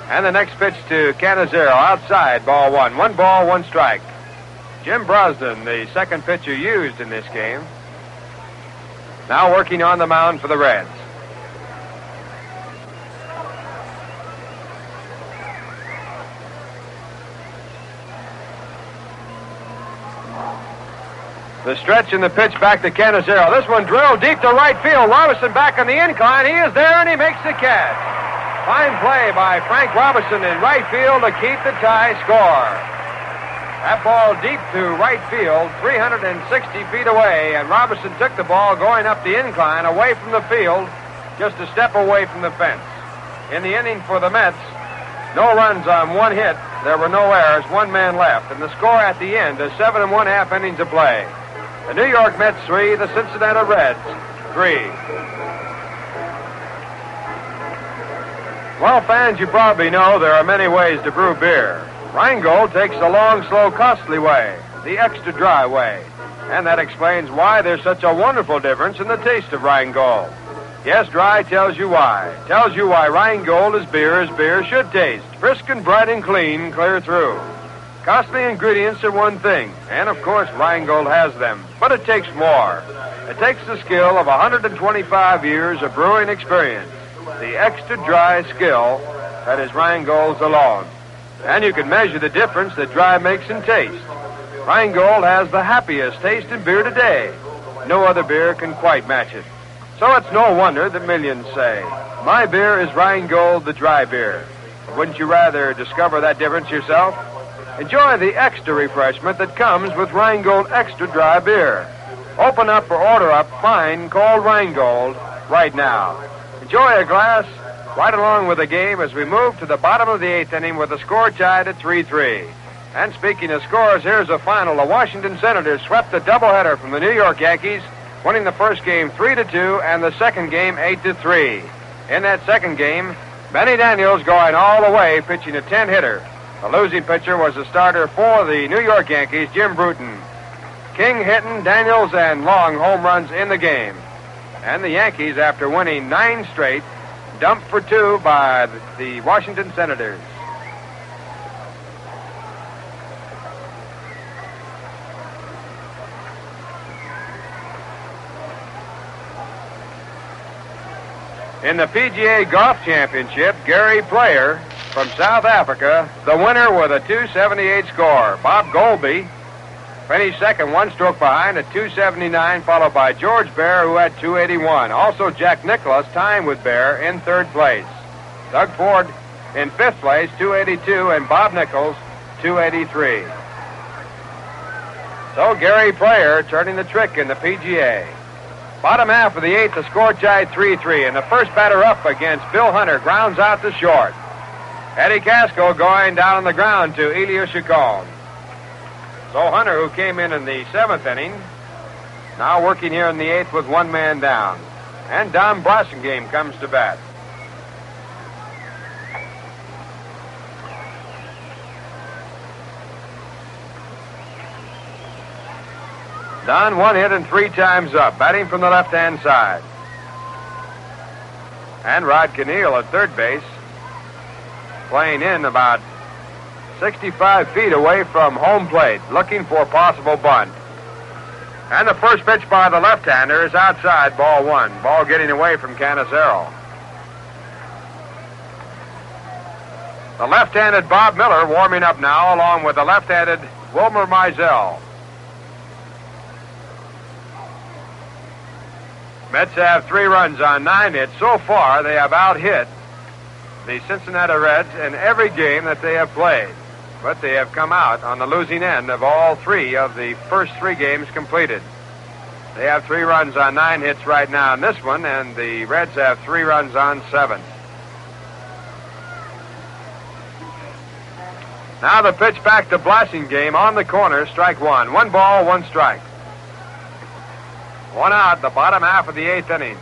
And the next pitch to Cannizzaro, outside, ball one. 1 ball, 1 strike. Jim Brosnan, the second pitcher used in this game, now working on the mound for the Reds. The stretch and the pitch back to Cannizzaro. This one drilled deep to right field. Robinson back on the incline. He is there, and he makes the catch. Fine play by Frank Robinson in right field to keep the tie score. That ball deep to right field, 360 feet away, and Robinson took the ball going up the incline, away from the field, just a step away from the fence. In the inning for the Mets, no runs on 1 hit. There were no errors, 1 man left, and the score at the end is 7 1/2 innings of play. The New York Mets 3, the Cincinnati Reds 3. Well, fans, you probably know there are many ways to brew beer. Rheingold takes the long, slow, costly way, the extra dry way. And that explains why there's such a wonderful difference in the taste of Rheingold. Yes, dry tells you why. Tells you why Rheingold is beer as beer should taste. Brisk and bright and clean, clear through. Costly ingredients are one thing, and of course Rheingold has them. But it takes more. It takes the skill of 125 years of brewing experience. The extra dry skill that is Rheingold's alone. And you can measure the difference that dry makes in taste. Rheingold has the happiest taste in beer today. No other beer can quite match it. So it's no wonder that millions say, my beer is Rheingold, the dry beer. Wouldn't you rather discover that difference yourself? Enjoy the extra refreshment that comes with Rheingold Extra Dry Beer. Open up or order up fine cold Rheingold right now. Enjoy a glass right along with the game as we move to the bottom of the 8th inning with the score tied at 3-3. And speaking of scores, here's the final. The Washington Senators swept the doubleheader from the New York Yankees, winning the first game 3-2 and the second game 8-3. In that second game, Benny Daniels going all the way, pitching a 10-hitter. The losing pitcher was the starter for the New York Yankees, Jim Bruton. King hitting, Daniels, and Long home runs in the game. And the Yankees, after winning 9 straight, dumped for 2 by the Washington Senators. In the PGA Golf Championship, Gary Player from South Africa, the winner with a 278 score. Bob Goldby finished second, 1 stroke behind at 279, followed by George Bear, who had 281. Also, Jack Nicklaus tying with Bear in 3rd place. Doug Ford in 5th place, 282, and Bob Nichols, 283. So Gary Player turning the trick in the PGA. Bottom half of the 8th, the score tied 3-3, and the first batter up against Bill Hunter grounds out to short. Eddie Casco going down on the ground to Elio Chacon. So Hunter, who came in the 7th inning, now working here in the 8th with 1 man down. And Don Blasingame comes to bat. Done, 1 hit and 3 times up, batting from the left-hand side. And Rod Keneal at third base, playing in about 65 feet away from home plate, looking for a possible bunt. And the first pitch by the left-hander is outside, ball 1. Ball getting away from Canizero. The left-handed Bob Miller warming up now, along with the left-handed Wilmer Mizell. Mets have 3 runs on 9 hits. So far, they have out-hit the Cincinnati Reds in every game that they have played. But they have come out on the losing end of all 3 of the first 3 games completed. They have 3 runs on 9 hits right now in this one, and the Reds have 3 runs on 7. Now the pitch back to Blasingame on the corner, strike 1. 1 ball, 1 strike. 1 out, the bottom half of the 8th inning.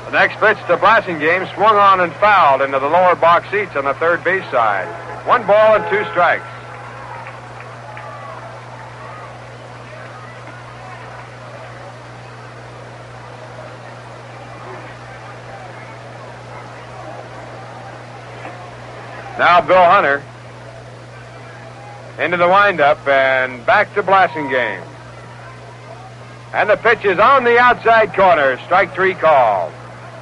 The next pitch to Blasingame swung on and fouled into the lower box seats on the third base side. 1 ball and 2 strikes. Now Bill Hunter into the windup and back to Blasingame. And the pitch is on the outside corner. Strike 3 called.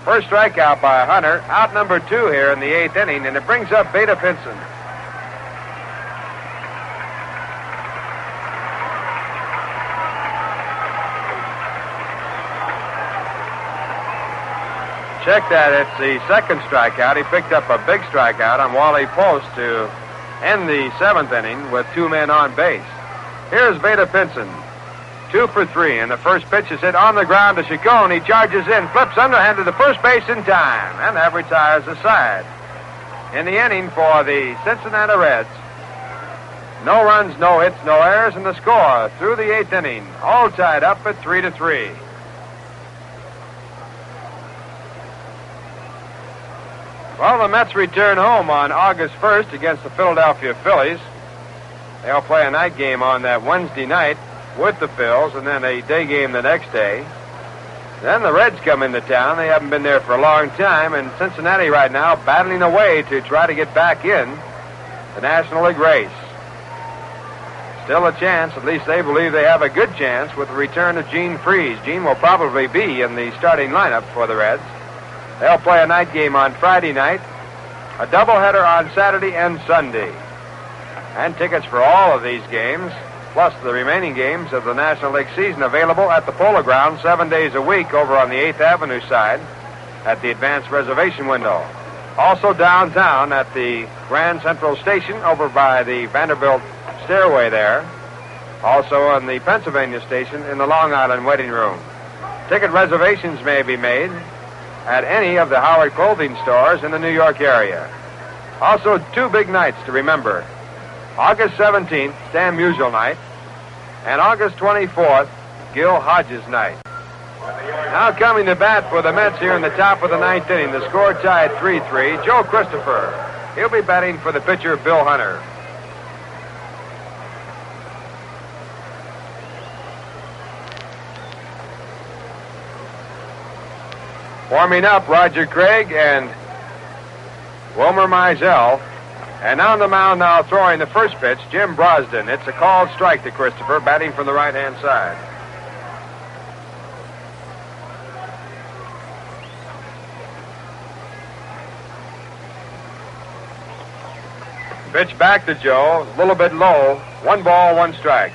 First strikeout by Hunter. Out number 2 here in the 8th inning, and it brings up Vada Pinson. Check that. It's the second strikeout. He picked up a big strikeout on Wally Post to end the 7th inning with 2 men on base. Here's Vada Pinson. 2 for 3, and the first pitch is hit on the ground to Chacon. He charges in, flips underhand to the first base in time, and that retires the side. In the inning for the Cincinnati Reds, no runs, no hits, no errors, and the score through the 8th inning, all tied up at 3-3. Well, the Mets return home on August 1st against the Philadelphia Phillies. They'll play a night game on that Wednesday night with the Phils, and then a day game the next day. Then the Reds come into town. They haven't been there for a long time, and Cincinnati right now battling away to try to get back in the National League race. Still a chance, at least they believe they have a good chance with the return of Gene Freese. Gene will probably be in the starting lineup for the Reds. They'll play a night game on Friday night, a doubleheader on Saturday and Sunday. And tickets for all of these games, plus the remaining games of the National League season, available at the Polo Grounds 7 days a week over on the 8th Avenue side at the advanced reservation window. Also downtown at the Grand Central Station over by the Vanderbilt Stairway there. Also on the Pennsylvania Station in the Long Island waiting room. Ticket reservations may be made at any of the Howard clothing stores in the New York area. Also, 2 big nights to remember. August 17th, Stan Musial night, and August 24th, Gil Hodges night. Now coming to bat for the Mets here in the top of the 9th inning. The score tied 3-3. Joe Christopher. He'll be batting for the pitcher, Bill Hunter. Warming up, Roger Craig and Wilmer Mizell. And on the mound now throwing the first pitch, Jim Brosden. It's a called strike to Christopher, batting from the right-hand side. Pitch back to Joe, a little bit low. 1 ball, 1 strike.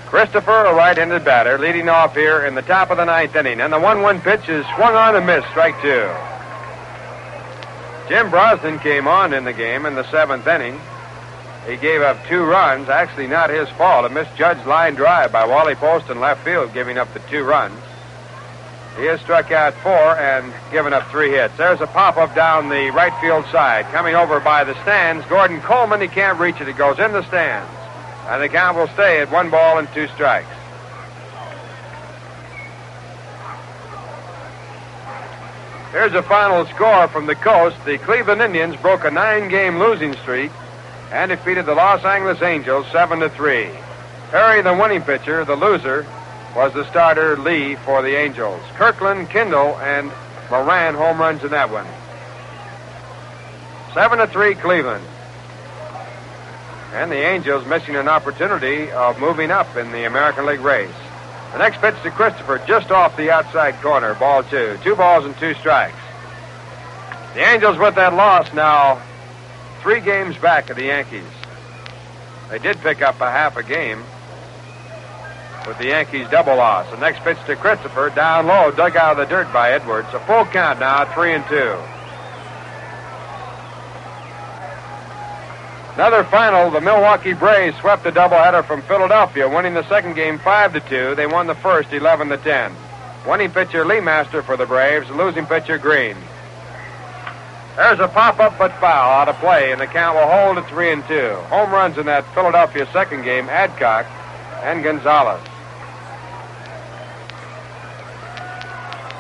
Christopher, a right-handed batter, leading off here in the top of the 9th inning. And the 1-1 pitch is swung on and missed, strike 2. Jim Brosden came on in the game in the 7th inning. He gave up 2 runs, actually not his fault. A misjudged line drive by Wally Post in left field, giving up the 2 runs. He has struck out 4 and given up 3 hits. There's a pop-up down the right field side. Coming over by the stands, Gordon Coleman. He can't reach it. It goes in the stands. And the count will stay at 1 ball and 2 strikes. Here's a final score from the coast. The Cleveland Indians broke a 9-game losing streak and defeated the Los Angeles Angels 7-3. Perry, the winning pitcher, the loser, was the starter, Lee, for the Angels. Kirkland, Kindle, and Moran home runs in that one. 7-3 Cleveland. And the Angels missing an opportunity of moving up in the American League race. The next pitch to Christopher, just off the outside corner, ball 2. 2 balls and 2 strikes. The Angels with that loss now 3 games back of the Yankees. They did pick up a half a game with the Yankees' double loss. The next pitch to Christopher, down low, dug out of the dirt by Edwards. A full count now, 3-2. Another final, the Milwaukee Braves swept a doubleheader from Philadelphia, winning the second game 5-2. They won the first 11-10. Winning pitcher Lee Master for the Braves, losing pitcher Green. There's a pop-up but foul out of play, and the count will hold at 3-2. Home runs in that Philadelphia second game, Adcock and Gonzalez.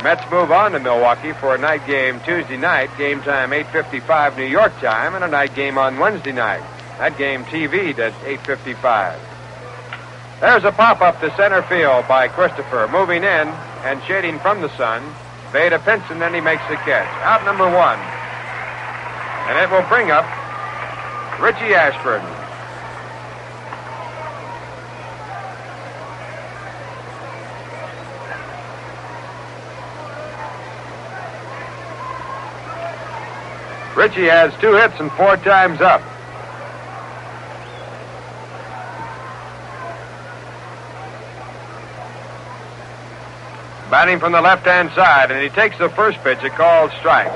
Mets move on to Milwaukee for a night game Tuesday night, game time 8:55 New York time, and a night game on Wednesday night. That game TV'd at 8:55. There's a pop-up to center field by Christopher, moving in and shading from the sun. Veda Pinson, then he makes the catch. Out number 1. And it will bring up Richie Ashburn. Richie has 2 hits and 4 times up. Batting from the left-hand side, and he takes the first pitch, a called strike.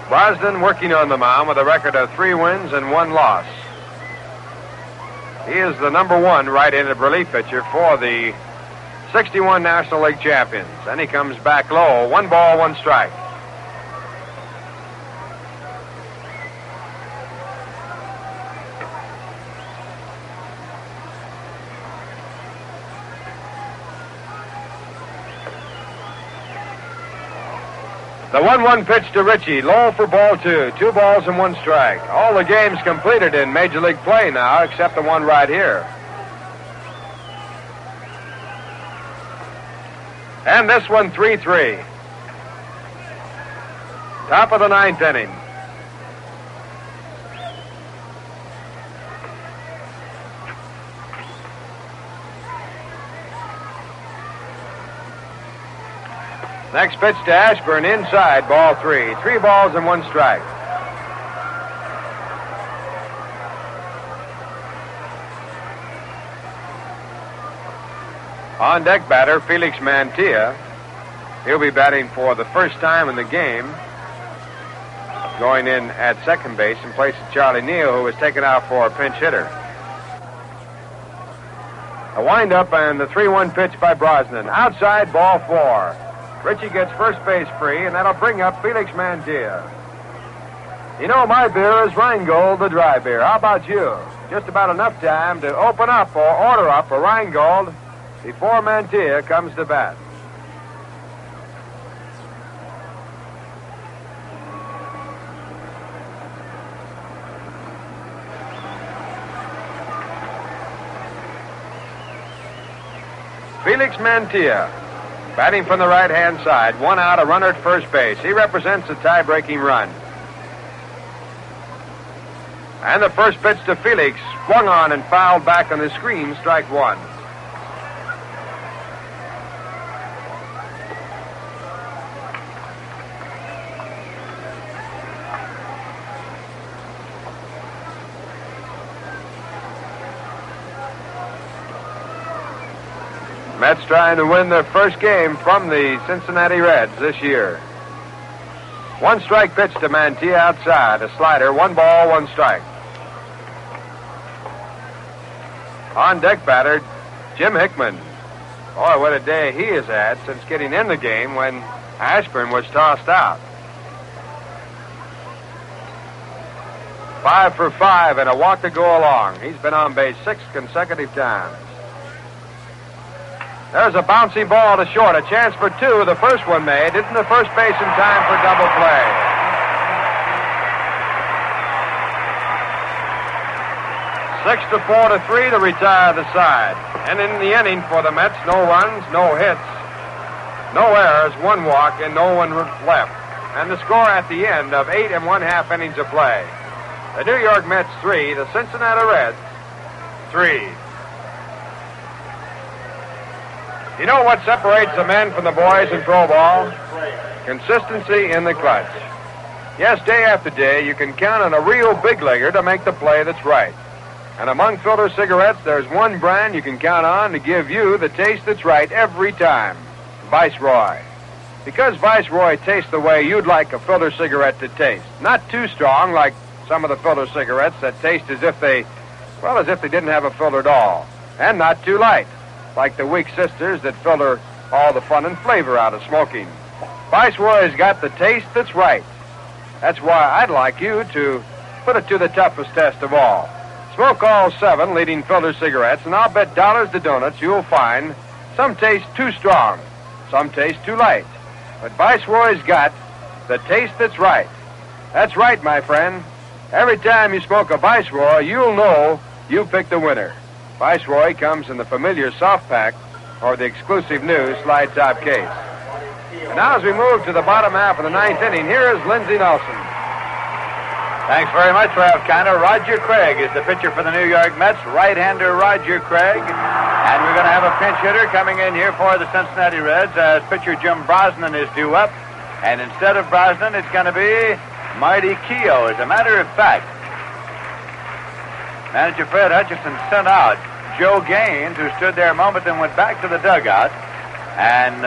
Brosnan working on the mound with a record of 3 wins and 1 loss. He is the number 1 right-handed relief pitcher for the 61 National League champions. And he comes back low, 1 ball, 1 strike. The 1-1 pitch to Richie, low for ball 2. 2 balls and 1 strike. All the games completed in Major League play now, except the one right here. And this one 3-3. Top of the 9th inning. Next pitch to Ashburn, inside, ball 3. 3 balls and 1 strike. On deck batter, Felix Mantilla. He'll be batting for the first time in the game, going in at second base in place of Charlie Neal, who was taken out for a pinch hitter. A windup and the 3-1 pitch by Brosnan. Outside, ball 4. Richie gets first base free, and that'll bring up Felix Mantilla. You know, my beer is Rheingold, the dry beer. How about you? Just about enough time to open up or order up a Rheingold before Mantilla comes to bat. Felix Mantilla, batting from the right-hand side. 1 out, a runner at first base. He represents a tie-breaking run. And the first pitch to Felix, swung on and fouled back on the screen, strike 1. Mets trying to win their first game from the Cincinnati Reds this year. 1 strike pitch to Mantilla outside, a slider, 1 ball, 1 strike. On deck batter, Jim Hickman. Boy, what a day he has had since getting in the game when Ashburn was tossed out. 5 for 5 and a walk to go along. He's been on base 6 consecutive times. There's a bouncy ball to short. A chance for 2. The first one made. Isn't the first base in time for double play? 6 to 4 to 3 to retire the side. And in the inning for the Mets, no runs, no hits, no errors, 1 walk, and no one left. And the score at the end of 8 1/2 innings of play. The New York Mets 3, the Cincinnati Reds 3. You know what separates the men from the boys in pro ball? Consistency in the clutch. Yes, day after day, you can count on a real big legger to make the play that's right. And among filter cigarettes, there's one brand you can count on to give you the taste that's right every time. Viceroy. Because Viceroy tastes the way you'd like a filter cigarette to taste. Not too strong like some of the filter cigarettes that taste as if they didn't have a filter at all. And not too light, like the weak sisters that filter all the fun and flavor out of smoking. Viceroy's got the taste that's right. That's why I'd like you to put it to the toughest test of all. Smoke all 7 leading filter cigarettes, and I'll bet dollars to donuts you'll find some taste too strong, some taste too light. But Viceroy's got the taste that's right. That's right, my friend. Every time you smoke a Viceroy, you'll know you picked the winner. Viceroy comes in the familiar soft pack or the exclusive new slide top case. And now as we move to the bottom half of the 9th inning, here is Lindsey Nelson. Thanks very much, Ralph Kiner. Roger Craig is the pitcher for the New York Mets, right-hander Roger Craig. And we're going to have a pinch hitter coming in here for the Cincinnati Reds as pitcher Jim Brosnan is due up. And instead of Brosnan, it's going to be Marty Keough. As a matter of fact, manager Fred Hutchinson sent out Joe Gaines, who stood there a moment and went back to the dugout. And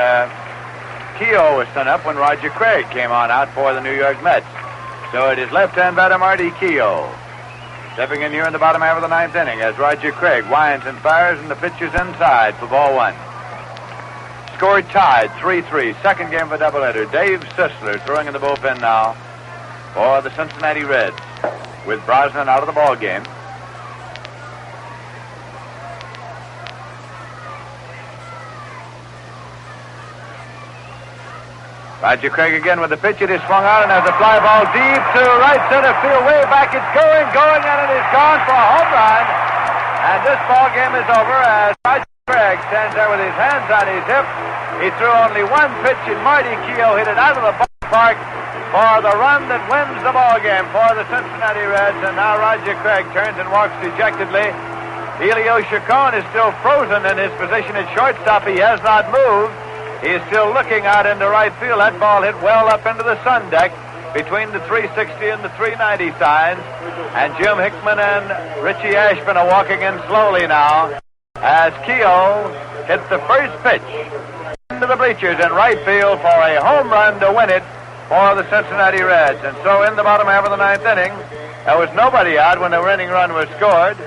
Keough was sent up when Roger Craig came on out for the New York Mets. So it is left-hand batter Marty Keough stepping in here in the bottom half of the 9th inning as Roger Craig winds and fires, and the pitch is inside for ball 1. Score tied 3-3. Second game of a doubleheader. Dave Sisler throwing in the bullpen now for the Cincinnati Reds with Brosnan out of the ball game. Roger Craig again with the pitch. It is swung out and has a fly ball deep to right center field. Way back. It's going, and it is gone for a home run. And this ball game is over as Roger Craig stands there with his hands on his hip. He threw only 1 pitch, and Marty Keough hit it out of the ballpark for the run that wins the ball game for the Cincinnati Reds. And now Roger Craig turns and walks dejectedly. Helio Chacon is still frozen in his position at shortstop. He has not moved. He is still looking out into right field. That ball hit well up into the sun deck between the 360 and the 390 signs. And Jim Hickman and Richie Ashburn are walking in slowly now as Keough hits the first pitch into the bleachers in right field for a home run to win it for the Cincinnati Reds. And so in the bottom half of the 9th inning, there was nobody out when the winning run was scored.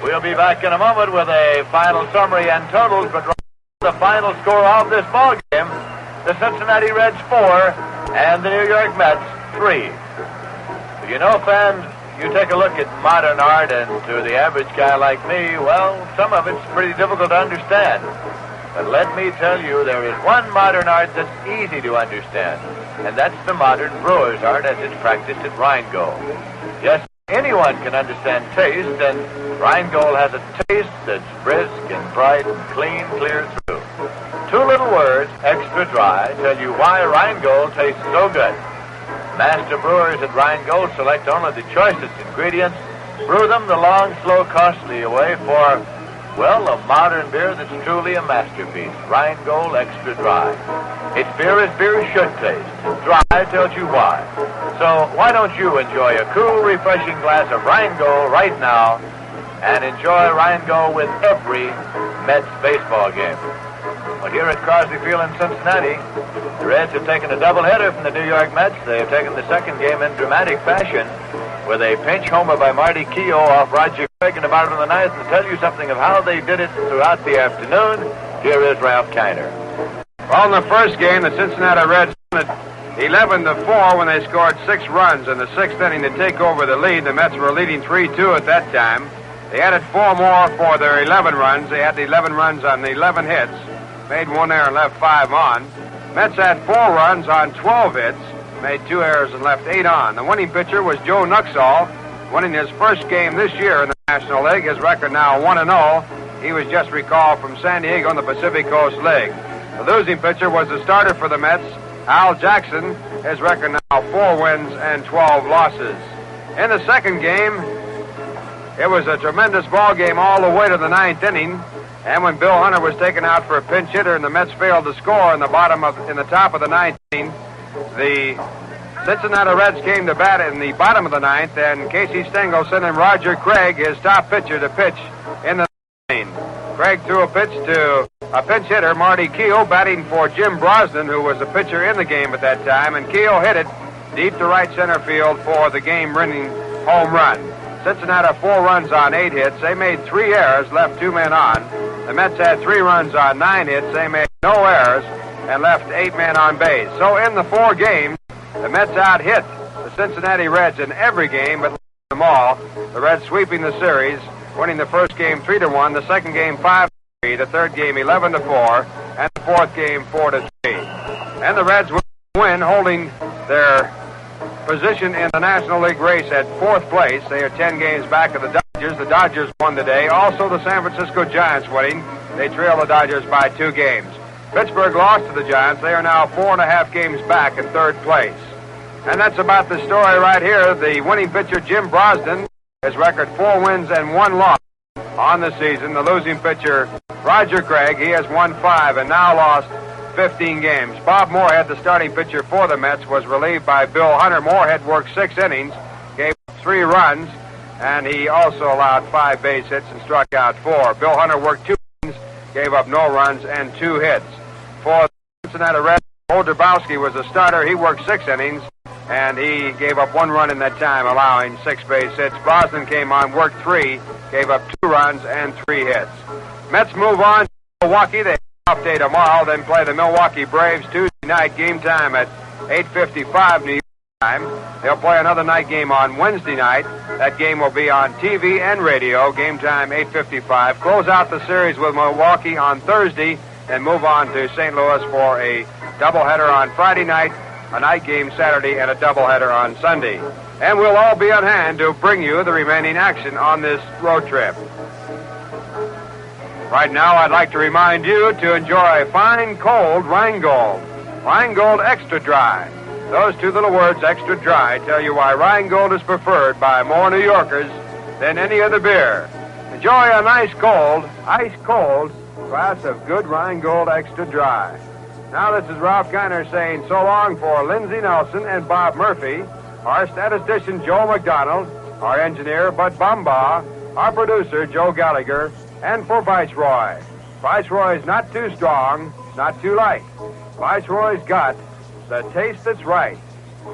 We'll be back in a moment with a final summary and totals, but the final score of this ball game, the Cincinnati Reds 4 and the New York Mets 3. You know, fans, you take a look at modern art, and to the average guy like me, well, some of it's pretty difficult to understand. But let me tell you, there is one modern art that's easy to understand, and that's the modern brewer's art as it's practiced at Rheingold. Yes, anyone can understand taste, and Rheingold has a taste that's brisk and bright and clean, clear through. 2 little words, extra dry, tell you why Rheingold tastes so good. Master brewers at Rheingold select only the choicest ingredients, brew them the long, slow, costly way for, well, a modern beer that's truly a masterpiece. Rheingold Extra Dry. It's beer as beer should taste. Dry tells you why. So why don't you enjoy a cool, refreshing glass of Rheingold right now and enjoy Rheingold with every Mets baseball game. Well, here at Crosby Field in Cincinnati, the Reds have taken a doubleheader from the New York Mets. They have taken the second game in dramatic fashion with a pinch homer by Marty Keough off Roger Craig in the bottom of the 9th. And to tell you something of how they did it throughout the afternoon, Here is Ralph Kiner. Well, in the first game, the Cincinnati Reds won it 11-4 when they scored 6 runs in the 6th inning to take over the lead. The Mets were leading 3-2 at that time. They added 4 more for their 11 runs. They had the 11 runs on the 11 hits, made 1 error and left 5 on. Mets had 4 runs on 12 hits, made 2 errors and left 8 on. The winning pitcher was Joe Nuxhall, winning his first game this year in the National League. His record now 1-0. He was just recalled from San Diego in the Pacific Coast League. The losing pitcher was the starter for the Mets, Al Jackson. His record now 4 wins and 12 losses. In the second game, it was a tremendous ball game all the way to the 9th inning. And when Bill Hunter was taken out for a pinch hitter and the Mets failed to score in the top of the 9th inning, the Cincinnati Reds came to bat in the bottom of the 9th, and Casey Stengel sent in Roger Craig, his top pitcher, to pitch in the 9th inning. Craig threw a pitch to a pinch hitter, Marty Keough, batting for Jim Brosnan, who was a pitcher in the game at that time, and Keough hit it deep to right center field for the game-winning home run. Cincinnati 4 runs on 8 hits. They made 3 errors, left 2 men on. The Mets had 3 runs on 9 hits. They made no errors and left 8 men on base. So in the 4 games, the Mets out-hit the Cincinnati Reds in every game, but them all. The Reds sweeping the series, winning the first game 3-1, the second game 5-3, the third game 11-4, and the fourth game 4-3. And the Reds win, holding their position in the National League race at 4th place. They are 10 games back of the Dodgers. The Dodgers won today. Also, the San Francisco Giants winning. They trail the Dodgers by 2 games. Pittsburgh lost to the Giants. They are now 4.5 games back in 3rd place. And that's about the story right here. The winning pitcher, Jim Brosnan, his record 4 wins and 1 loss on the season. The losing pitcher, Roger Craig, he has won 5 and now lost 15 games. Bob Moorhead, the starting pitcher for the Mets, was relieved by Bill Hunter. Moorhead worked 6 innings, gave 3 runs, and he also allowed 5 base hits and struck out 4. Bill Hunter worked 2 innings, gave up no runs and 2 hits. For the Cincinnati Reds, Bo Drabowski was the starter. He worked 6 innings, and he gave up 1 run in that time, allowing 6 base hits. Brosnan came on, worked 3, gave up 2 runs and 3 hits. Mets move on to Milwaukee. They off day tomorrow, then play the Milwaukee Braves Tuesday night, game time at 8:55 New York time. They'll play another night game on Wednesday night. That game will be on TV and radio, game time 8:55. Close out the series with Milwaukee on Thursday, and move on to St. Louis for a doubleheader on Friday night, a night game Saturday, and a doubleheader on Sunday. And we'll all be on hand to bring you the remaining action on this road trip. Right now, I'd like to remind you to enjoy fine, cold Rheingold. Rheingold Extra Dry. Those 2 little words, extra dry, tell you why Rheingold is preferred by more New Yorkers than any other beer. Enjoy a nice cold, ice-cold glass of good Rheingold Extra Dry. Now, this is Ralph Kiner saying so long for Lindsey Nelson and Bob Murphy, our statistician Joe McDonald, our engineer Bud Bumbaugh, our producer Joe Gallagher, and for Viceroy. Viceroy's not too strong, not too light. Viceroy's got the taste that's right.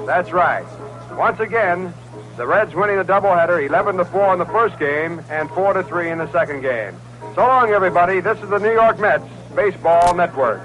That's right. Once again, the Reds winning a doubleheader, 11-4 in the first game and 4-3 in the second game. So long, everybody. This is the New York Mets Baseball Network.